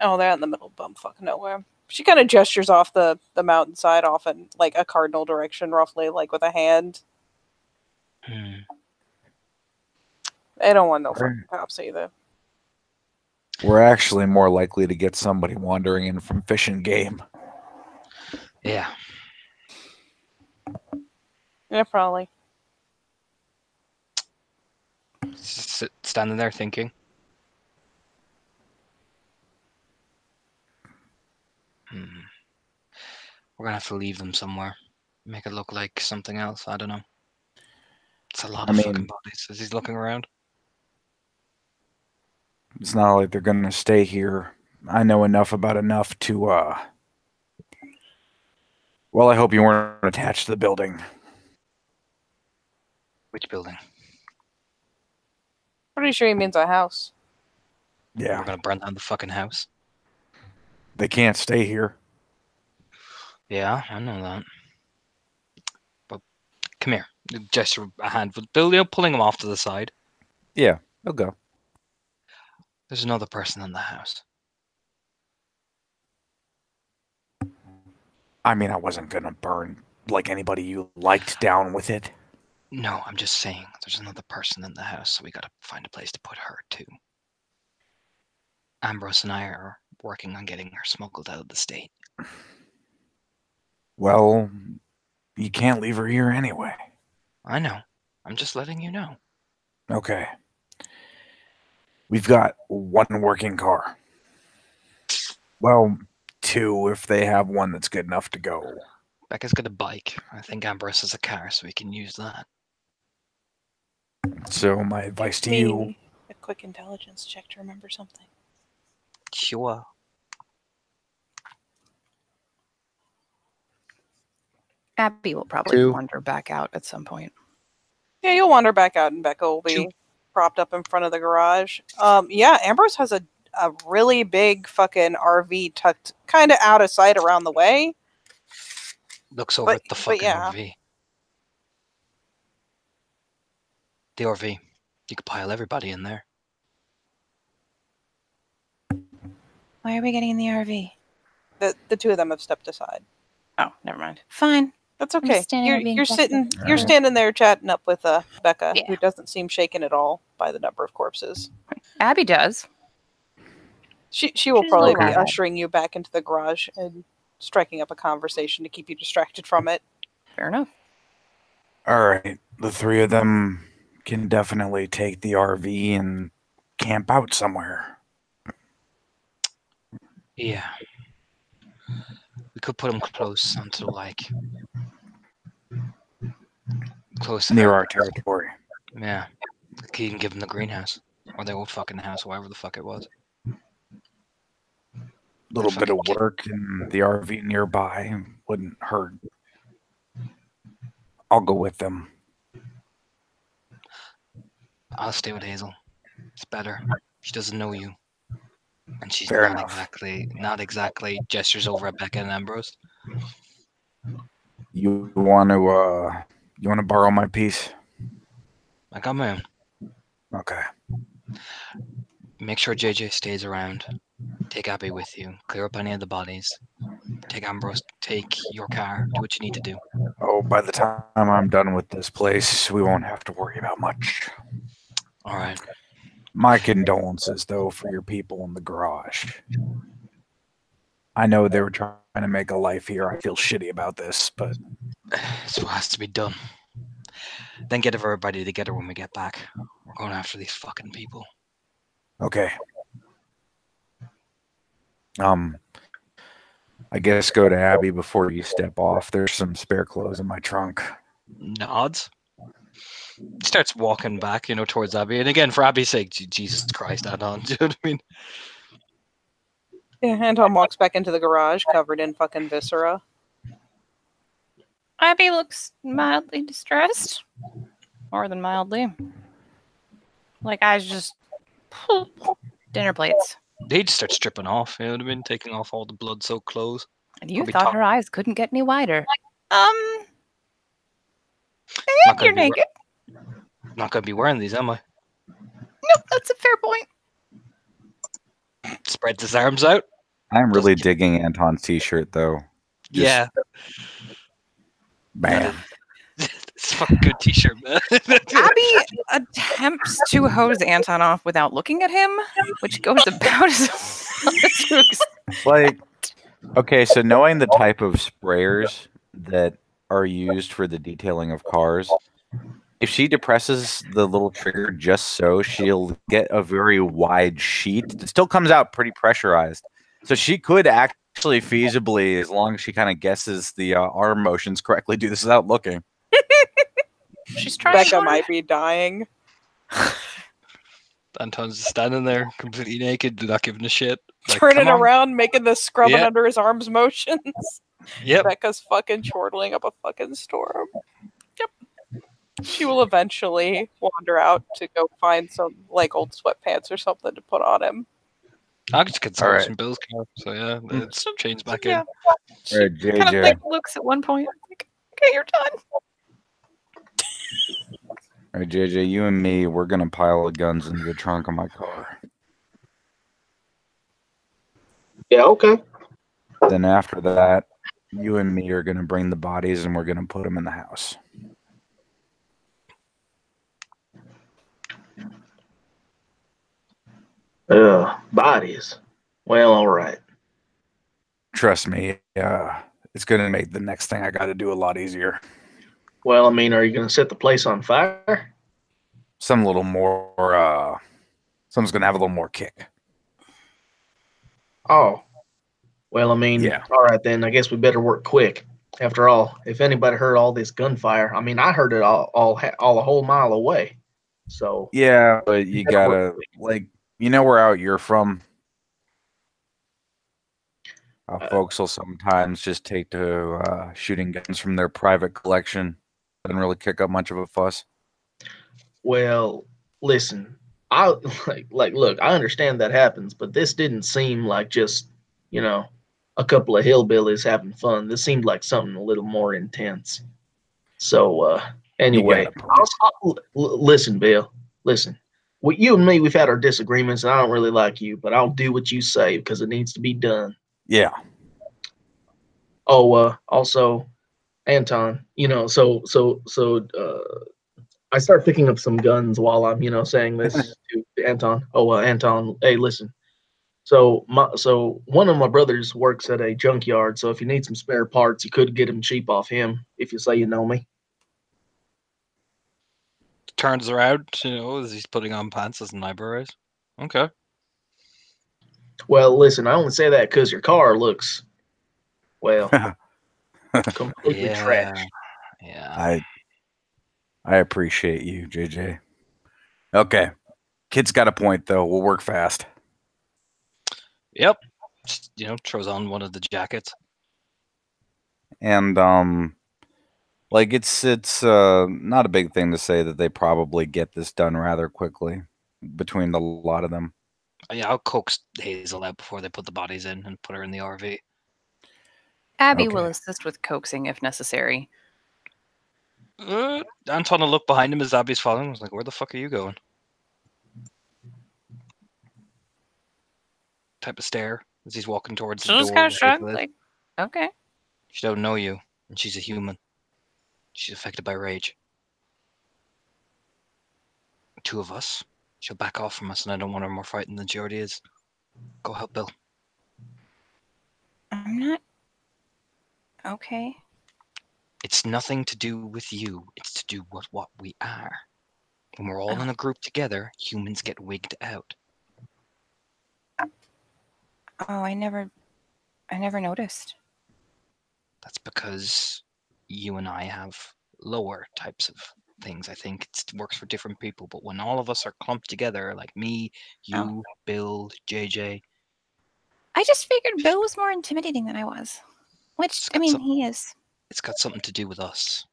they're out in the middle of bumfuck nowhere. She kind of gestures off the mountainside, off in like a cardinal direction, roughly, like with a hand.
Hmm.
They don't want no
Right.
fucking cops either.
We're actually more likely to get somebody wandering in from fishing game.
Yeah.
Yeah, probably.
Standing there thinking. We're gonna have to leave them somewhere. Make it look like something else. I don't know. It's a lot
I
of
mean-
fucking bodies as he's looking around.
It's not like they're gonna stay here. I know enough about enough to well, I hope you weren't attached to the building.
Which building?
Pretty sure he means a house.
Yeah.
We're gonna burn down the fucking house.
They can't stay here.
Yeah, I know that. But come here. Gesture a hand. Bill, pulling him off to the side.
Yeah, they'll go.
There's another person in the house.
I mean, I wasn't gonna burn like anybody you liked down with it.
No, I'm just saying there's another person in the house, so we gotta find a place to put her too. Ambrose and I are working on getting her smuggled out of the state.
Well, you can't leave her here anyway.
I know. I'm just letting you know.
Okay. We've got 1 working car. Well, 2 if they have one that's good enough to go.
Becca's got a bike. I think Ambrose has a car, so we can use that.
So my advice to
Me
you,
a quick intelligence check to remember something.
Sure.
Abby will probably
2.
wander back out at some point.
Yeah, you'll wander back out, and Becca will be
Shoot.
propped up in front of the garage. Yeah, Ambrose has a really big fucking RV tucked kind of out of sight around the way.
Looks over
But-
at the
but
fucking
yeah.
RV. The RV. You could pile everybody in there.
Why are we getting in the RV?
The 2 of them have stepped aside.
Oh, never mind.
Fine.
That's okay.
standing there being
You're sitting.
flexible.
You're
Alright.
standing there chatting up with Becca,
Yeah.
who doesn't seem shaken at all by the number of corpses.
Abby does.
She will
She's
probably
okay.
be ushering you back into the garage and striking up a conversation to keep you distracted from it.
Fair enough.
all right, the 3 of them can definitely take the RV and camp out somewhere.
Yeah. We could put him close onto like close to
Near
her.
our territory.
Yeah. He can give him the greenhouse. Or the old fucking house, whatever the fuck it was.
Little bit of
Fucking
work in the RV nearby wouldn't hurt. I'll go with them.
I'll stay with Hazel. It's better. She doesn't know you. And she's
Fair
not
enough.
exactly gestures over at Becca and Ambrose.
You want to borrow my piece?
I got my own.
Okay.
Make sure JJ stays around. Take Abby with you. Clear up any of the bodies. Take Ambrose. Take your car. Do what you need to do.
Oh, by the time I'm done with this place, we won't have to worry about much.
All right.
My condolences, though, for your people in the garage. I know they were trying to make a life here. I feel shitty about this, but
It's what has to be done. Then get everybody together when we get back. We're going after these fucking people.
okay. I guess go to Abby before you step off. There's some spare clothes in my trunk.
Nods. He starts walking back, towards Abby. And again, for Abby's sake, Jesus Christ, Anton. Do you know what I mean?
Yeah, Anton walks back into the garage covered in fucking viscera.
Abby looks mildly distressed. More than mildly. Like I was just dinner plates.
He just starts stripping off, you know what I mean? Taking off all the blood-soaked clothes.
And you
Probably
thought
talk-
her eyes couldn't get any wider.
Not
And
gonna
you're
be we-
naked.
Not going to be wearing these, am I?
Nope, that's a fair point.
Spreads his arms out.
I'm really digging Anton's t-shirt, though. Just-
Yeah.
Bam.
It's a fucking good t-shirt, man.
Abby attempts to hose Anton off without looking at him, which goes about as well as you expect.
Like, okay, so knowing the type of sprayers that are used for the detailing of cars, if she depresses the little trigger just so, she'll get a very wide sheet. It still comes out pretty pressurized. So she could actually feasibly, as long as she kind of guesses the arm motions correctly, do this without looking.
She's trying
Becca
to
might be dying.
Anton's just standing there, completely naked, not giving a shit. Like,
Turning
come on.
around, making the scrubbing
Yeah.
under his arms motions.
Yep.
Becca's fucking chortling up a fucking storm. Yep. She will eventually wander out to go find some like old sweatpants or something to put on him.
I just get
All right.
some Bill's car, so yeah, it's changed back
Yeah.
in.
She
All right,
kind of
JJ.
like looks at one point like, okay, you're done.
All right, JJ, you and me, we're going to pile the guns into the trunk of my car.
Yeah, okay.
Then after that, you and me are going to bring the bodies and we're going to put them in the house.
Bodies. Well, all right.
Trust me, it's going to make the next thing I got to do a lot easier.
Well, I mean, are you going to set the place on fire?
Some little more, someone's going to have a little more kick.
Oh. Well, I mean,
Yeah.
all right then. I guess we better work quick. After all, if anybody heard all this gunfire, I mean, I heard it all a whole mile away. So
Yeah, but you got to, like, you know where out you're from? Folks will sometimes just take to shooting guns from their private collection. Doesn't really kick up much of a fuss.
well, listen, I look, I understand that happens, but this didn't seem like just, a couple of hillbillies having fun. This seemed like something a little more intense. So, anyway,
got it,
listen, Bill, listen. Well, you and me, we've had our disagreements, and I don't really like you, but I'll do what you say because it needs to be done.
Yeah.
Oh, also, Anton, I start picking up some guns while I'm, saying this to Anton. Oh, Anton, hey, listen. So one of my brothers works at a junkyard. So if you need some spare parts, you could get them cheap off him if you say you know me.
turns around, as he's putting on pants as an eyebrows. Okay.
Well, listen, I only say that because your car looks, well, completely trash.
Yeah.
I appreciate you, JJ. Okay. Kid's got a point though. We'll work fast.
Yep. Just, throws on one of the jackets.
And like it's not a big thing to say that they probably get this done rather quickly between the lot of them.
Yeah, I'll coax Hazel out before they put the bodies in and put her in the RV.
Abby will
Okay.
assist with coaxing if necessary.
Anton will look behind him as Abby's following. He's like, "Where the fuck are you going?" Type of stare as he's walking towards the
She'll just
door.
kind of
where
shrug,
Hazel is.
like, okay.
She don't know you, and she's a human. She's affected by rage. Two of us. She'll back off from us, and I don't want her more frightened than she already is. Go help Bill.
I'm not. Okay.
It's nothing to do with you. It's to do with what we are. When we're all in a group together, humans get wigged out.
Oh, I never noticed.
That's because you and I have lower types of things. I think it works for different people, but when all of us are clumped together, like me, you, Bill, JJ,
I just figured Bill was more intimidating than I was. Which,
It's
I
got
mean,
some-
he is.
it's got something to do with us.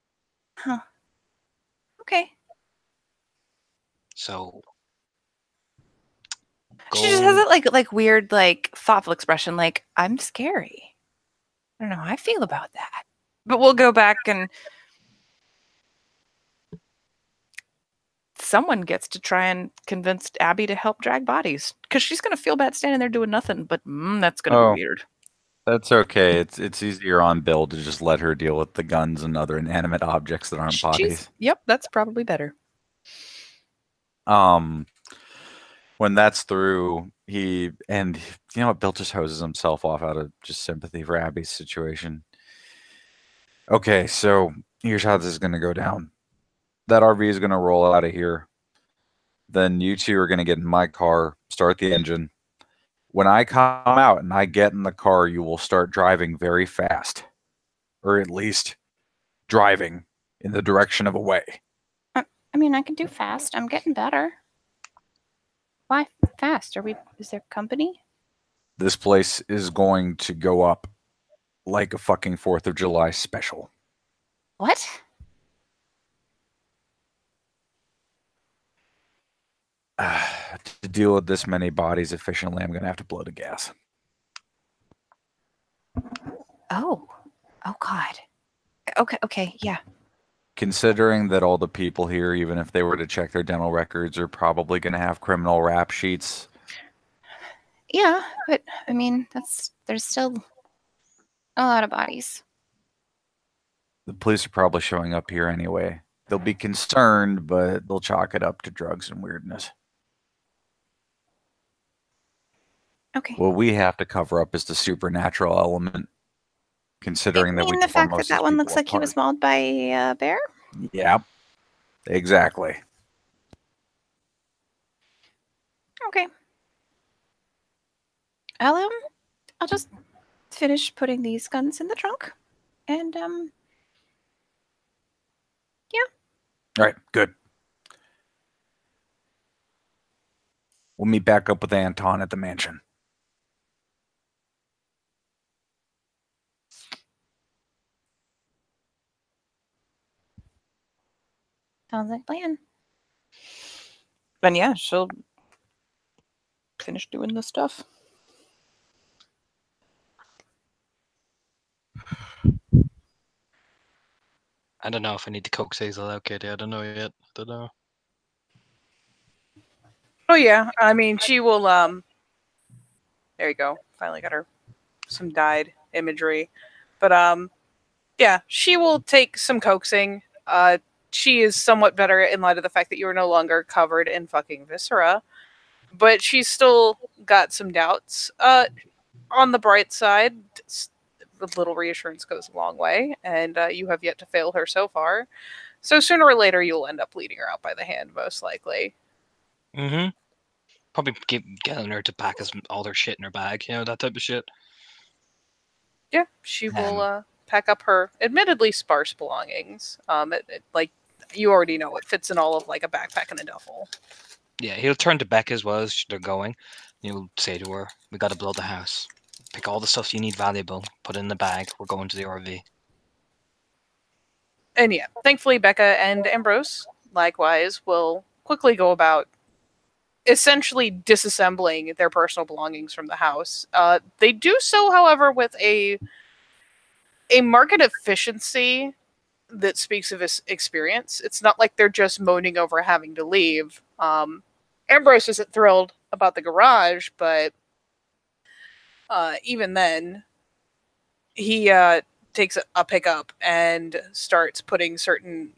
Okay.
So
She just has that like weird, like thoughtful expression, like, I'm scary. I don't know how I feel about that. But we'll go back and someone gets to try and convince Abby to help drag bodies. Because she's gonna feel bad standing there doing nothing, but that's gonna
Oh.
be weird.
That's okay. It's easier on Bill to just let her deal with the guns and other inanimate objects that aren't bodies.
Yep, that's probably better.
When that's through, Bill just hoses himself off out of just sympathy for Abby's situation. Okay, so here's how this is gonna go down. That RV is gonna roll out of here. Then you two are gonna get in my car, start the engine. When I come out and I get in the car, you will start driving very fast. Or at least driving in the direction of away.
I mean, I can do fast. I'm getting better. Why fast? Is there company?
This place is going to go up like a fucking 4th of July special.
What?
To deal with this many bodies efficiently, I'm going to have to blow the gas.
Oh God. Okay, yeah.
Considering that all the people here, even if they were to check their dental records, are probably going to have criminal rap sheets.
Yeah, but I mean, there's still a lot of bodies.
The police are probably showing up here anyway. They'll be concerned, but they'll chalk it up to drugs and weirdness.
Okay.
What we have to cover up is the supernatural element. Considering that we
the
tore
fact
most
that
of these
one
people
looks like he was
apart.
mauled by a bear.
Yep. Exactly.
Okay. I'll just finish putting these guns in the trunk, and
All right, good. We'll meet back up with Anton at the mansion.
sounds like a plan.
Then yeah, she'll finish doing the stuff.
I don't know if I need to coax Hazel out, Katie. I don't know yet. I don't know.
Oh yeah, I mean she will. There you go. Finally got her some dyed imagery, but yeah, she will take some coaxing. She is somewhat better in light of the fact that you are no longer covered in fucking viscera, but she's still got some doubts. On the bright side, a little reassurance goes a long way, and you have yet to fail her so far. So sooner or later, you'll end up leading her out by the hand, most likely.
Mm-hmm. Probably getting her to pack all their shit in her bag, that type of shit.
Yeah, she will pack up her admittedly sparse belongings. Like you already know, it fits in all of like a backpack and a duffel.
Yeah, he'll turn to Beck as well as they're going. He'll say to her, "We got to blow the house. Pick all the stuff you need valuable. Put it in the bag. We're going to the RV."
And yeah, thankfully, Becca and Ambrose, likewise, will quickly go about essentially disassembling their personal belongings from the house. They do so, however, with a market efficiency that speaks of his experience. It's not like they're just moaning over having to leave. Ambrose isn't thrilled about the garage, but even then, he takes a pickup and starts putting certain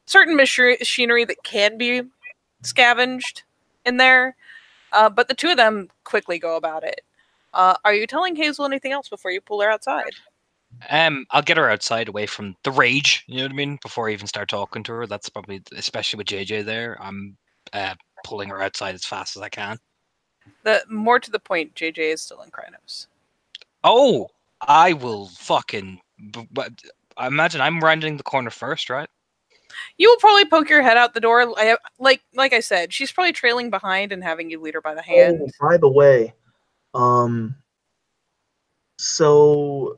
machinery that can be scavenged in there. But the two of them quickly go about it. Are you telling Hazel anything else before you pull her outside?
I'll get her outside away from the rage, you know what I mean? Before I even start talking to her. That's probably, especially with JJ there, I'm pulling her outside as fast as I can.
The more to the point, JJ is still in Krynos.
Oh, I will fucking... I imagine I'm rounding the corner first, right?
You will probably poke your head out the door. Like I said, she's probably trailing behind and having you lead her by the hand.
Oh, by the way, so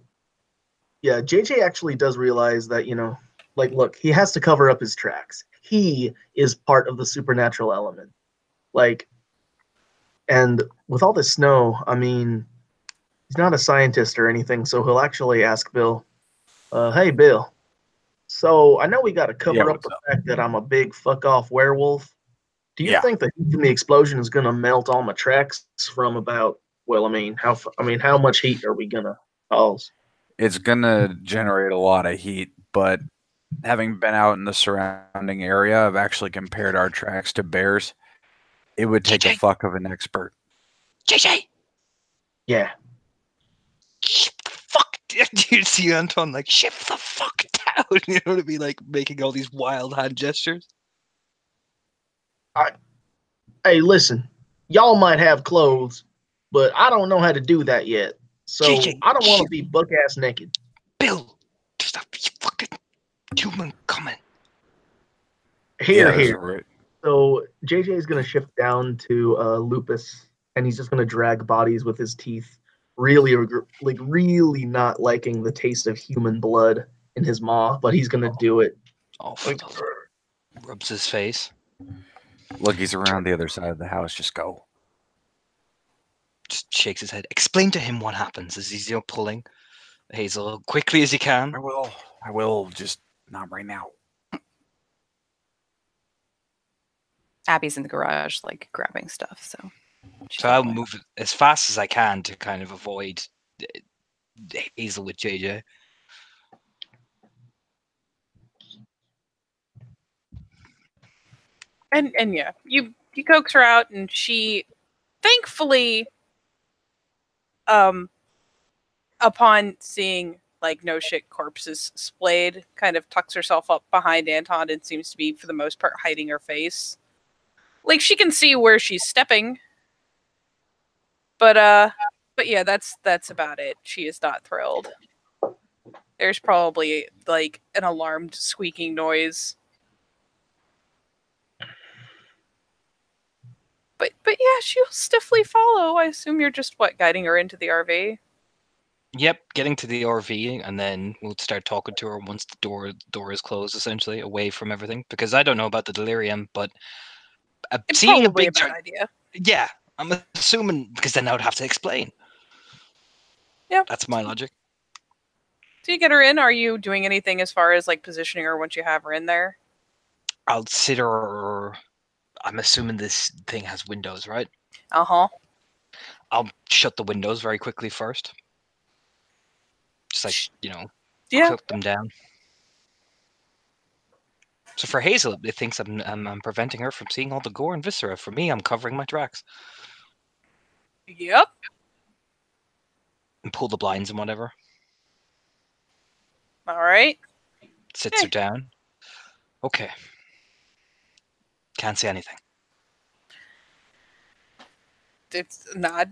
yeah, JJ actually does realize that, look, he has to cover up his tracks. He is part of the supernatural element. And with all this snow, I mean, he's not a scientist or anything, so he'll actually ask Bill, hey, Bill, so I know we got to cover up the fact that I'm a big fuck-off werewolf. Do you think the heat from the explosion is going to melt all my tracks from about, how much heat are we going to cause?
It's gonna generate a lot of heat, but having been out in the surrounding area, I've actually compared our tracks to bears. It would take a fuck of an expert.
JJ!
Yeah.
Fuck! Do you see Anton like, shift the fuck down? You know what I mean? Like, making all these wild hand gestures.
Hey, listen, y'all might have clothes, but I don't know how to do that yet. So
JJ,
I don't want to be buck-ass naked.
Bill, there's a fucking human coming.
Here.
Right.
So JJ is going to shift down to Lupus, and he's just going to drag bodies with his teeth, really not liking the taste of human blood in his maw, but he's going to do it.
Oh, rubs his face.
Look, he's around the other side of the house. Just go.
Just shakes his head. Explain to him what happens as he's pulling Hazel quickly as he can.
I will. Just not right now.
Abby's in the garage, like grabbing stuff. So
I'll move as fast as I can to kind of avoid Hazel with JJ.
And yeah, you coax her out, and she, thankfully, upon seeing like no shit corpses splayed, kind of tucks herself up behind Anton and seems to be, for the most part, hiding her face. Like, she can see where she's stepping, but yeah, that's about it. She is not thrilled. There's probably like an alarmed squeaking noise. But yeah, she'll stiffly follow. I assume you're just guiding her into the RV.
Yep, getting to the RV, and then we'll start talking to her once the door is closed, essentially, away from everything. Because I don't know about the delirium, but
It's
seeing
probably
a big
a bad idea.
Yeah, I'm assuming, because then I would have to explain.
Yeah,
that's my logic.
So you get her in. Are you doing anything as far as like positioning her once you have her in there?
I'll sit her. I'm assuming this thing has windows, right?
Uh-huh.
I'll shut the windows very quickly first. Just like, clip them down. So for Hazel, it thinks I'm preventing her from seeing all the gore and viscera. For me, I'm covering my tracks.
Yep.
And pull the blinds and whatever.
All right.
Sits her down. Okay. Can't see anything.
It's a nod.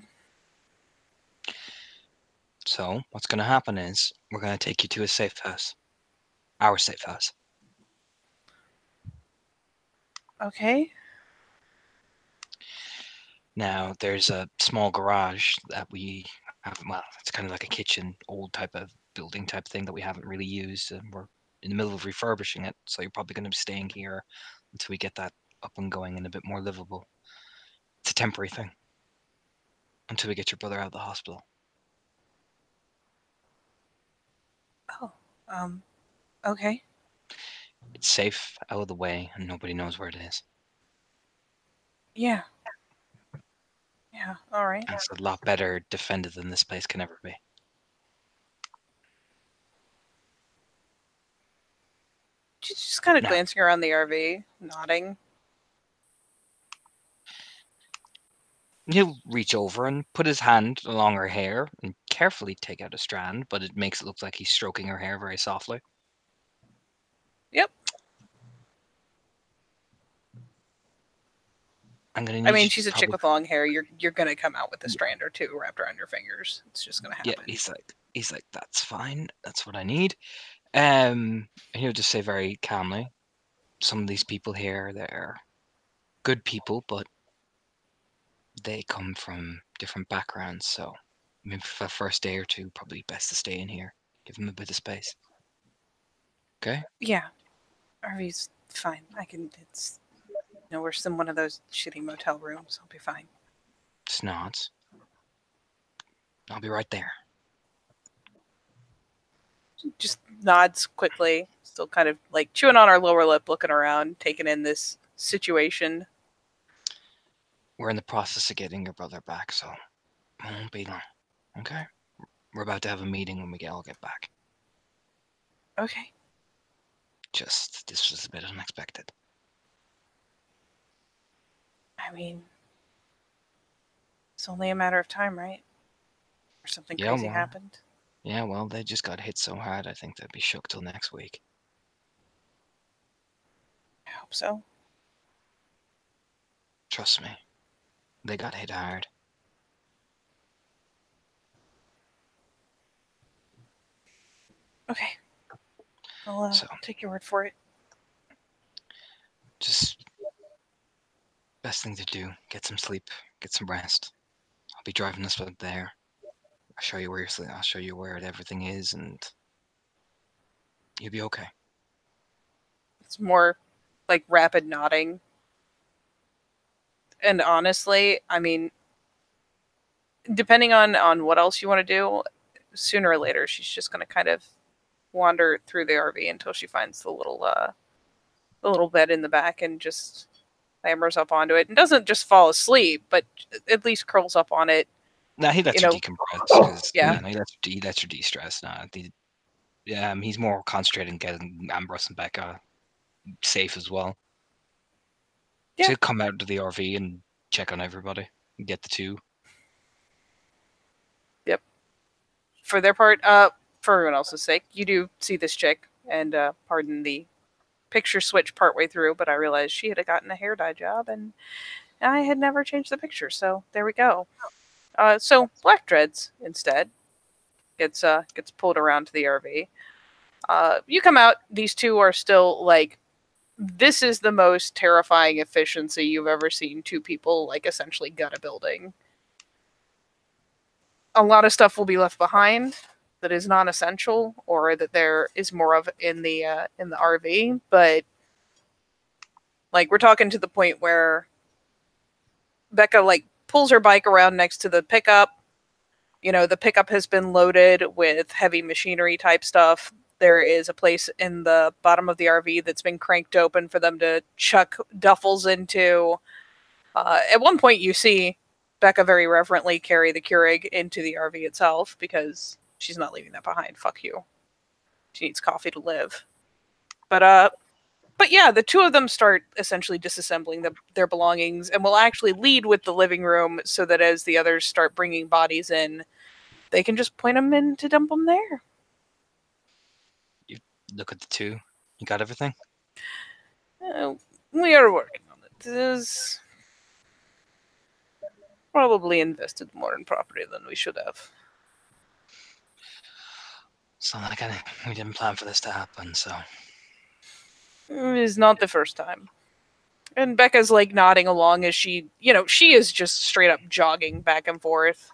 So what's going to happen is we're going to take you to a safe house. Our safe house.
Okay.
Now, there's a small garage that we have. Well, it's kind of like a kitchen, old type of building type thing that we haven't really used, and we're in the middle of refurbishing it. So you're probably going to be staying here until we get that up and going and a bit more livable. It's a temporary thing until we get your brother out of the hospital.
Oh. Okay.
It's safe, out of the way, and nobody knows where it is.
Yeah. Yeah. All right.
And it's a lot better defended than this place can ever be.
She's just kind of
No.
glancing around the RV, nodding.
He'll reach over and put his hand along her hair and carefully take out a strand, but it makes it look like he's stroking her hair very softly.
Yep.
I'm gonna
I
need
mean,
you
she's
to
a chick
probably-
with long hair. You're gonna come out with a strand or two wrapped around your fingers. It's just gonna happen.
Yeah, he's like, that's fine. That's what I need. And he'll just say very calmly, some of these people here, they're good people, but they come from different backgrounds. So maybe for the first day or two, probably best to stay in here. Give them a bit of space. Okay?
Yeah. RV's fine. I can. It's. We're in one of those shitty motel rooms. I'll be fine.
Just nods. I'll be right there.
Just nods quickly, still kind of like chewing on our lower lip, looking around, taking in this situation.
We're in the process of getting your brother back, so it won't be long. Okay? We're about to have a meeting when we all get back.
Okay.
Just, this was a bit unexpected.
I mean, it's only a matter of time, right? Or something
Yeah,
crazy
well.
happened.
Yeah, well, they just got hit so hard, I think they'll be shook till next week.
I hope so.
Trust me. They got hit hard.
Okay. I'll
So-
take your word for it.
Just best thing to do, get some sleep, get some rest. I'll be driving us up there. I'll show you where you're sleeping. I'll show you where everything is, and you'll be okay.
It's more like rapid nodding. And honestly, I mean, depending on what else you want to do, sooner or later she's just going to kind of wander through the RV until she finds the little bed in the back and just clambers up onto it and doesn't just fall asleep, but at least curls up on it.
Now he lets
You
you
know-
decompress because
Yeah.
no, he lets you de-stress. Now he's more concentrated on getting Ambrose and Becca safe as well.
Yeah.
So he'll come out to the RV and check on everybody and get the two.
For their part, for everyone else's sake, you do see this chick, and pardon the picture switch partway through, but I realized she had gotten a hair dye job, and I had never changed the picture, so there we go. So Black Dreads instead gets pulled around to the RV. You come out; these two are still like, this is the most terrifying efficiency you've ever seen. Two people like essentially gut a building. A lot of stuff will be left behind that is non-essential or that there is more of in the RV, but like we're talking to the point where Becca like pulls her bike around next to the pickup. You know, the pickup has been loaded with heavy machinery type stuff. There is a place in the bottom of the RV that's been cranked open for them to chuck duffels into. At one point you see Becca very reverently carry the Keurig into the RV itself because she's not leaving that behind. Fuck you. She needs coffee to live. But yeah, the two of them start essentially disassembling their belongings and will actually lead with the living room so that as the others start bringing bodies in, they can just point them in to dump them there.
Look at the two. You got everything?
We are working on it. It is probably invested more in property than we should have.
It's not like we didn't plan for this to happen, so.
It is not the first time. And Becca's like nodding along as she is just straight up jogging back and forth.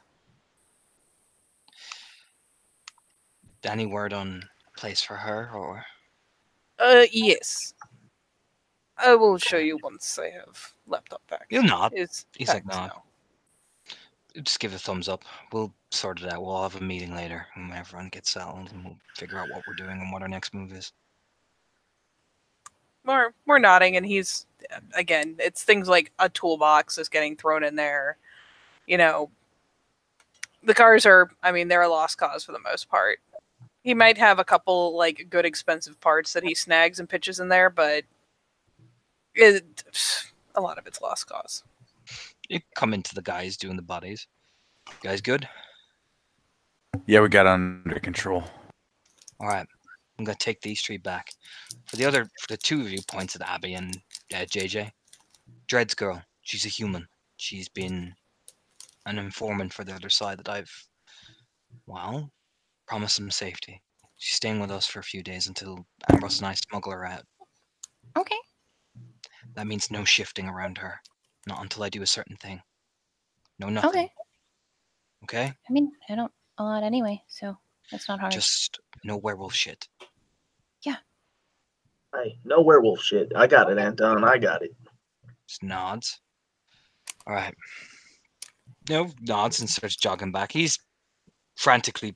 Any word on a place for her, or?
Yes. I will show you once I have laptop back.
You'll nod.
It's
He's like,
packed
nod.
now.
Just give a thumbs up. We'll sort it out. We'll have a meeting later when everyone gets settled, and we'll figure out what we're doing and what our next move is.
We're nodding, and he's, again, it's things like a toolbox is getting thrown in there. You know, the cars are, I mean, they're a lost cause for the most part. He might have a couple, like, good expensive parts that he snags and pitches in there, but a lot of it's lost cause.
You come into the guys doing the bodies. You guys good?
Yeah, we got under control.
All right. I'm gonna take these three back. For the two of you, points at Abby and JJ. Dred's girl. She's a human. She's been an informant for the other side that I've, well, promised them safety. She's staying with us for a few days until Ambrose and I smuggle her out.
Okay.
That means no shifting around her. Not until I do a certain thing. No nothing.
Okay.
Okay?
I mean, I don't a lot anyway, so that's not hard.
Just no werewolf shit.
Hey, no werewolf shit. I got it, Anton. I got it.
Just nods. All right. No, nods and starts jogging back. He's frantically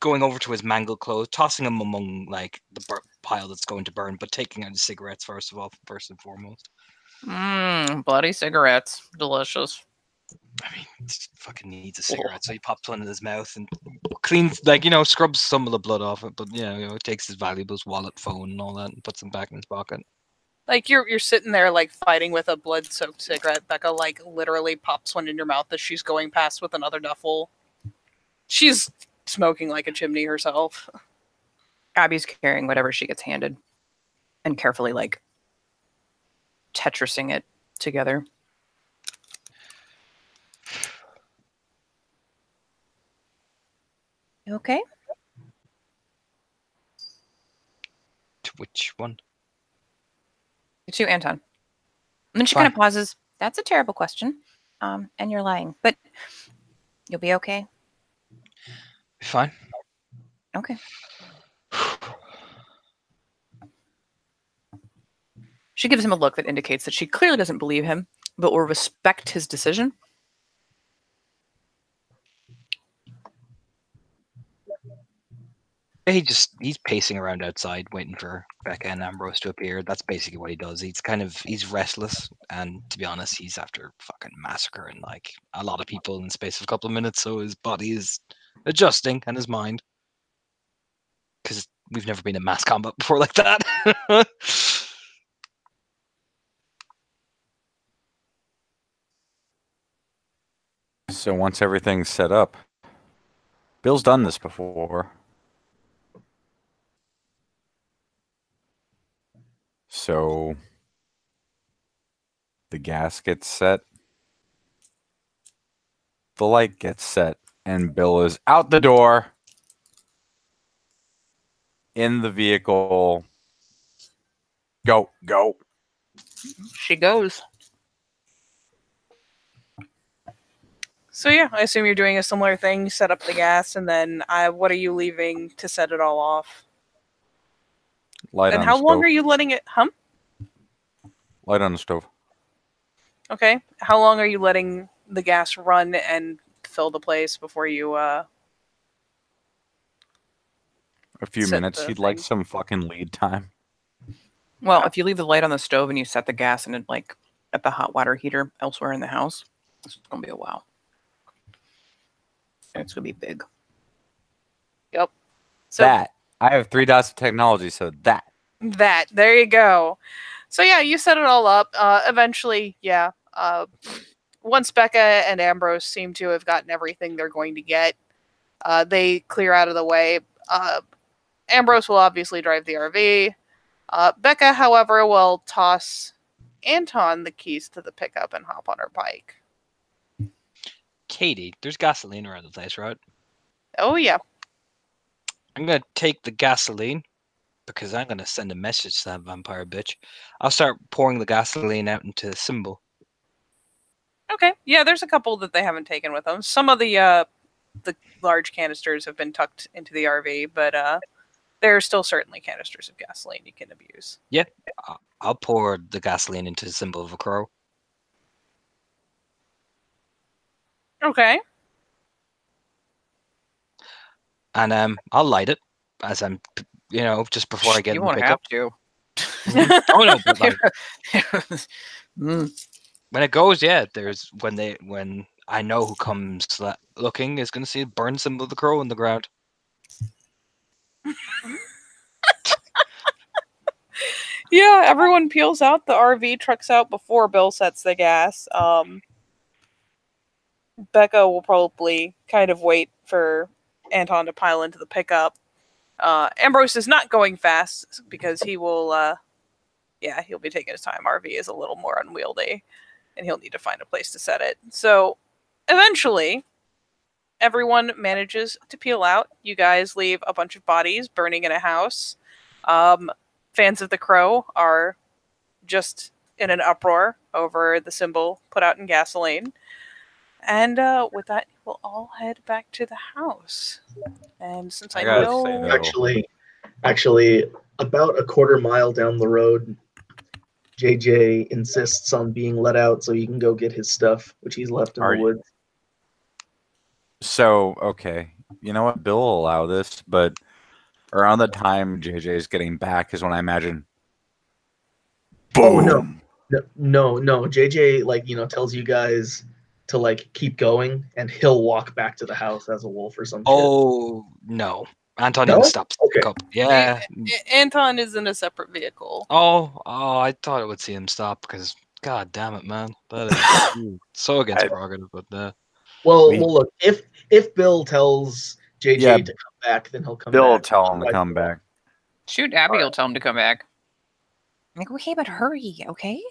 going over to his mangled clothes, tossing them among like the pile that's going to burn, but taking out his cigarettes first and foremost.
Bloody cigarettes. Delicious.
I mean, he fucking needs a cigarette, so he pops one in his mouth and cleans, scrubs some of the blood off it. But takes his valuables, wallet, phone, and all that, and puts them back in his pocket.
Like you're sitting there like fighting with a blood-soaked cigarette. Becca like literally pops one in your mouth as she's going past with another duffel. She's smoking like a chimney herself.
Abby's carrying whatever she gets handed and carefully like Tetrising it together.
You okay?
To which one?
To Anton.
And then she
Fine.
kind of pauses. That's a terrible question. And you're lying. But you'll be okay.
Be fine.
Okay.
She gives him a look that indicates that she clearly doesn't believe him, but will respect his decision.
He's pacing around outside waiting for Becca and Ambrose to appear. That's basically what he does. He's restless, and to be honest, he's after fucking massacring like a lot of people in the space of a couple of minutes, so his body is adjusting and his mind. Because we've never been in mass combat before like that.
So once everything's set up, Bill's done this before. So the gas gets set, the light gets set, and Bill is out the door in the vehicle. Go.
She goes.
So yeah, I assume you're doing a similar thing. Set up the gas, and then what are you leaving to set it all off?
Light
And
on
how
the
long
stove.
are you letting it hum?
Light on the stove.
Okay. How long are you letting the gas run and fill the place before you
A few
Set
minutes.
the
He'd like
thing.
some fucking lead time.
Well, if you leave the light on the stove and you set the gas in it, like at the hot water heater elsewhere in the house, it's gonna be a while. And it's gonna be big.
so
That. I have 3 dots of technology, so that.
there you go. So yeah, you set it all up. Eventually, yeah. Once Becca and Ambrose seem to have gotten everything they're going to get, they clear out of the way. Ambrose will obviously drive the RV. Becca, however, will toss Anton the keys to the pickup and hop on her bike.
Katie, there's gasoline around the place, right?
Oh, yeah.
I'm gonna take the gasoline because I'm gonna send a message to that vampire bitch. I'll start pouring the gasoline out into the symbol.
Okay. Yeah, there's a couple that they haven't taken with them. Some of the large canisters have been tucked into the RV, but there are still certainly canisters of gasoline you can abuse.
I'll pour the gasoline into the symbol of a crow.
Okay.
And I'll light it as I'm, just before I get
You
in the
won't
pickup.
have to.
Oh no, but like,
Mm.
when it goes, yeah, there's when I know who comes looking is gonna see a burn symbol of the crow in the ground.
Yeah, everyone peels out. The RV trucks out before Bill sets the gas. Becca will probably kind of wait for Anton to pile into the pickup. Ambrose is not going fast because he will, he'll be taking his time. RV is a little more unwieldy, and he'll need to find a place to set it. So, eventually, everyone manages to peel out. You guys leave a bunch of bodies burning in a house. Fans of the Crow are just in an uproar over the symbol put out in gasoline. And with that, we'll all head back to the house. And since I,
I gotta
know...
say, though-
Actually, about a quarter mile down the road, JJ insists on being let out so he can go get his stuff, which he's left in
Are
the
you-
woods.
So, okay. You know what? Bill will allow this, but around the time JJ is getting back is when I imagine.
Oh, no.
Boom!
No. JJ, tells you guys to, keep going, and he'll walk back to the house as a wolf or some shit.
Oh no, Anton
No?
even stops the
Okay.
pickup. Yeah.
Anton is in a separate vehicle.
Oh, I thought it would see him stop because, god damn it, man, that is so against prerogative. But
Well,
We-
look, if Bill tells JJ
Yeah,
to come back, then he'll come
Bill will
back.
tell him to come back.
Shoot, Abby will tell him to come back.
Like, okay, but hurry, okay?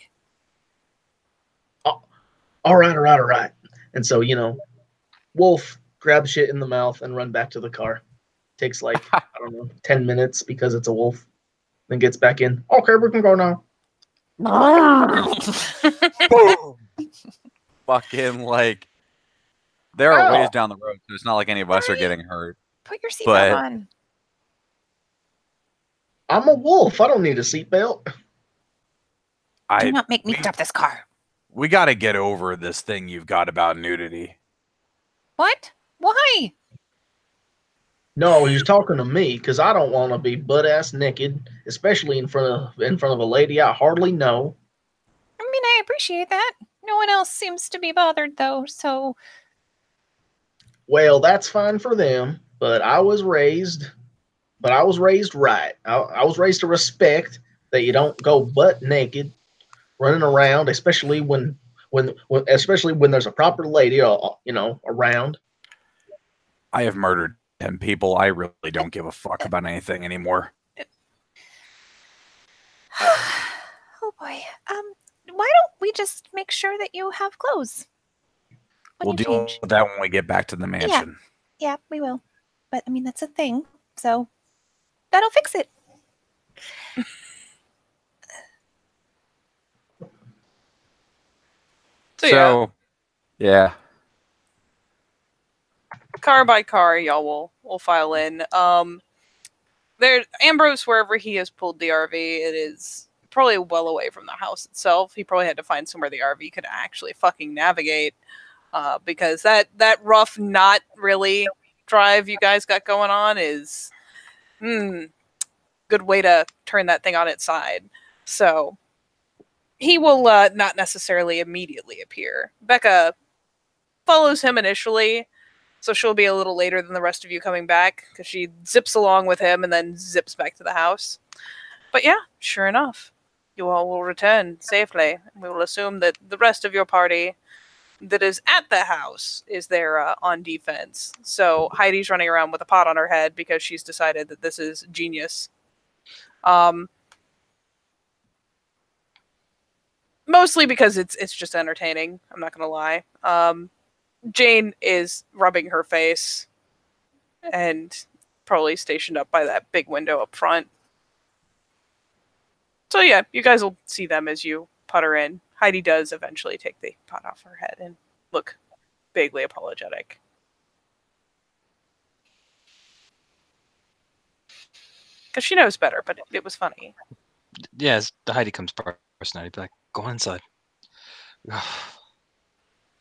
All right. And so, Wolf grabs shit in the mouth and run back to the car. Takes I don't know, 10 minutes because it's a wolf. Then gets back in. Okay, we can go now.
Boom! Fucking there are
Ow.
ways down the road, so it's not like any of us are getting hurt.
Put your seatbelt
But-
on.
I'm a wolf. I don't need a seatbelt.
Do not make me
we-
stop this car.
We got to get over this thing you've got about nudity.
What? Why?
No, he's talking to me because I don't want to be butt ass naked, especially in front of a lady I hardly know.
I mean, I appreciate that. No one else seems to be bothered, though, so
Well, that's fine for them, but I was raised right. I was raised to respect that you don't go butt naked running around, especially when there's a proper lady, around.
I have murdered 10 people. I really don't give a fuck about anything anymore.
oh boy. Why don't we just make sure that you have clothes? When
We'll
you
deal
change.
with that when we get back to the mansion.
Yeah, we will. But I mean, that's a thing, so that'll fix it.
So,
yeah.
car by car, y'all will file in. There, Ambrose, wherever he has pulled the RV, it is probably well away from the house itself. He probably had to find somewhere the RV could actually fucking navigate, because that rough, not really drive you guys got going on is, good way to turn that thing on its side. So he will not necessarily immediately appear. Becca follows him initially, so she'll be a little later than the rest of you coming back because she zips along with him and then zips back to the house. But yeah, sure enough, you all will return safely. We will assume that the rest of your party that is at the house is there on defense. So Heidi's running around with a pot on her head because she's decided that this is genius. Mostly because it's just entertaining. I'm not gonna lie. Jane is rubbing her face and probably stationed up by that big window up front. So yeah, you guys will see them as you putter in. Heidi does eventually take the pot off her head and look vaguely apologetic. Because she knows better, but it was funny.
Yes, the Heidi comes person out. He'd be like, "Go on inside."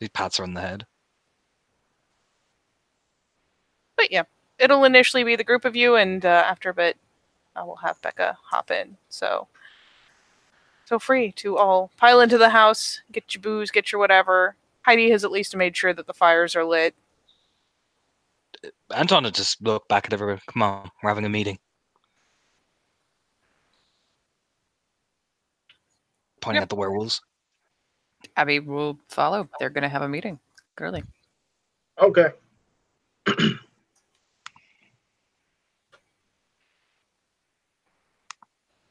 He pats her on the head.
But yeah, it'll initially be the group of you, and after a bit, I will have Becca hop in. So free to all pile into the house, get your booze, get your whatever. Heidi has at least made sure that the fires are lit.
Anton would just look back at everyone. Come on, we're having a meeting. Pointing
Yep.
at the werewolves.
Abby will follow. They're going to have a meeting early.
Okay.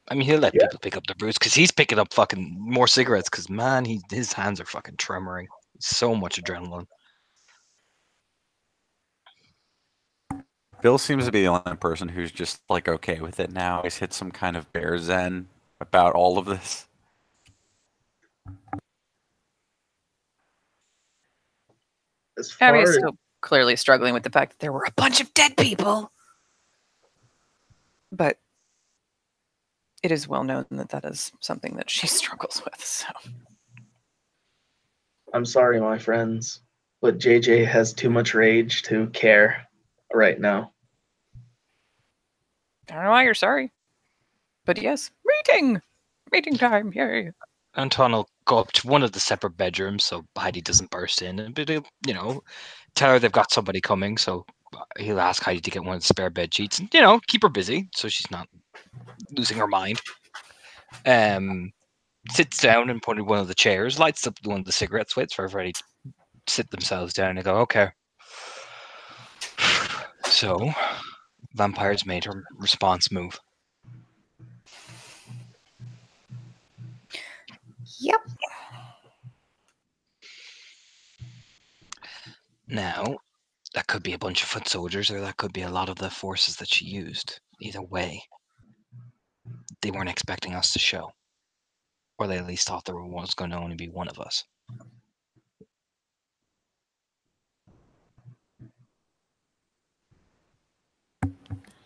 I mean, he'll let
Yeah.
people pick up the booze because he's picking up fucking more cigarettes. Because man, his hands are fucking tremoring. So much adrenaline.
Bill seems to be the only person who's just like okay with it now. He's hit some kind of bear zen about all of this.
As
Abby
far
is
as
still clearly struggling with the fact that there were a bunch of dead people. But it is well known that that is something that she struggles with. So
I'm sorry, my friends, but JJ has too much rage to care right now.
I don't know why you're sorry. But yes, meeting time, yay.
Anton will go up to one of the separate bedrooms so Heidi doesn't burst in, but he'll, tell her they've got somebody coming. So he'll ask Heidi to get one of the spare bed sheets and keep her busy so she's not losing her mind. Sits down in one of the chairs, lights up one of the cigarettes, waits for everybody to sit themselves down and go, okay. So, vampires made her response move.
Yep.
Now, that could be a bunch of foot soldiers, or that could be a lot of the forces that she used. Either way, they weren't expecting us to show. Or they at least thought there was going to only be one of us.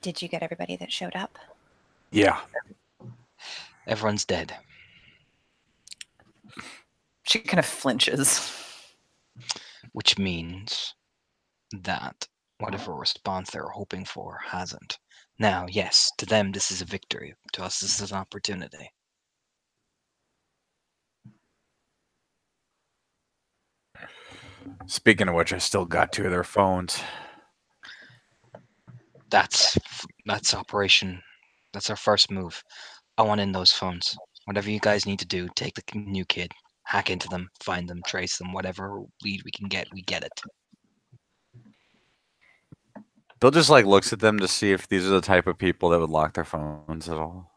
Did you get everybody that showed up?
Yeah.
Everyone's dead.
She kind of flinches.
Which means that whatever response they were hoping for hasn't. Now, yes, to them this is a victory. To us this is an opportunity.
Speaking of which, I still got 2 of their phones.
That's operation. That's our first move. I want in those phones. Whatever you guys need to do, take the new kid, hack into them, find them, trace them, whatever lead we can get, we get it.
Bill just looks at them to see if these are the type of people that would lock their phones at all.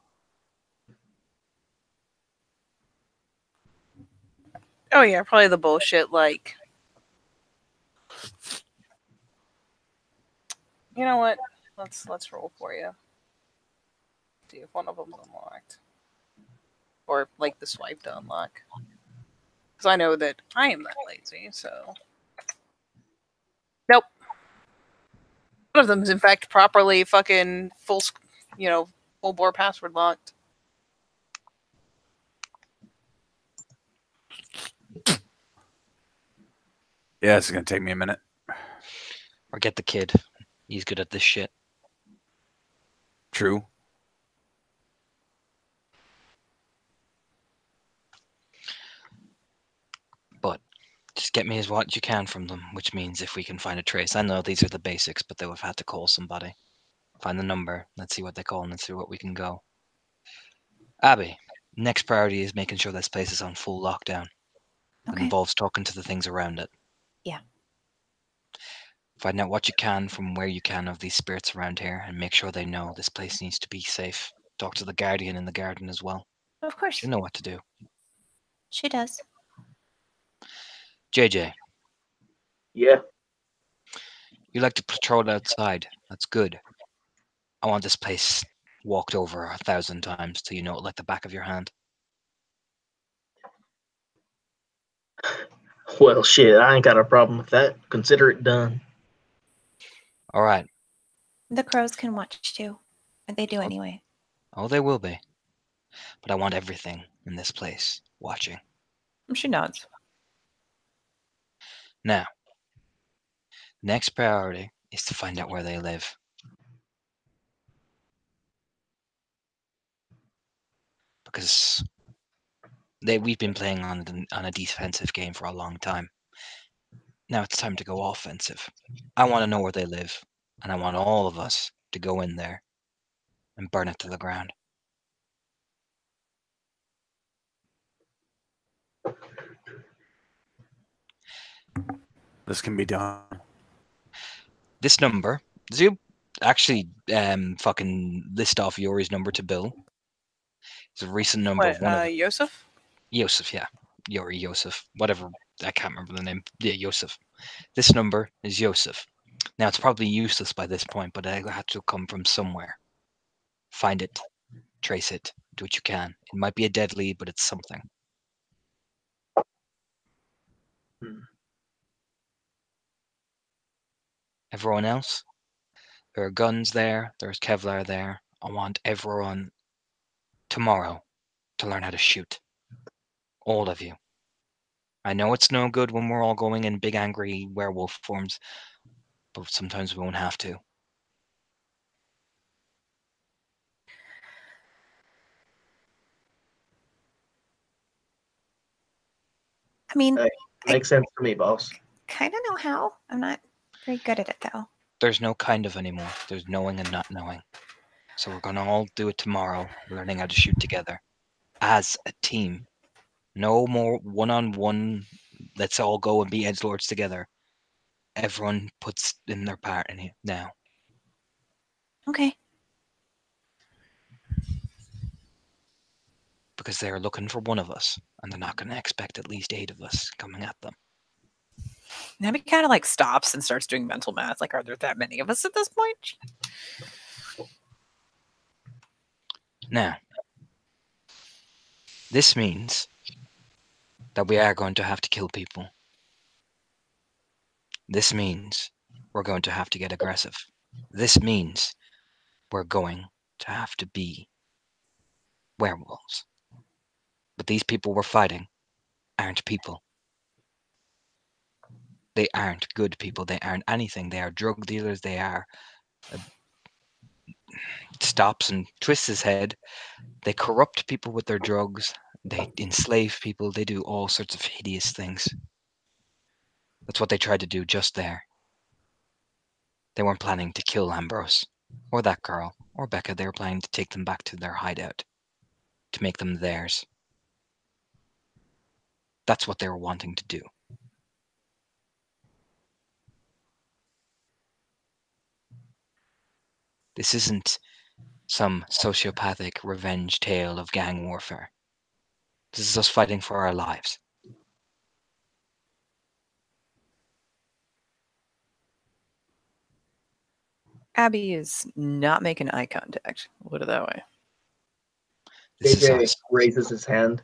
Oh yeah, probably the bullshit you know what? Let's roll for you. See if one of them's unlocked. Or the swipe to unlock. Because I know that I am that lazy, so. Nope. One of them's in fact properly fucking full bore password locked.
Yeah, it's gonna take me a minute.
Or get the kid. He's good at this shit.
True.
But just get me as what you can from them, which means if we can find a trace. I know these are the basics, but they would have had to call somebody. Find the number. Let's see what they call and let's see what we can go. Abby, next priority is making sure this place is on full lockdown. It
Okay.
involves talking to the things around it.
Yeah.
Find out what you can from where you can of these spirits around here and make sure they know this place needs to be safe. Talk to the guardian in the garden as well.
Of course.
She'll know what to do.
She does.
JJ,
Yeah.
you like to patrol outside. That's good. I want this place walked over 1,000 times till you know it like the back of your hand.
Well, shit, I ain't got a problem with that. Consider it done.
All right.
The crows can watch too. But they do anyway.
Oh, they will be. But I want everything in this place watching.
She nods.
Now, next priority is to find out where they live. Because we've been playing on a defensive game for a long time. Now it's time to go offensive. I want to know where they live, and I want all of us to go in there and burn it to the ground.
This can be done.
This number, does you actually fucking list off Yori's number to Bill? It's a recent number
What,
of one of
Yosef?
Yosef, yeah. Yori Yosef, whatever. I can't remember the name. Yeah, Yosef. This number is Yosef. Now, it's probably useless by this point, but it had to come from somewhere. Find it, trace it, do what you can. It might be a dead lead, but it's something.
Hmm.
Everyone else? There are guns there. There's Kevlar there. I want everyone tomorrow to learn how to shoot. All of you. I know it's no good when we're all going in big angry werewolf forms, but sometimes we won't have to.
I mean,
Hey. Makes sense to me, boss.
kind of know how. I'm not very good at it though.
There's no kind of anymore. There's knowing and not knowing. So we're gonna all do it tomorrow, learning how to shoot together. As a team. No more one-on-one, let's all go and be edgelords together. Everyone puts in their part in it now.
Okay.
Because they're looking for one of us, and they're not gonna expect at least 8 of us coming at them.
Nabby kind of like stops and starts doing mental math. Like, are there that many of us at this point?
Now, this means that we are going to have to kill people. This means we're going to have to get aggressive. This means we're going to have to be werewolves. But these people we're fighting aren't people. They aren't good people. They aren't anything. They are drug dealers. They are stops and twists his head. They corrupt people with their drugs. They enslave people. They do all sorts of hideous things. That's what they tried to do just there. They weren't planning to kill Ambrose, or that girl, or Becca. They were planning to take them back to their hideout, to make them theirs. That's what they were wanting to do. This isn't some sociopathic revenge tale of gang warfare. This is us fighting for our lives.
Abby is not making eye contact. We'll put it that way.
This is
JJ
us.
raises his hand.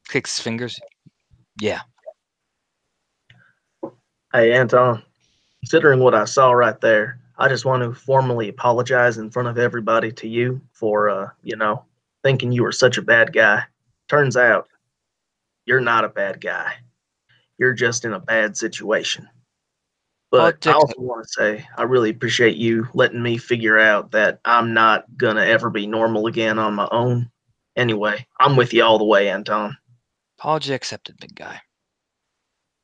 Kicks his fingers. Yeah.
Hey, Anton, considering what I saw right there, I just want to formally apologize in front of everybody to you for, thinking you were such a bad guy. Turns out, you're not a bad guy. You're just in a bad situation. But I also want to say I really appreciate you letting me figure out that I'm not going to ever be normal again on my own. Anyway, I'm with you all the way, Anton.
Apology accepted, big guy.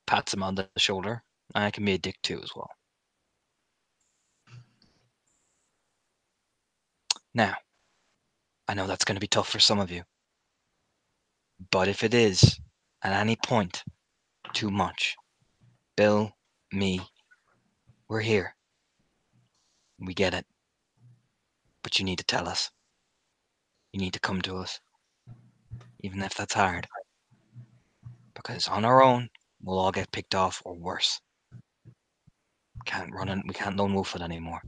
Pats him on the shoulder. I can be a dick too as well. Now, I know that's going to be tough for some of you. But if it is, at any point, too much, Bill, me, we're here. We get it. But you need to tell us. You need to come to us. Even if that's hard. Because on our own, we'll all get picked off or worse. We can't lone wolf it anymore.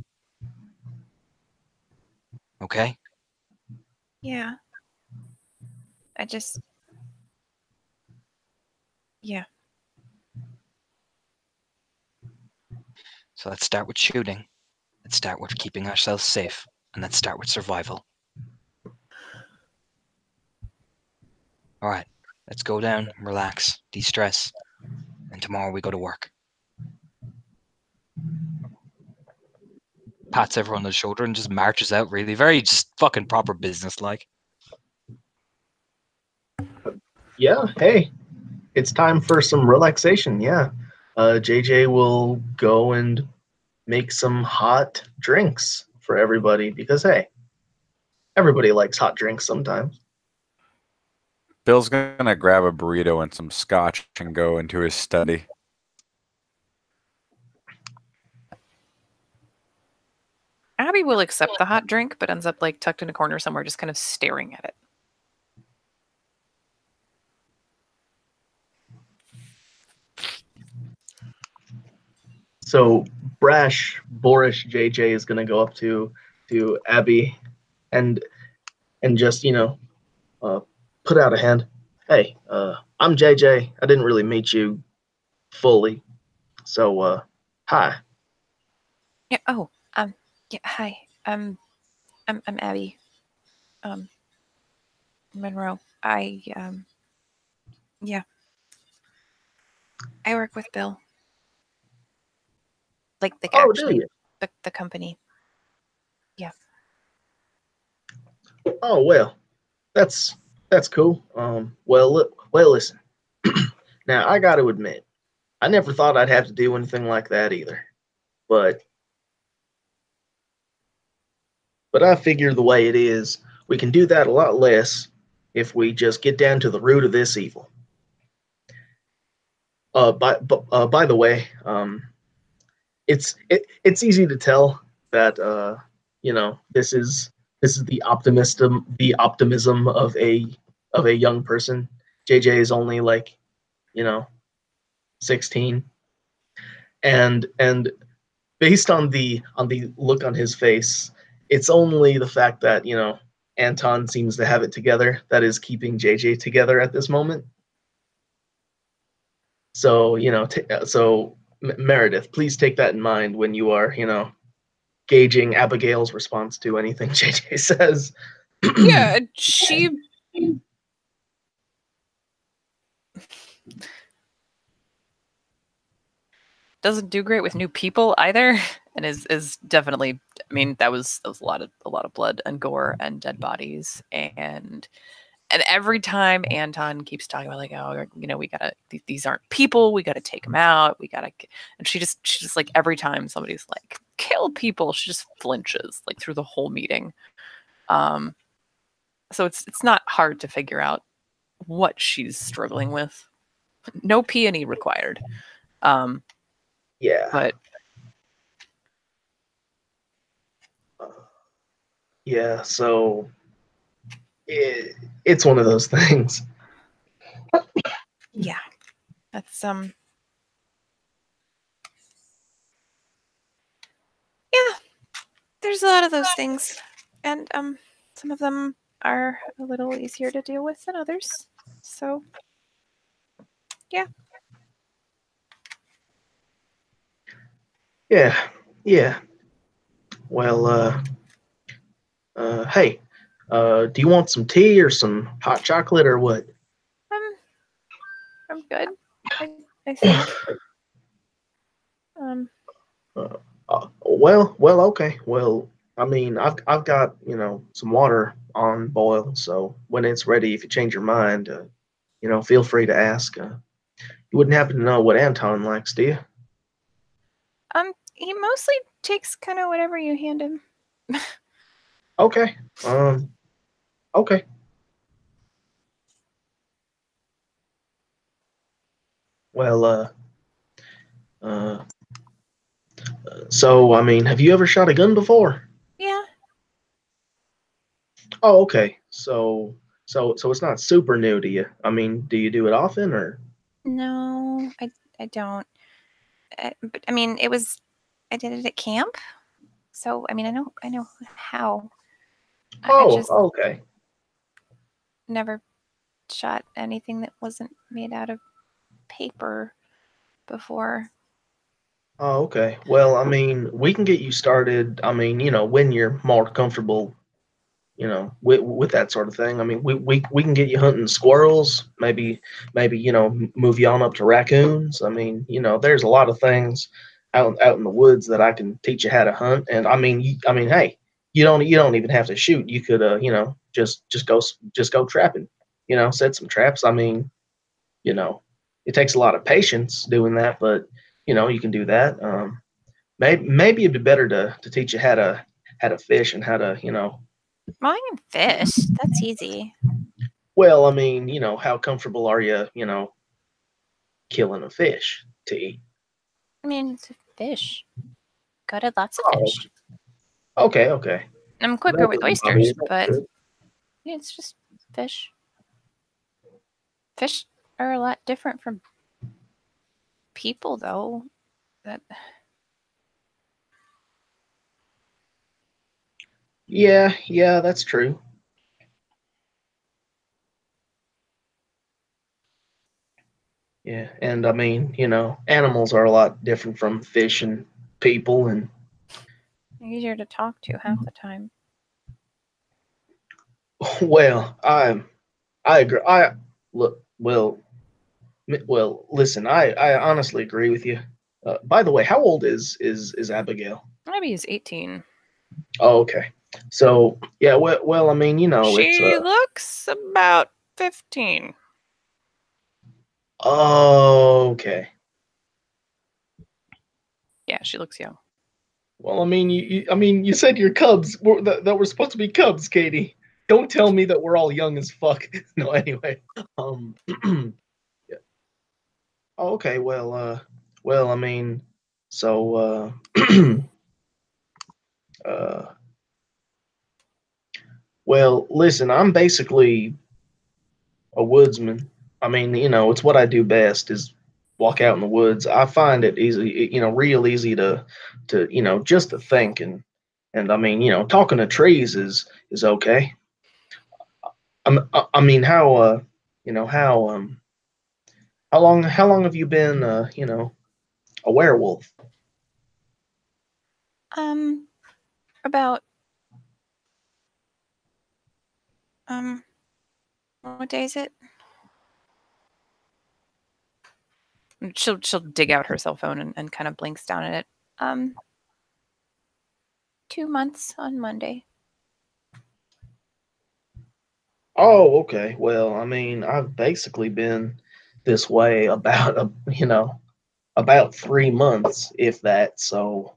Okay?
Yeah. I just. Yeah.
So let's start with shooting. Let's start with keeping ourselves safe. And let's start with survival. Alright, let's go down, relax, de-stress. And tomorrow we go to work. Pats everyone on the shoulder and just marches out, really. Very just fucking proper business-like.
Yeah, hey, it's time for some relaxation. Yeah. JJ will go and make some hot drinks for everybody because, hey, everybody likes hot drinks sometimes.
Bill's gonna grab a burrito and some scotch and go into his study.
Abby will accept the hot drink, but ends up like tucked in a corner somewhere, just kind of staring at it.
So boorish JJ is gonna go up to Abby and just put out a hand. Hey, I'm JJ. I didn't really meet you fully, so hi.
Yeah. Oh. Yeah. Hi. I'm Abby. Monroe. Yeah. I work with Bill. Like the
Oh, do
actually
you?
the company. Yeah.
Oh well, that's cool. Well, listen. Now I got to admit, I never thought I'd have to do anything like that either, but I figure the way it is, we can do that a lot less if we just get down to the root of this evil. By the way, it's easy to tell that this is the optimism of a young person. JJ is only like 16, and based on the look on his face, it's only the fact that Anton seems to have it together that is keeping JJ together at this moment. So Meredith, please take that in mind when you are gauging Abigail's response to anything JJ says.
Yeah, she doesn't do great with new people either, and is definitely. I mean, that was a lot of blood and gore and dead bodies, and every time Anton keeps talking about like, oh, we gotta, these aren't people, we gotta take them out, we gotta, and she just like every time somebody's like kill people, she just flinches like through the whole meeting. So it's not hard to figure out what she's struggling with. No P&E required.
Yeah.
But
yeah, so it's one of those things.
Yeah. That's Yeah. There's a lot of those things, and some of them are a little easier to deal with than others. So yeah.
Yeah. Well, hey, do you want some tea or some hot chocolate or what?
I'm good. I think.
Well, okay. Well, I mean, I've got some water on boil, so when it's ready, if you change your mind, feel free to ask. You wouldn't happen to know what Anton likes, do you?
He mostly takes kind of whatever you hand him.
Okay. Okay. Well, so I mean, have you ever shot a gun before?
Yeah.
Oh, okay. So it's not super new to you. I mean, do you do it often or?
No, I don't. But I mean, I did it at camp, so I mean, I know how. I
Oh,
just
okay.
never shot anything that wasn't made out of paper before.
Oh, okay. Well, I mean, we can get you started. I mean, when you're more comfortable, with that sort of thing. I mean, we can get you hunting squirrels. Maybe move you on up to raccoons. I mean, there's a lot of things out in the woods that I can teach you how to hunt. And I mean, hey, you don't even have to shoot. You could just go trapping. Set some traps. I mean, you know, it takes a lot of patience doing that, but you can do that. Maybe it'd be better to teach you how to fish and how to
Well, I can fish. That's easy.
well, I mean, how comfortable are you, killing a fish to eat?
I mean, it's a fish. Got it, lots of
Oh,
fish.
okay.
I'm quicker
That
with
doesn't bother
oysters,
you. That's
but
good.
yeah, it's just fish. Fish are a lot different from people, though. That
Yeah, that's true. Yeah, and I mean, animals are a lot different from fish and people, and
easier to talk to half the time.
well, I agree. I look well. Listen, I honestly agree with you. By the way, how old is Abigail?
Maybe he's 18.
Oh, okay. So yeah, well, I mean, it's
She looks about 15.
okay.
Yeah, she looks young.
Well, I mean, you said your cubs that were supposed to be cubs, Katie. Don't tell me that we're all young as fuck. No, anyway. Yeah. Oh, okay. Well, I mean, so uh, well, listen, I'm basically a woodsman. I mean, it's what I do best is walk out in the woods. I find it easy, real easy to just to think and I mean, talking to trees is okay. I mean, how long have you been a werewolf?
About what day is it?
And she'll dig out her cell phone and kind of blinks down at it.
2 months on Monday.
Oh, okay. Well, I mean, I've basically been this way about about 3 months, if that. So,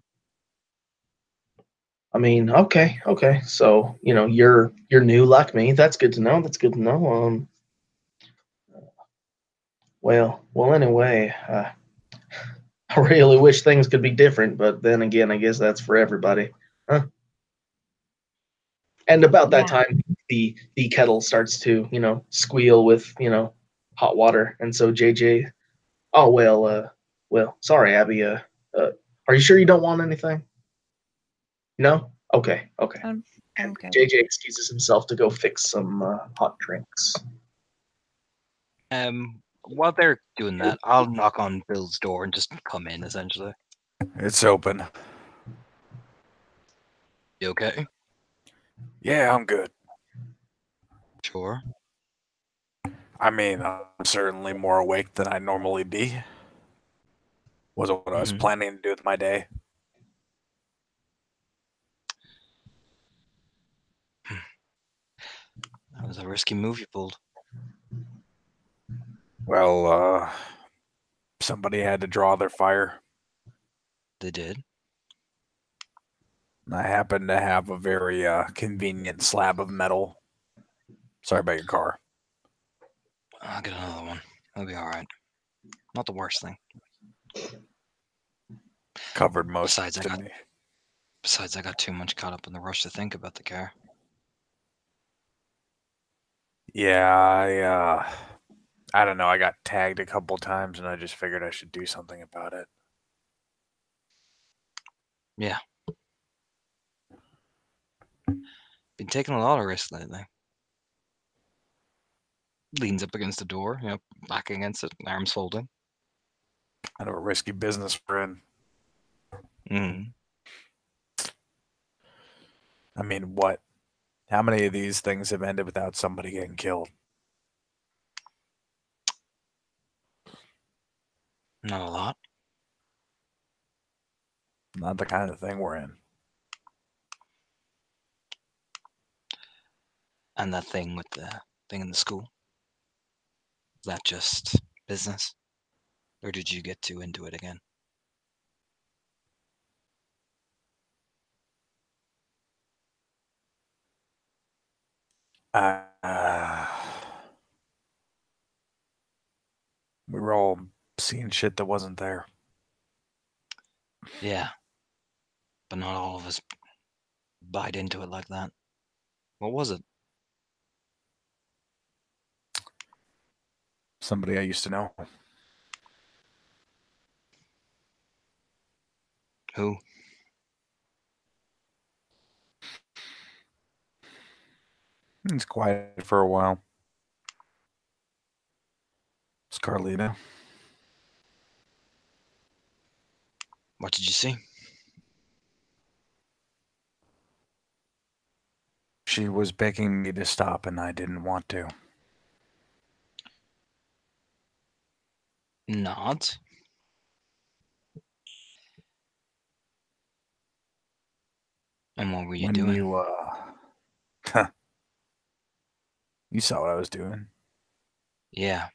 I mean, okay. So, you're new like me. That's good to know. That's good to know. Well. Anyway, I really wish things could be different, but then again, I guess that's for everybody. Huh? And about that
Yeah.
time, the kettle starts to squeal with hot water, and so JJ, oh well, sorry, Abby. Are you sure you don't want anything? No. Okay.
I'm
And
good.
JJ excuses himself to go fix some hot drinks.
While they're doing that, I'll knock on Bill's door and just come in. Essentially,
It's open.
you okay?
Yeah, I'm good.
Sure.
I mean, I'm certainly more awake than I normally be. Wasn't what I was
Mhm.
planning to do with my day.
That was a risky move you pulled.
Well, somebody had to draw their fire.
They did.
And I happen to have a very convenient slab of metal. Sorry about your car.
I'll get another one. It'll be all right. Not the worst thing.
Covered most
Besides,
of me.
I got too much caught up in the rush to think about the car.
Yeah, I don't know. I got tagged a couple times, and I just figured I should do something about it.
Yeah. Been taking a lot of risks lately. Leans up against the door, back against it, arms folding.
Kind of a risky business we're in.
Mm.
I mean, what? How many of these things have ended without somebody getting killed?
Not a lot.
Not the kind of thing we're in.
And that thing with the thing in the school. Is that just business? Or did you get too into it again?
We were all seeing shit that wasn't there.
Yeah. But not all of us bite into it like that. What was it?
Somebody I used to know.
Who?
He's quiet for a while. It's Carlita.
What did you see?
She was begging me to stop, and I didn't want to.
Not. And what were you
When
doing?
You saw what I was doing.
Yeah.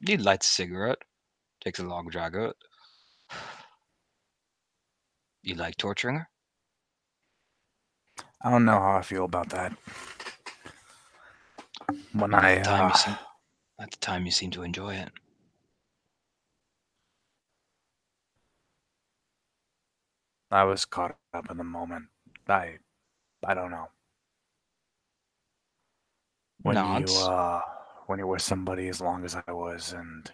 He lights a cigarette, takes a long drag out. You like torturing her?
I don't know how I feel about that. When
At the
I
time you seem to enjoy it.
was caught up in the moment. I don't know. When
Not.
when you're with somebody as long as I was, and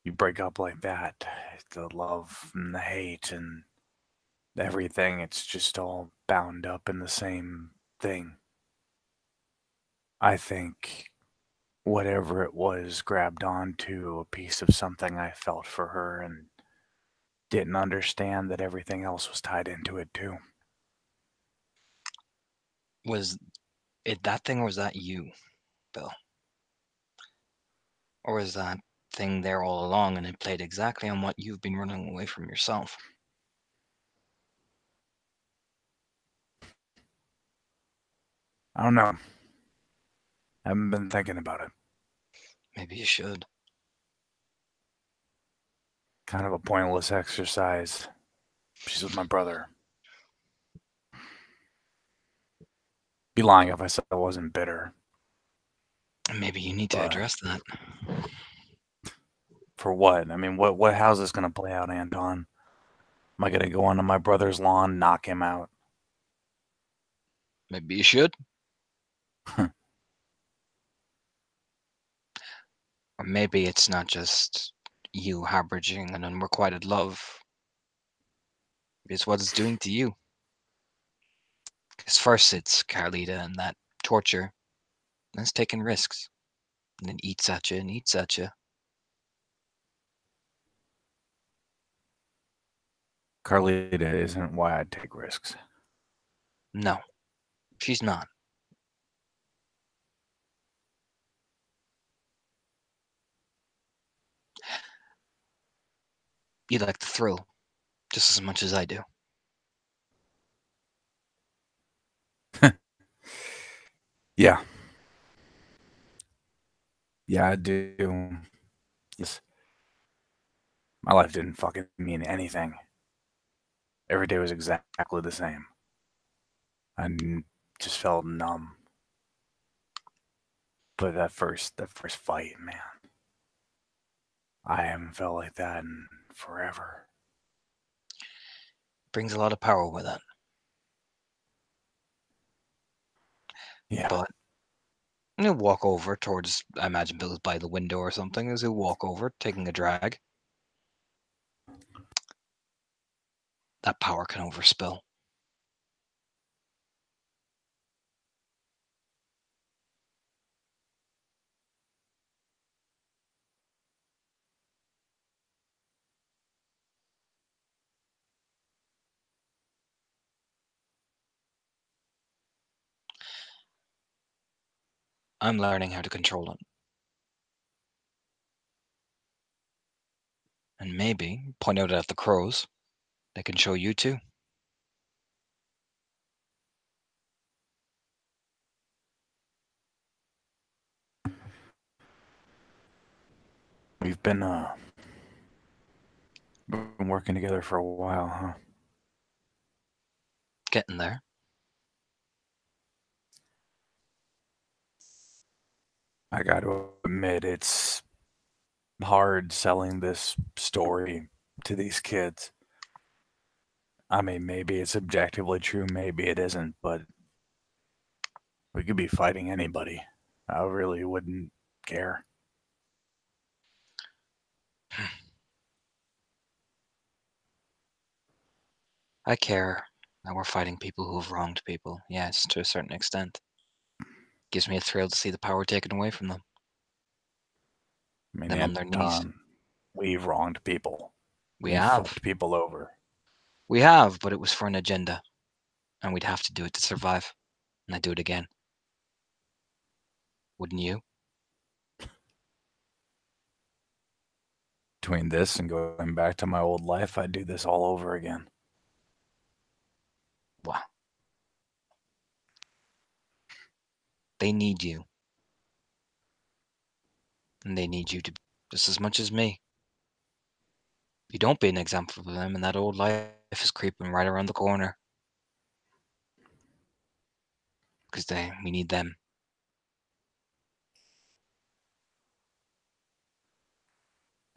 you break up like that, the love and the hate and everything, it's just all bound up in the same thing. I think whatever it was grabbed onto a piece of something I felt for her and didn't understand that everything else was tied into it too.
Was it that thing or was that you, Bill? Or was that thing there all along and it played exactly on what you've been running away from yourself?
I don't know. I haven't been thinking about it.
Maybe you should.
Kind of a pointless exercise. She's with my brother. Be lying if I said I wasn't bitter.
Maybe you need to
But
address that.
for what? I mean, what? How's this gonna play out, Anton? Am I gonna go onto my brother's lawn, knock him out?
Maybe you should. Or maybe it's not just you harboring an unrequited love. It's what it's doing to you. Because first it's Carlita and that torture. And it's taking risks. And then eats at you and eats at you.
Carlita isn't why I'd take risks.
No, she's not. You like the thrill just as much as I do.
Yeah. Yeah, I do. Yes. My life didn't fucking mean anything. Every day was exactly the same. Just felt numb. But that first fight, man. I haven't felt like that in forever.
Brings a lot of power with it.
Yeah.
But And he'll walk over towards, I imagine Bill is by the window or something, as he'll walk over, taking a drag. That power can overspill. I'm learning how to control it. And maybe point out at the crows. They can show you too.
We've been working together for a while, huh?
Getting there.
I got to admit, it's hard selling this story to these kids. I mean, maybe it's objectively true, maybe it isn't, but we could be fighting anybody. I really wouldn't care.
I care that we're fighting people who have wronged people. Yes, to a certain extent. Gives me a thrill to see the power taken away from them.
I mean,
Them on their knees.
Anton, we've wronged people.
We
We've
have.
fucked people over.
We have, but it was for an agenda. And we'd have to do it to survive. And I'd do it again. Wouldn't you?
Between this and going back to my old life, I'd do this all over again.
Wow. They need you. And they need you to just as much as me. If you don't be an example for them, and that old life is creeping right around the corner. Because we need them.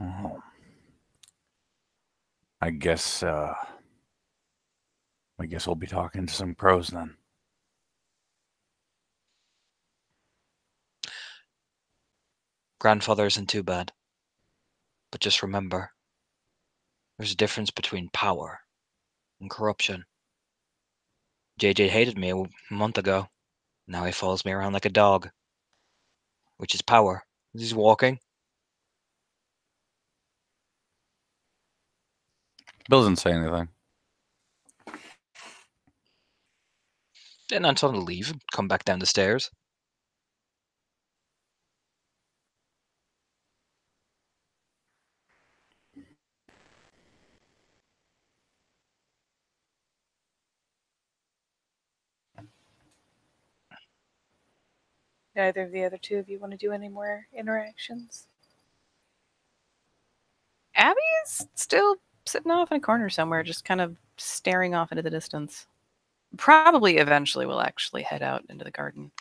Oh. I guess we'll be talking to some crows then.
Grandfather isn't too bad. But just remember, there's a difference between power and corruption. JJ hated me a month ago. Now he follows me around like a dog. Which is power. He's walking.
Bill doesn't say anything.
Then Anton will leave and come back down the stairs.
Neither of the other two of you want to do any more interactions?
Abby is still sitting off in a corner somewhere, just kind of staring off into the distance. Probably eventually will actually head out into the garden.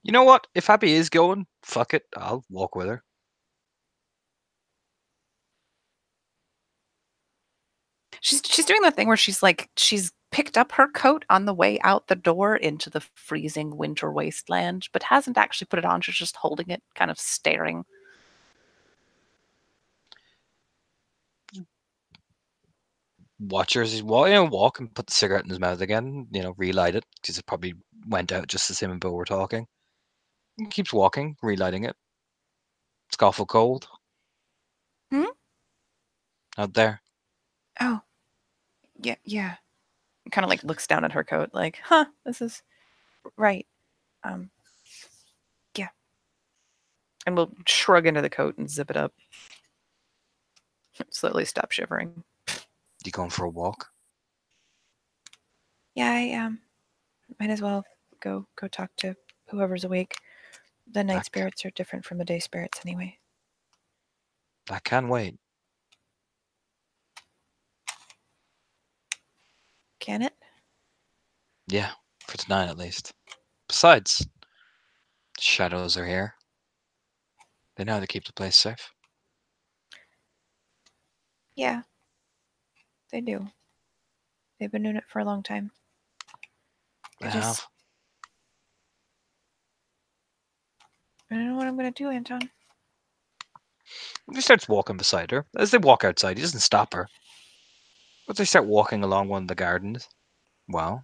You know what? If Abby is going, fuck it. I'll walk with her.
She's doing that thing where she's picked up her coat on the way out the door into the freezing winter wasteland, but hasn't actually put it on. She's just holding it, kind of staring.
Watch her as he's walk and put the cigarette in his mouth again. Relight it because it probably went out just as him and Bill were talking. He keeps walking, relighting it. It's awful cold.
Hmm?
Out there.
Oh. Yeah.
Kind of looks down at her coat, huh, this is
Right.
yeah. And will shrug into the coat and zip it up. Slowly stop shivering.
You going for a walk?
Yeah, I might as well go talk to whoever's awake. The night
Back.
spirits are different from the day spirits anyway.
I can wait.
Can it?
Yeah, for tonight at least. Besides, shadows are here. They know how to keep the place safe.
Yeah. They do. They've been doing it for a long time.
They
I
have.
just I don't know what I'm gonna do, Anton.
He starts walking beside her. As they walk outside, he doesn't stop her. But they start walking along one of the gardens. Well,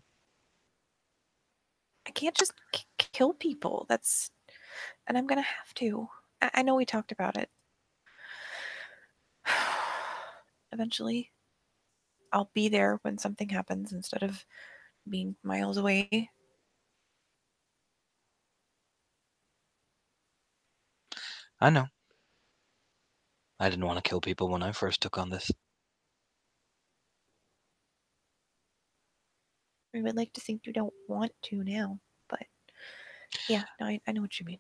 I can't just kill people. And I'm gonna have to. I know we talked about it. Eventually, I'll be there when something happens instead of being miles away.
I know. I didn't want to kill people when I first took on this.
I would like to think you don't want to now, but yeah, no, I know what you mean.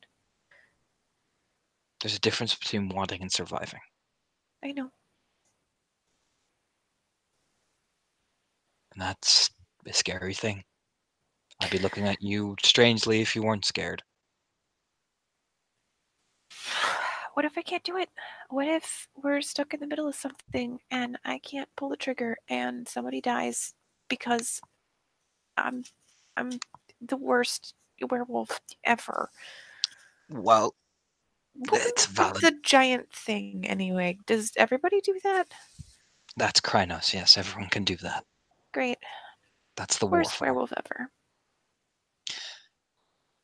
There's a difference between wanting and surviving.
I know.
And that's a scary thing. I'd be looking at you strangely if you weren't scared.
What if I can't do it? What if we're stuck in the middle of something and I can't pull the trigger and somebody dies because I'm the worst werewolf ever?
Well,
What
it's
is
valid.
the giant thing anyway? Does everybody do that?
That's Krynos, yes, everyone can do that.
Great.
That's the
Worst
warfare.
werewolf ever.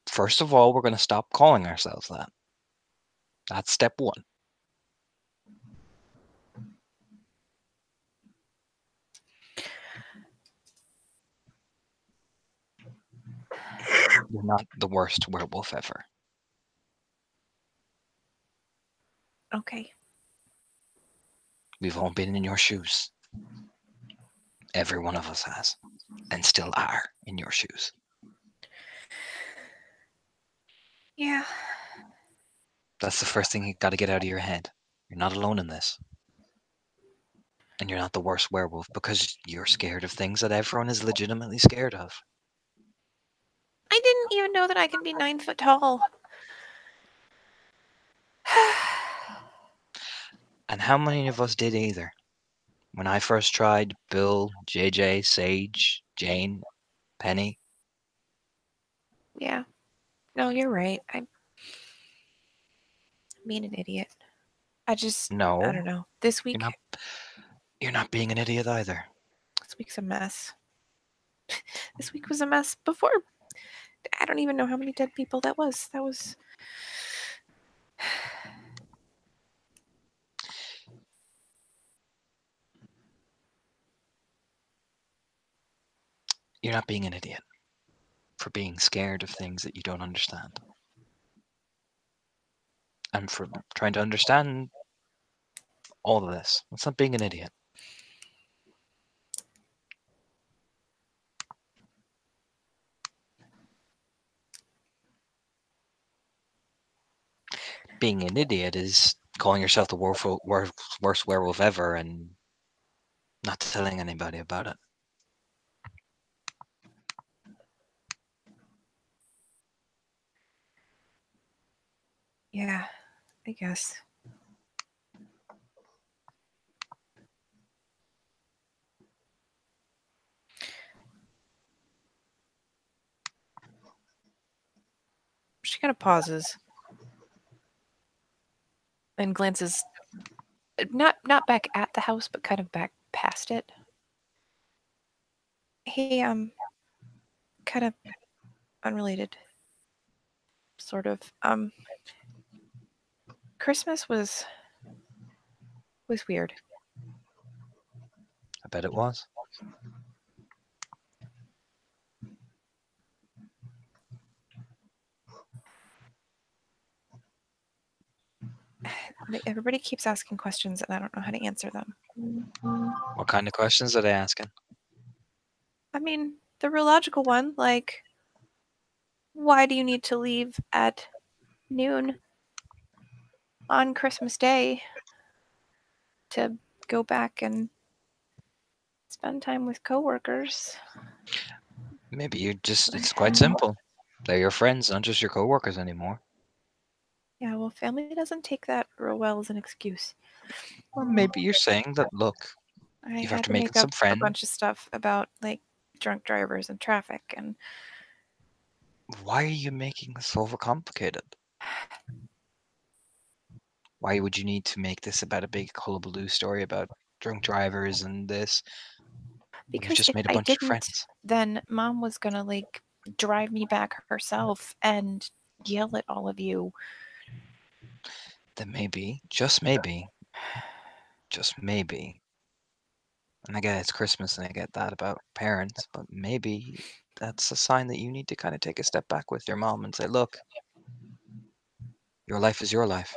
First of all, we're going to stop calling ourselves that. That's step one. You're not the worst werewolf ever.
Okay.
We've all been in your shoes. Every one of us has. And still are in your shoes.
Yeah.
That's the first thing you got to get out of your head. You're not alone in this. And you're not the worst werewolf because you're scared of things that everyone is legitimately scared of.
I didn't even know that I can be 9 foot tall.
And how many of us did either? When I first tried, Bill, JJ, Sage, Jane, Penny.
Yeah. No, you're right. I'm being an idiot. I
No,
don't know. This week,
you're not being an idiot either.
this week's a mess. This week was a mess before. I don't even know how many dead people that was. That was.
You're not being an idiot for being scared of things that you don't understand. And for trying to understand all of this. That's not being an idiot. Being an idiot is calling yourself the worst werewolf ever and not telling anybody about it.
Yeah, I guess. She kind of pauses and glances not back at the house, but kind of back past it. Hey, kind of unrelated. Sort of. Christmas was weird.
I bet it was.
Everybody keeps asking questions and I don't know how to answer them.
What kind of questions are they asking?
I mean, the real logical one, like, why do you need to leave at noon on Christmas Day to go back and spend time with coworkers?
Maybe it's quite simple. They're your friends, not just your coworkers anymore.
Yeah, well, family doesn't take that real well as an excuse.
Or maybe you're saying that, look,
I
You have
had
to
to
make
make
some
up a
friends.
bunch of stuff about like drunk drivers and traffic, and
why are you making this overcomplicated? Why would you need to make this about a big hullabaloo story about drunk drivers and this? You've
because
just
if
made a
I
bunch of
didn't,
friends.
then Mom was gonna like drive me back herself and yell at all of you.
Then maybe, just maybe, and I get it's Christmas and I get that about parents, but maybe that's a sign that you need to kind of take a step back with your mom and say, look, your life is your life.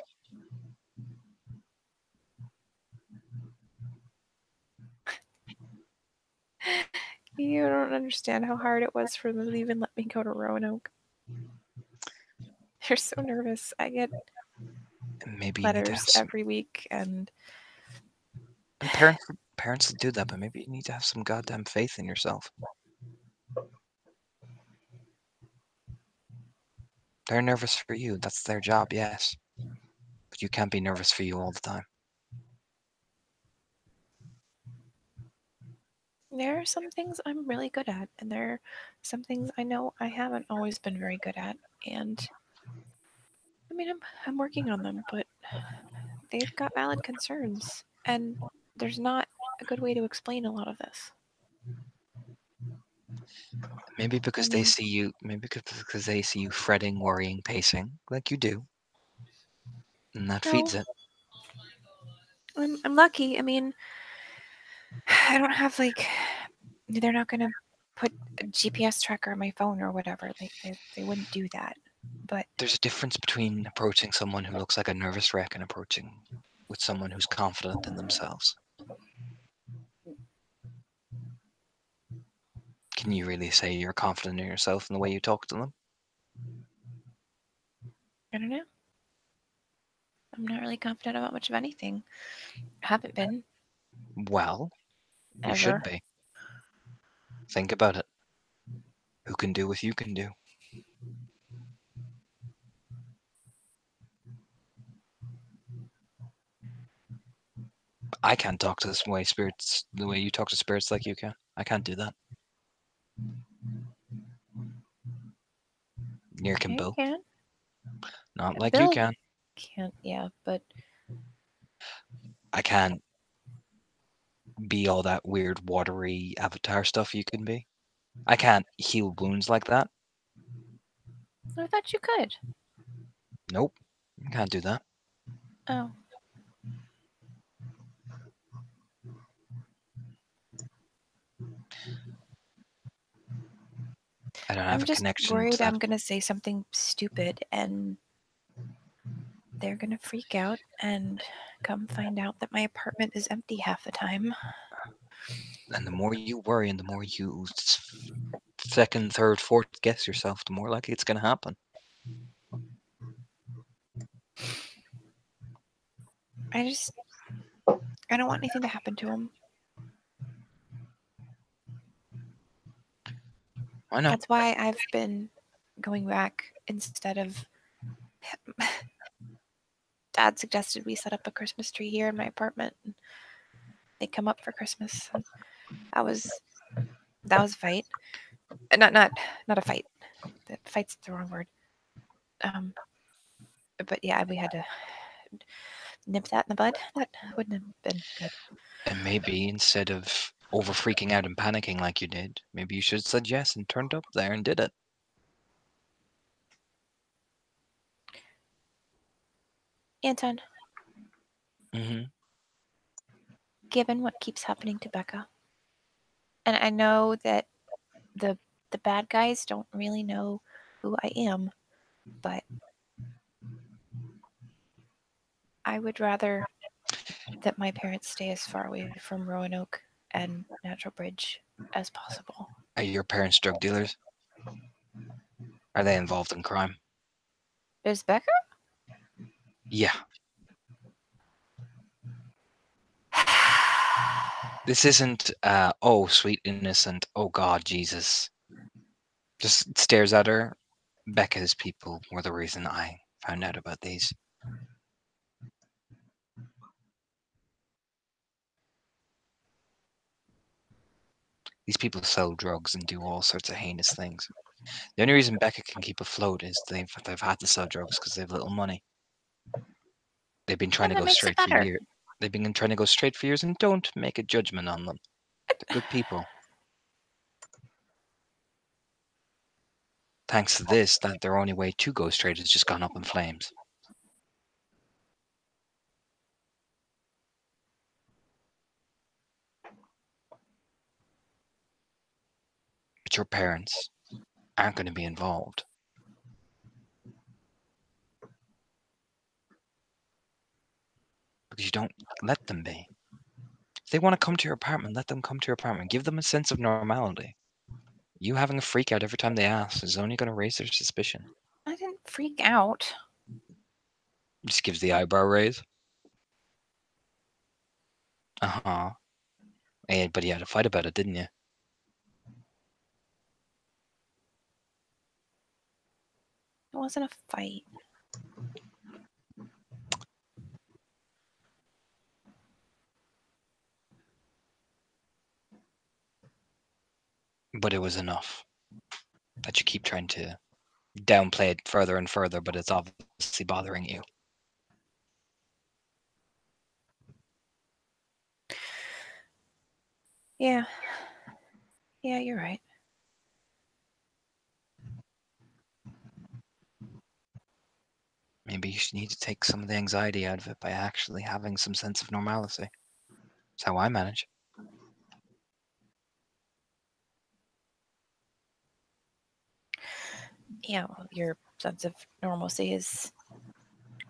You don't understand how hard it was for them to even let me go to Roanoke. They're so nervous. I get
And maybe you need to have
letters
some,
every week, and
and parents will do that, but maybe you need to have some goddamn faith in yourself. They're nervous for you. That's their job, yes. But you can't be nervous for you all the time.
there are some things I'm really good at, and there are some things I know I haven't always been very good at. And I mean, I'm working on them, but they've got valid concerns, and there's not a good way to explain a lot of this.
Maybe because they see you, maybe because they see you fretting, worrying, pacing, like you do. And that feeds
No.
it.
I'm lucky. I mean, I don't have like, they're not gonna put a GPS tracker on my phone or whatever. They wouldn't do that. But
There's a difference between approaching someone who looks like a nervous wreck and approaching with someone who's confident in themselves. Can you really say you're confident in yourself in the way you talk to them?
I don't know. I'm not really confident about much of anything. I haven't been
Well, you
ever.
should be. Think about it. Who can do what you can do? I can't talk to this way spirits the way you talk to spirits like you can. I can't do that. Neither can
Yeah,
Bill.
you can.
Not
Yeah,
like you
Bill
can.
can't. Yeah, but
I can't be all that weird watery avatar stuff you can be. I can't heal wounds like that.
I thought you could.
Nope. I can't do that.
Oh,
I don't
I'm
have a
just
connection to
worried
that.
I'm gonna say something stupid and they're gonna freak out and come find out that my apartment is empty half the time.
And the more you worry and the more you second, third, fourth guess yourself, the more likely it's going to happen.
I don't want anything to happen to him.
I know.
That's why I've been going back instead of. Dad suggested we set up a Christmas tree here in my apartment. And they come up for Christmas. And that was a fight. Not a fight. The fight's the wrong word. But yeah, we had to nip that in the bud. That wouldn't have been good.
And maybe instead of over freaking out and panicking like you did, maybe you should have said yes and turned up there and did it.
Anton, given what keeps happening to Becca, and I know that the bad guys don't really know who I am, but I would rather that my parents stay as far away from Roanoke and Natural Bridge as possible.
Are your parents drug dealers? Are they involved in crime?
Is Becca?
Yeah. This isn't, oh, sweet innocent, oh God, Jesus. Just stares at her. Becca's people were the reason I found out about these. These people sell drugs and do all sorts of heinous things. The only reason Becca can keep afloat is they've had to sell drugs because they have little money. They've been trying
Yeah,
to
that
go
makes it
straight for
better.
years. They've been trying to go straight for years, and don't make a judgment on them. They're good people. Thanks to this, that their only way to go straight has just gone up in flames. But your parents aren't going to be involved. Because you don't let them be. If they want to come to your apartment, let them come to your apartment. Give them a sense of normality. You having a freak out every time they ask is only going to raise their suspicion.
I didn't freak out.
Just gives the eyebrow raise. Uh-huh. Hey, but you had a fight about it, didn't you?
It wasn't a fight.
But it was enough. That you keep trying to downplay it further and further, but it's obviously bothering you.
Yeah. Yeah, you're right.
Maybe you should need to take some of the anxiety out of it by actually having some sense of normalcy. That's how I manage.
Yeah, well, your sense of normalcy is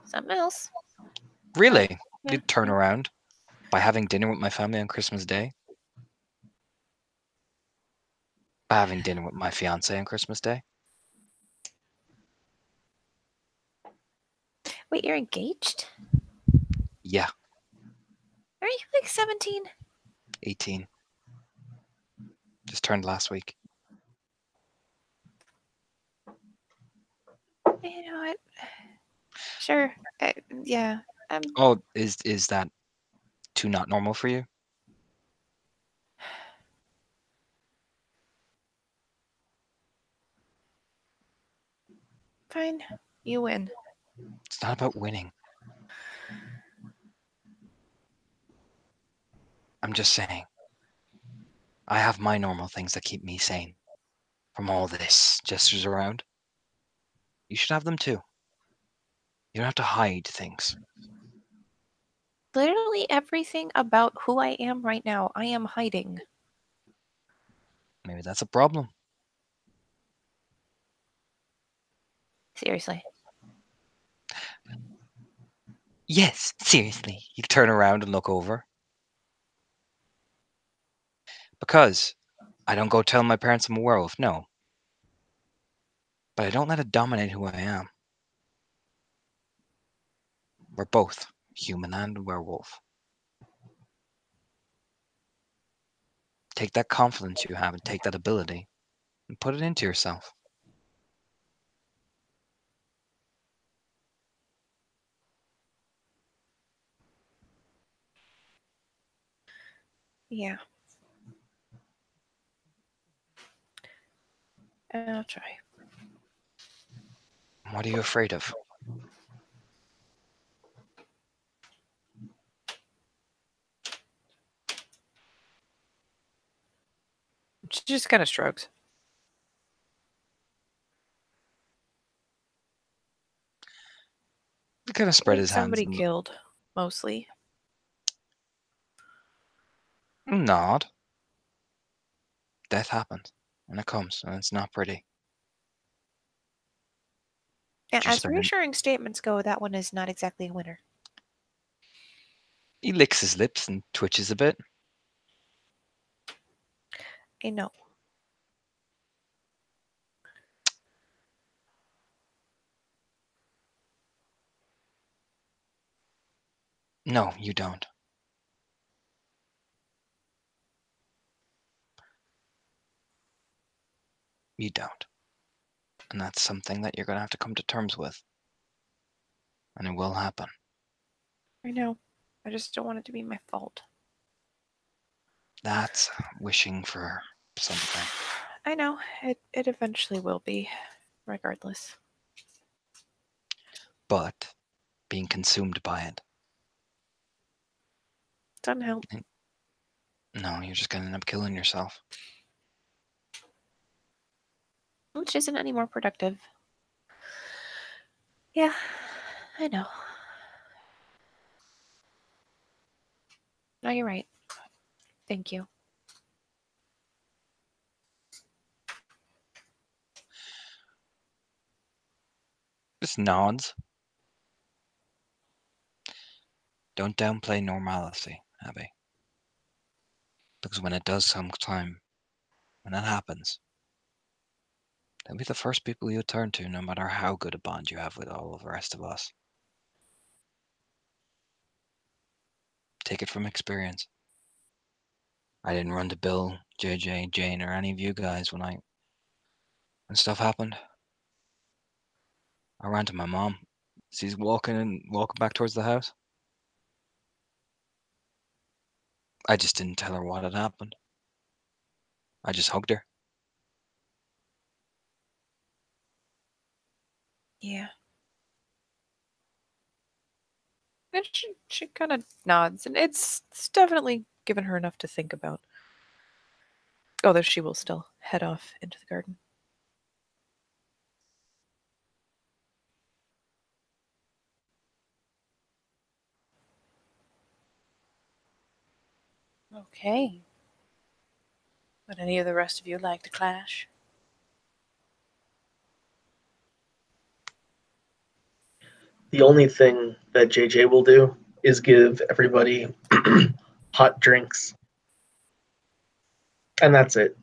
something else.
Really?
Yeah.
You'd turn around by having dinner with my family on Christmas Day? By having dinner with my fiance on Christmas Day?
Wait, you're engaged?
Yeah,
Are you like 17?
18. Just turned last week.
You know what? Sure. Yeah.
Oh, is that too not normal for you?
Fine. You win.
It's not about winning. I'm just saying. I have my normal things that keep me sane from all this gestures around. You should have them too. You don't have to hide things.
Literally everything about who I am right now, I am hiding.
Maybe that's a problem.
Seriously.
Yes, seriously. You turn around and look over. Because I don't go tell my parents I'm a werewolf, no. But I don't let it dominate who I am. We're both human and werewolf. Take that confidence you have and take that ability and put it into yourself.
Yeah. I'll try.
What are you afraid of?
She just kind of shrugs.
He kind of spread
Like
his hands.
somebody killed, mostly.
Nod. Death happens. And it comes. And it's not pretty.
Yeah,
Just
as
spend it-
reassuring statements go, that one is not exactly a winner.
He licks his lips and twitches a bit.
I know.
No, you don't. You don't. And that's something that you're going to have to come to terms with. And it will happen.
I know. I just don't want it to be my fault.
That's wishing for something.
I know. It eventually will be, regardless.
But being consumed by it,
Doesn't help.
no, you're just gonna end up killing yourself.
Which isn't any more productive. Yeah, I know. No, you're right. Thank you.
Just nods. Don't downplay normalcy, Abby. Because when it does come time, when that happens, they'll be the first people you turn to, no matter how good a bond you have with all of the rest of us. Take it from experience. I didn't run to Bill, JJ, Jane, or any of you guys when stuff happened. I ran to my mom. She's walking back towards the house. I just didn't tell her what had happened. I just hugged her.
Yeah. And she kind of nods, and it's definitely given her enough to think about. Although she will still head off into the garden.
Okay. Would any of the rest of you like to clash?
The only thing that JJ will do is give everybody hot drinks. And that's it.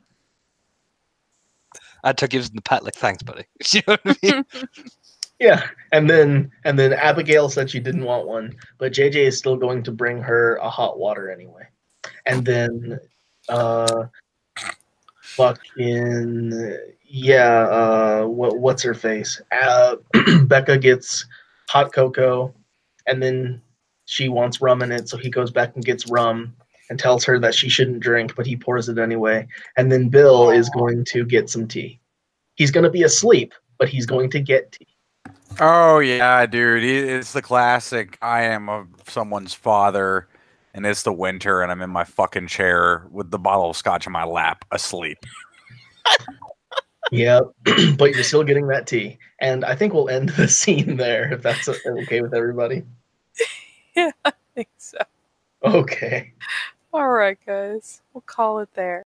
I took gives the pat like thanks, buddy. You know what I mean?
Yeah. And then Abigail said she didn't want one, but JJ is still going to bring her a hot water anyway. And then what's her face? Becca gets hot cocoa, and then she wants rum in it, so he goes back and gets rum and tells her that she shouldn't drink, but he pours it anyway. And then Bill is going to get some tea. He's going to be asleep, but he's going to get tea.
Oh yeah, dude. It's the classic. I am someone's father, and it's the winter, and I'm in my fucking chair with the bottle of scotch in my lap, asleep.
Yeah, but you're still getting that tea. And I think we'll end the scene there, if that's okay with everybody.
Yeah, I think so.
Okay.
All right, guys. We'll call it there.